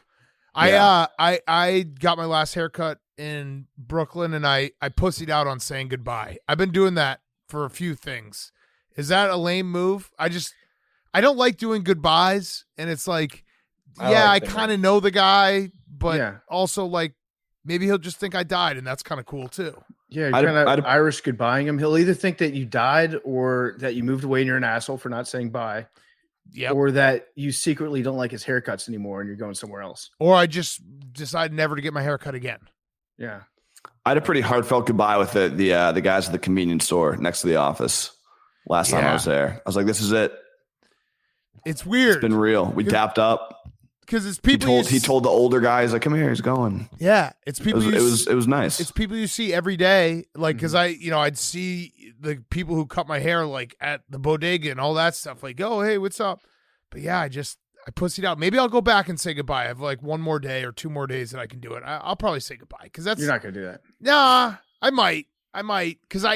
I got my last haircut in Brooklyn and I pussied out on saying goodbye. I've been doing that for a few things. Is that a lame move? I don't like doing goodbyes, and it's like, I kind of know the guy, but also like maybe he'll just think I died, and that's kind of cool too. Yeah, you're kind of Irish goodbying him. He'll either think that you died or that you moved away and you're an asshole for not saying bye. Yep. Or that you secretly don't like his haircuts anymore and you're going somewhere else. Or I just decide never to get my hair cut again. Yeah. I had a pretty heartfelt goodbye with the guys at the convenience store next to the office last time I was there. I was like, this is it. It's weird. It's been real. We dapped up. Because it's people he told the older guys, like, come here, he's going. Yeah. It's people it was nice. It's people you see every day. Like, because I'd see the people who cut my hair like at the bodega and all that stuff. Like, oh, hey, what's up? But yeah, I pussied out. Maybe I'll go back and say goodbye. I have like one more day or 2 more days that I can do it. I'll probably say goodbye because that's you're not gonna do that. Nah, I might because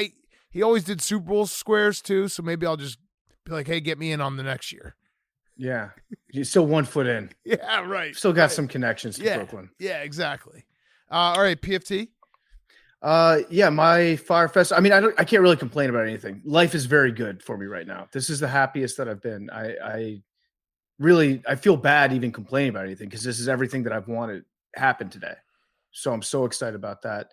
he always did Super Bowl squares too. So maybe I'll just be like, hey, get me in on the next year. Yeah, you're still 1 foot in. Yeah, right. Still got some connections to Brooklyn. Yeah, exactly. All right, PFT. My Fyre Fest. I mean, I can't really complain about anything. Life is very good for me right now. This is the happiest that I've been. I feel bad even complaining about anything because this is everything that I've wanted happen today. So I'm so excited about that.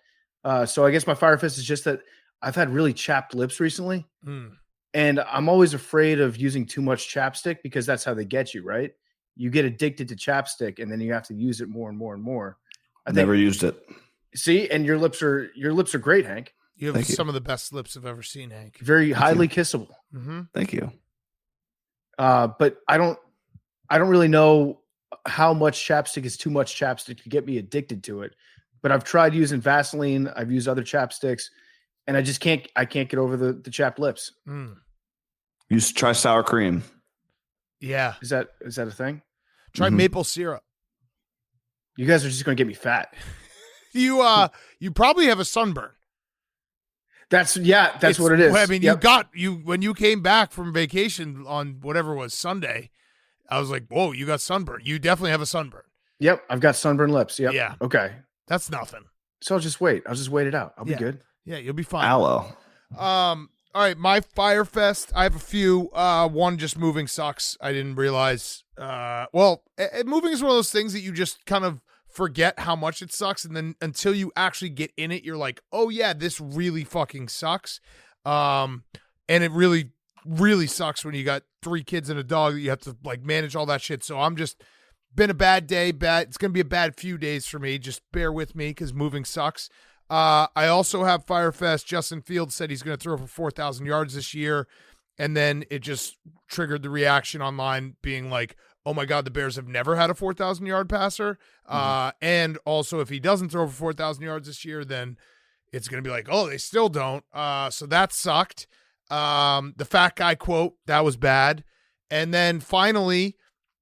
So I guess my Fyre Fest is just that I've had really chapped lips recently. And I'm always afraid of using too much chapstick because that's how they get you, right? You get addicted to chapstick and then you have to use it more and more and more. I've never used it. See, and your lips are great, Hank. You have some of the best lips I've ever seen, Hank. Very highly kissable. Mm-hmm. Thank you. But I don't really know how much chapstick is too much chapstick to get me addicted to it. But I've tried using Vaseline. I've used other chapsticks, and I can't get over the chapped lips. You should try sour cream. Yeah. Is that a thing? Try maple syrup. You guys are just going to get me fat. You probably have a sunburn. That's what it is. I mean, when you came back from vacation on whatever was Sunday, I was like, whoa, you got sunburn. You definitely have a sunburn. Yep. I've got sunburned lips. Yep. Yeah. Okay. That's nothing. So I'll just wait it out. I'll be good. Yeah. You'll be fine. Aloe. All right, my Fyre Fest. I have a few. One, just moving sucks. I didn't realize. Moving is one of those things that you just kind of forget how much it sucks, and then until you actually get in it, you're like, oh yeah, this really fucking sucks. And it really, really sucks when you got 3 kids and a dog that you have to like manage all that shit. So I'm just been a bad day. It's gonna be a bad few days for me. Just bear with me because moving sucks. I also have Fyre Fest. Justin Fields said he's going to throw for 4,000 yards this year. And then it just triggered the reaction online being like, oh my God, the Bears have never had a 4,000 yard passer. And also if he doesn't throw for 4,000 yards this year, then it's going to be like, oh, they still don't. So that sucked. The fat guy quote, that was bad. And then finally,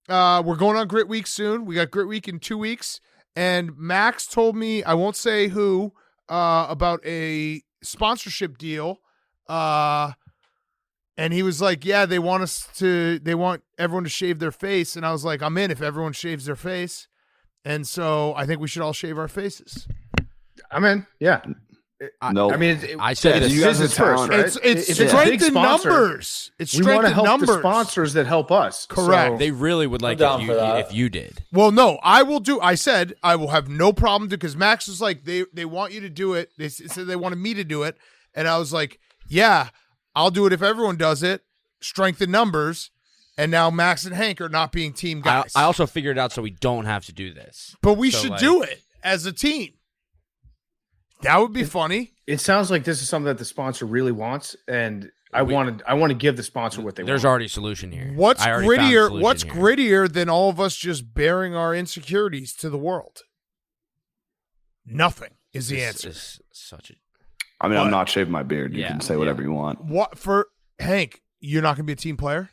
we're going on Grit Week soon. We got Grit Week in 2 weeks. And Max told me, I won't say who, about a sponsorship deal. And he was like, yeah, they want everyone to shave their face. And I was like, I'm in if everyone shaves their face. And so I think we should all shave our faces. I'm in. Yeah. No, I mean, I said you guys are first, talent. right? It's If a strength big in sponsor, numbers. It's we want strength to in help numbers. the sponsors that help us. Correct. So, They really would like down for that. if you did. Well, no, I will do. I said I will have no problem because Max was like, they want you to do it. They said they wanted me to do it, and I was like, yeah, I'll do it if everyone does it. Strength in numbers, and now Max and Hank are not being team guys. I also figured it out so we don't have to do this. But we should do it as a team. That would be funny. it sounds like this is something that the sponsor really wants, and I want to give the sponsor what they want. There's already a solution here. What's grittier? What's here. grittier than all of us just bearing our insecurities to the world? Nothing is the answer. Is such a. I mean, I'm not shaving my beard. You can say whatever you want. What for, Hank? You're not going to be a team player.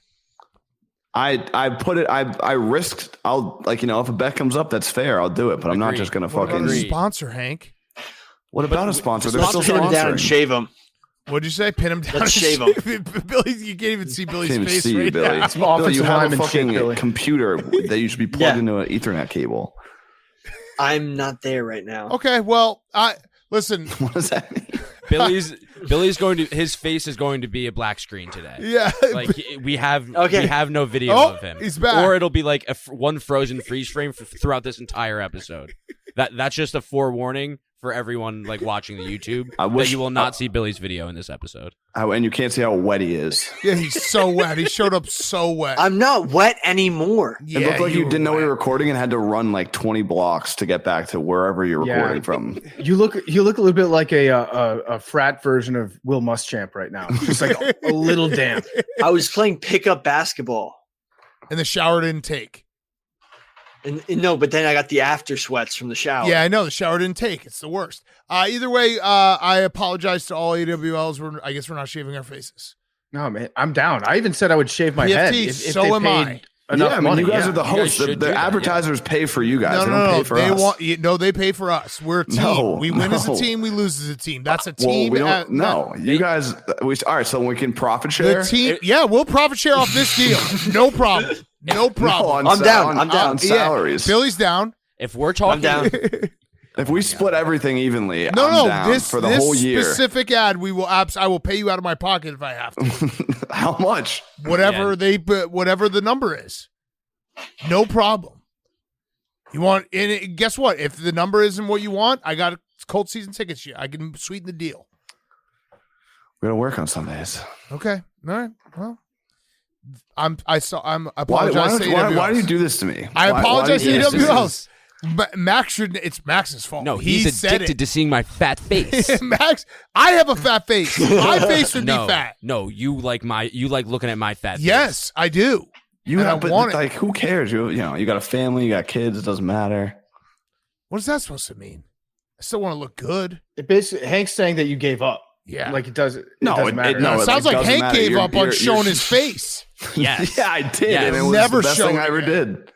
I risked. I'll if a bet comes up, that's fair. I'll do it, but I'm not just going to What fucking about a sponsor, Hank? What about a sponsor? They're still pin him down and sponsoring. shave him. What'd you say? Pin him down. Let's shave him. Billy, you can't even see Billy's Can't even face see you, right Billy. now. It's offensive You have a lineman fucking shit, Billy. computer that you should be plugged into an Ethernet cable. I'm not there right now. Okay, well, listen. What does that mean? Billy's going to, his face is going to be a black screen today. Yeah, like we have no video of him. He's back, or it'll be like one frozen freeze frame throughout this entire episode. That's just a forewarning for everyone watching the YouTube that you will not see Billy's video in this episode. And you can't see how wet he is. Yeah, he's so wet. He showed up so wet. I'm not wet anymore. It looked like you didn't know we were recording and had to run 20 blocks to get back to wherever you're recording from. You look a little bit like a frat version of Will Muschamp right now. Just like a little damp. I was playing pickup basketball. And the shower didn't take. And no, but then I got the after sweats from the shower. Yeah, I know. The shower didn't take. It's the worst. Either way, I apologize to all AWLs. I guess we're not shaving our faces. No, man, I'm down. I even said I would shave my head. If so they am paid I. Enough money. You guys are the hosts. The advertisers pay for you guys. They don't pay for us. They pay for us. We're a team. We win as a team. We lose as a team. That's a team. You guys. All right, so we can profit share. The team. Yeah, we'll profit share off this deal. No problem. No problem. I'm down. I'm down. On salaries. Billy's down. If we're talking, I'm down. If we split everything evenly, no, I'm down this for the whole year. Specific ad, we will. I will pay you out of my pocket if I have to. How much? Whatever whatever the number is. No problem. You want? And guess what? If the number isn't what you want, I got Colt season tickets. I can sweeten the deal. We're gonna work on Sundays. Okay. All right. Well. I apologize to AWLs. Why do you do this to me? I apologize to AWLs. Max it's Max's fault. No, he's addicted to seeing my fat face. Max, I have a fat face. My face would be fat. No, you like looking at my fat face. Yes, I do. You have, but who cares? You got a family, you got kids. It doesn't matter. What is that supposed to mean? I still want to look good. It basically, Hank's saying that you gave up. Yeah, like it doesn't. No, it doesn't matter. It sounds like Hank gave up on showing his face. Yes. Yeah, I did. Yeah, and it was never the best thing I ever did.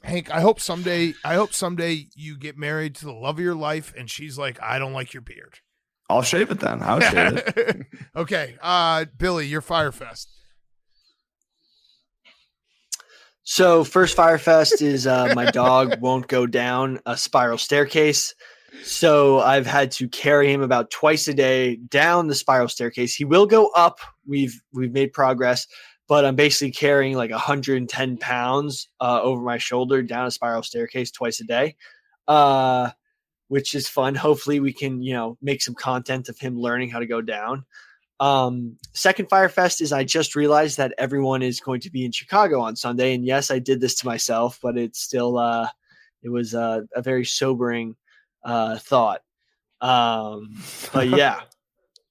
Hank, I hope someday you get married to the love of your life, and she's like, I don't like your beard. I'll shave it then. I'll shave it. Okay, Billy, your Fyre Fest. So first Fyre Fest is my dog won't go down a spiral staircase. So I've had to carry him about twice a day down the spiral staircase. He will go up. We've made progress, but I'm basically carrying 110 pounds over my shoulder down a spiral staircase twice a day, which is fun. Hopefully we can, make some content of him learning how to go down. Second Fyre Fest is I just realized that everyone is going to be in Chicago on Sunday. And yes, I did this to myself, but it's still, it was a very sobering thought. But yeah,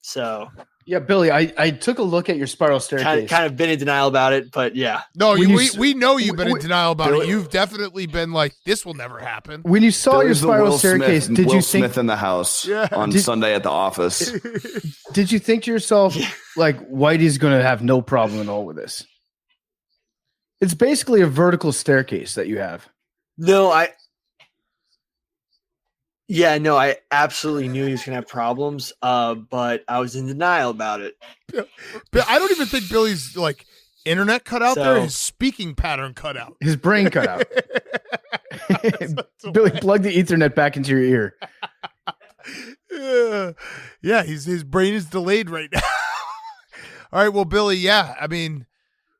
so yeah, Billy, I took a look at your spiral staircase. Kind of been in denial about it, but yeah. No, we know you've been in denial about it. You've definitely been like, this will never happen. When you saw your spiral staircase, did you think Smith in the house on Sunday at the office? Did you think to yourself, Whitey's going to have no problem at all with this? It's basically a vertical staircase that you have. No, I absolutely knew he was going to have problems, but I was in denial about it. But I don't even think Billy's internet cut out there. His speaking pattern cut out. His brain cut out. Billy, plug the Ethernet back into your ear. Yeah, his brain is delayed right now. All right, well, Billy, yeah, I mean,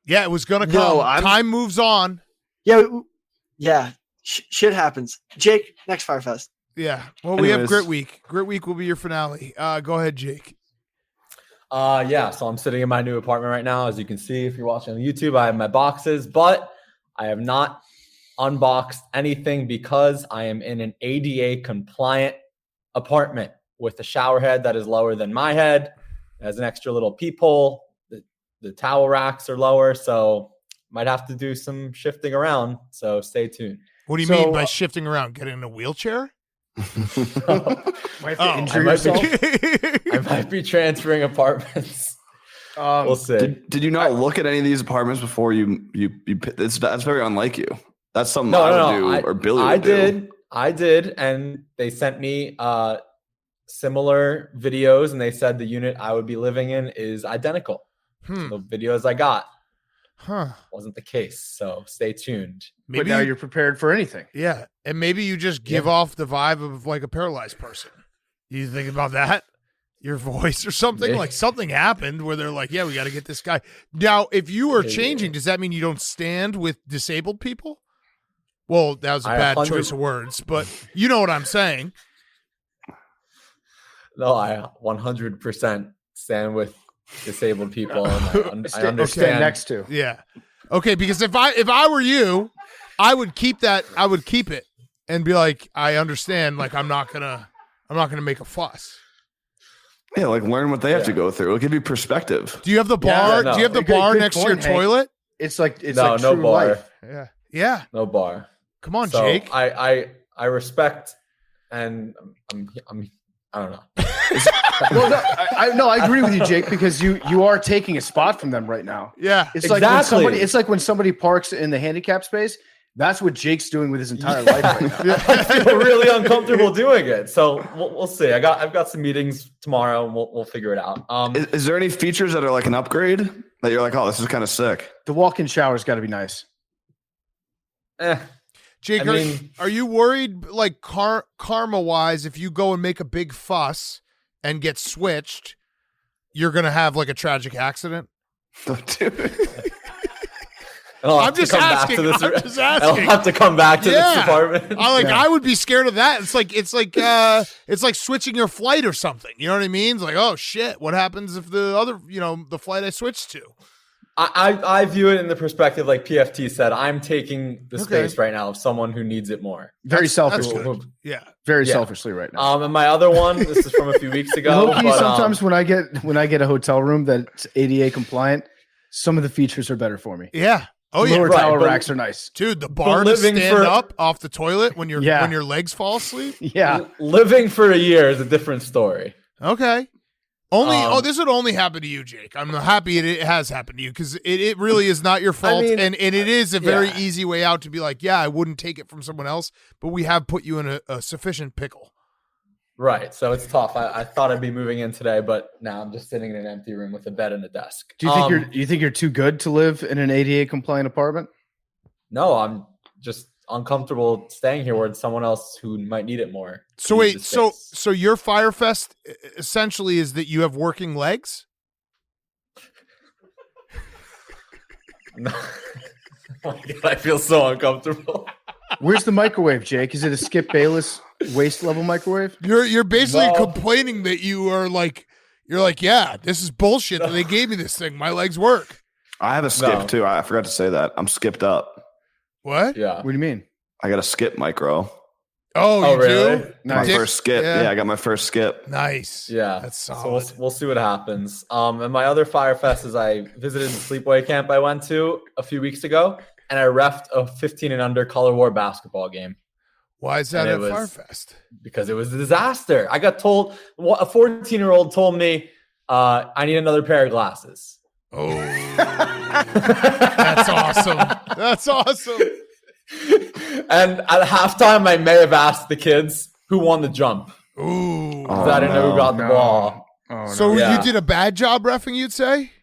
yeah, it was going to come. Time moves on. Yeah, shit happens. Jake, next Fyre Fest. Yeah, well, we have Grit Week. Grit Week will be your finale. Go ahead, Jake. Yeah, so I'm sitting in my new apartment right now. As you can see, if you're watching on YouTube, I have my boxes, but I have not unboxed anything because I am in an ADA compliant apartment with a shower head that is lower than my head. It has an extra little peephole. The towel racks are lower, so might have to do some shifting around. So stay tuned. What do you mean by shifting around? Getting in a wheelchair? Might injure yourself. I might be transferring apartments. We'll see. Did you not look at any of these apartments before you that's very unlike you. That's something I would do or Billy would do. I did, and they sent me similar videos, and they said the unit I would be living in is identical. The videos I got wasn't the case, so stay tuned. Maybe but now you're prepared for anything. Yeah, and maybe you just give off the vibe of like a paralyzed person. You think about that? Your voice or something? Like something happened where they're like, yeah, we got to get this guy. Now, if you are changing, does that mean you don't stand with disabled people? Well, that was a bad choice of words, but you know what I'm saying. No, I 100% stand with disabled people. And I understand. Stand next to. Yeah. Okay, because if I were you, I would keep that. I would keep it and be like, I understand. Like I'm not gonna make a fuss. Yeah, like learn what they have to go through. It'll give you perspective. Do you have the bar? Do you have the bar next to your toilet? It's like no true bar. Life. Yeah. No bar. Come on, so Jake. I respect, and I don't know. Well, I agree with you, Jake, because you are taking a spot from them right now. Yeah, it's like when somebody parks in the handicap space. That's what Jake's doing with his entire life right now. I feel really uncomfortable doing it. So we'll see. I've got some meetings tomorrow, and we'll figure it out. Is there any features that are like an upgrade that you're like, oh, this is kind of sick? The walk-in shower's got to be nice. Jake, are you worried, like karma-wise, if you go and make a big fuss and get switched, you're going to have like a tragic accident? I'm just asking. I'll have to come back to this department. I would be scared of that. It's like switching your flight or something. You know what I mean? It's like, oh shit, what happens if the other, the flight I switched to? I view it in the perspective, like PFT said, I'm taking the space right now of someone who needs it more. Very selfishly. Very selfishly right now. And my other one, this is from a few weeks ago. Sometimes when I get a hotel room that's ADA compliant, some of the features are better for me. Yeah. Oh Lower tower racks are nice. Dude, the bar to stand up off the toilet when your legs fall asleep? Yeah. Living for a year is a different story. Okay. This would only happen to you, Jake. I'm happy it has happened to you because it really is not your fault. And it is a very easy way out to be like, yeah, I wouldn't take it from someone else, but we have put you in a sufficient pickle. Right. So it's tough. I thought I'd be moving in today, but now I'm just sitting in an empty room with a bed and a desk. Do you think you're too good to live in an ADA compliant apartment? No, I'm just uncomfortable staying here where it's someone else who might need it more. So wait, so your Fyre Fest essentially is that you have working legs? No. Oh my God, I feel so uncomfortable. Where's the microwave, Jake? Is it a Skip Bayless waist level microwave? You're basically complaining that you're like, yeah, this is bullshit that they gave me this thing. My legs work. I have a skip too. I forgot to say that. I'm skipped up. What? Yeah. What do you mean? I got a skip micro. Oh, you really? do? Nice. My first skip. Yeah, I got my first skip. Nice. Yeah. That's solid. So we'll see what happens. And my other Fyre Fest is I visited the sleepaway camp I went to a few weeks ago, and I reffed a 15 and under color war basketball game. Why is that at Fyre Fest? Because it was a disaster. I got told, a 14-year-old told me, I need another pair of glasses. Oh, that's awesome. That's awesome. And at halftime, I may have asked the kids who won the jump. Ooh. I didn't know who got the ball. So you did a bad job reffing, you'd say?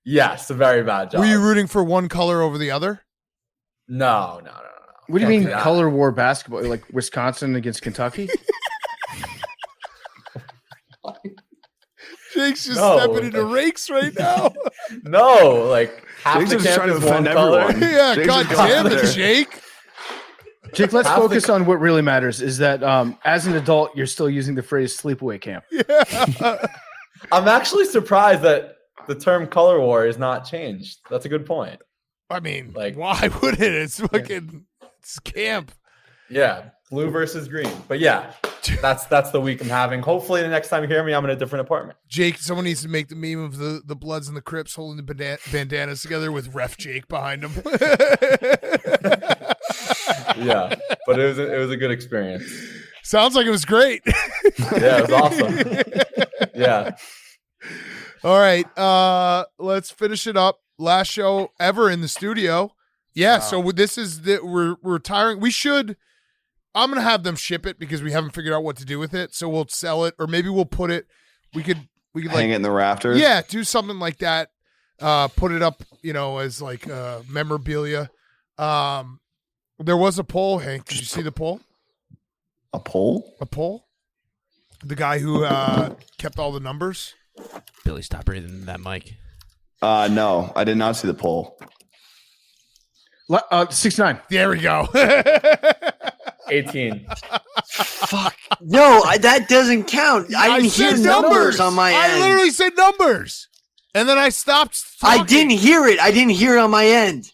Yes, a very bad job. Were you rooting for one color over the other? No. What do you mean color war basketball? Like Wisconsin against Kentucky? Jake's just stepping into rakes right now. No, like half Jake's the just camp trying to is one offend color. everyone. Yeah, Jake's God just going damn out it, there. Jake. Jake, let's Half the- focus on what really matters. Is that as an adult, you're still using the phrase "sleepaway camp." I'm actually surprised that the term color war is not changed. That's a good point. I mean, Like- why would it? It's fucking it's camp. Yeah, blue versus green. But yeah, that's the week I'm having. Hopefully, the next time you hear me, I'm in a different apartment. Jake, someone needs to make the meme of the Bloods and the Crips holding the bandanas together with Ref Jake behind them. Yeah, but it was a good experience. Sounds like it was great. Yeah, it was awesome. Yeah. All right, let's finish it up. Last show ever in the studio. Yeah, so this is we're retiring. We should. I'm gonna have them ship it because we haven't figured out what to do with it. So we'll sell it, or maybe we'll put it. We could Hang it in the rafters. Yeah, do something like that. Put it up, as like memorabilia. There was a poll, Hank. Did you see the poll? A poll? A poll? The guy who kept all the numbers? Billy, stop breathing in that mic. No, I did not see the poll. 69. There we go. 18. Fuck. No, that doesn't count. I didn't hear said numbers on my I end. literally said numbers. And then I stopped talking. I didn't hear it. I didn't hear it on my end.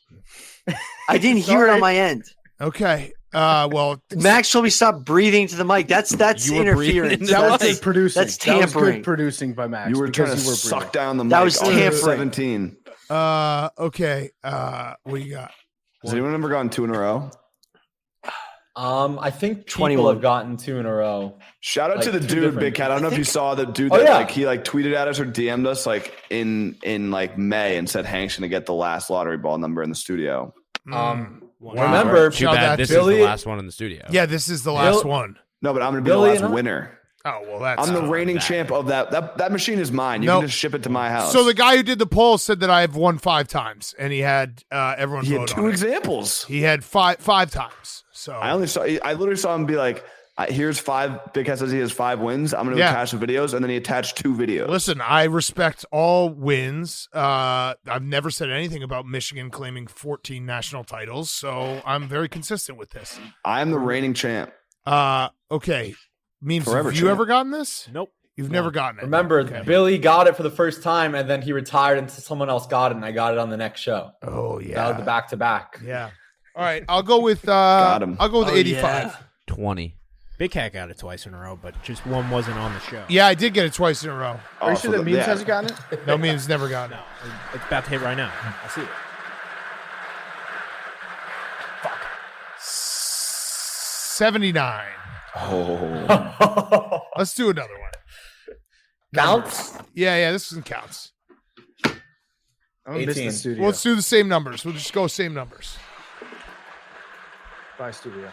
I didn't hear it on my end. Okay. Well, Max told me stop breathing to the mic. That's You were breathing interference. into That was That's, good producing. that's That was tampering. good producing by Max. You were trying to because you were suck breathing. down the mic. That was on tampering. 17. okay. What do you got? Has anyone ever gotten 2 in a row? I think people 21. have gotten 2 in a row. Shout out Like to the two dude, different- Big Cat. I don't know if you saw the dude Oh, that yeah. he tweeted at us or DM'd us in like May and said Hank's gonna get the last lottery ball number in the studio. Remember, Too Shout bad out this to is the Billy- last one in the studio. Yeah, this is the last one. No, but I'm gonna be Billy the last and I- winner. Oh, well, that's I'm the not reigning that. champ of that machine is mine. You Nope. can just ship it to my house. So the guy who did the poll said that I've won 5 times, and he had everyone he had vote 2 on it. examples. He had five times. So I literally saw him be like, here's 5. Big Cat says he has 5 wins. I'm going to attach the videos. And then he attached 2 videos. listen, I respect all wins. I've never said anything about Michigan claiming 14 national titles, so I'm very consistent with this. I am the reigning champ. Okay. Memes, Forever have you champ. ever gotten this? Nope. You've never gotten it. remember Okay. Billy got it for the first time, and then he retired until someone else got it, and I got it on the next show. Oh, That yeah. was the back-to-back. Yeah. All right. I'll go with Got him. I'll go with Oh, 85. yeah. 20. Big Cat got it twice in a row, but just one wasn't on the show. Yeah, I did get it twice in a row. Are you sure that Memes yeah. hasn't gotten it? No, memes never gotten it. It's about to hit right now. I see it. 79. Oh. Let's do another one. Counts? Yeah, this one counts. I'm gonna miss the 18. studio. Well, let's do the same numbers. We'll just go same numbers. Bye, studio.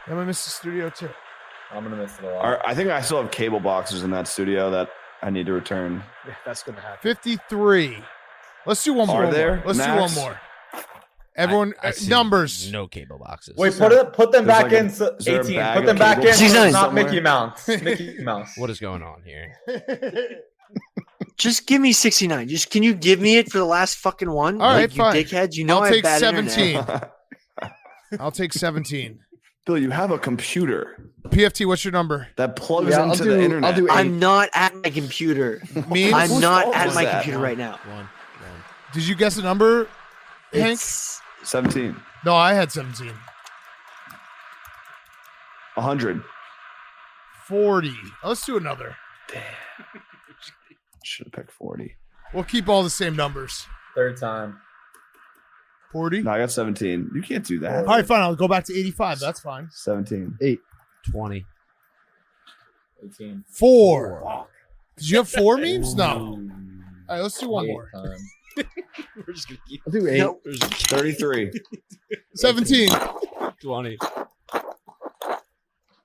I'm gonna miss the studio too. I'm going to miss it a lot. I think I still have cable boxes in that studio that I need to return. Yeah, that's gonna happen. 53. Let's do one more. Are there, Let's Max? do one more. Everyone, I see numbers. No cable boxes. Wait, put them There's back like a- in. is there a 18. bag Put them of back cable in. So it's boxes not somewhere? Mickey Mouse. Mickey Mouse. What is going on here? Just give me 69. Can you give me it for the last fucking one? All right, you fine. dickheads. You know I'll I take have bad 17. internet. I'll take 17. Bill, you have a computer PFT, what's your number? that plugs Yeah, into the internet. I'll do 8. I'm not at my computer. Memes? I'm Whose not fault at was my that? computer right now. One. Did you guess a number, Hank? It's 17. No, I had 17. 100. 40. Let's do another. Should have picked 40. We'll keep all the same numbers. Third time. 40. No, I got 17. You can't do that. All right, fine. I'll go back to 85. That's fine. 17. 20. 18. 4. Did you have 4 memes? No. All right, let's do one more. Time. We're just going to keep I'll do 8. no, 33. 17. 20.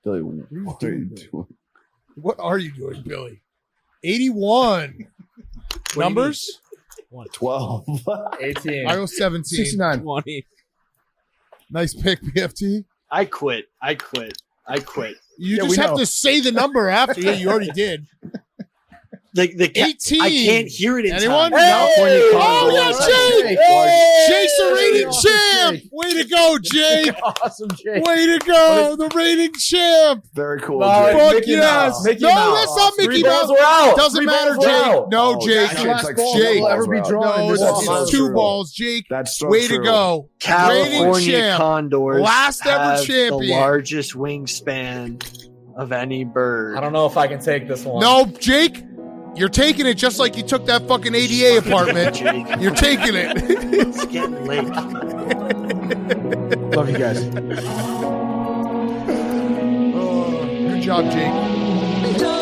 Billy, what are you doing? What are you doing, Billy? 81. Numbers? 12. 18. I go 17. 69. 20. Nice pick, PFT. I quit. You You just we have know. to say the number after. Yeah, you already did. the 18. I can't hear it in Anyone? time. California Condors. yeah, Jake! Jake's the reigning champ. Way to go, Jake! Awesome, Jake. Way to go, the reigning champ. Very cool. No, Jake. Fuck Mickey yes. Mouse. Mickey No, Mouse. that's not Mickey Three Mouse. balls were out. Doesn't Three matter, balls were Jake. out. No, Oh, Jake. that's The last like ball Jake. that will ever be drawn. No, in this it's season. so 2 true. balls, Jake. That's so Way true. to go. Reigning California champ. Condors Last ever have champion. the largest wingspan of any bird. I don't know if I can take this one. No, Jake. You're taking it just like you took that fucking ADA apartment. Jake. You're taking it. It's getting late. Love you guys. Good job, Jake.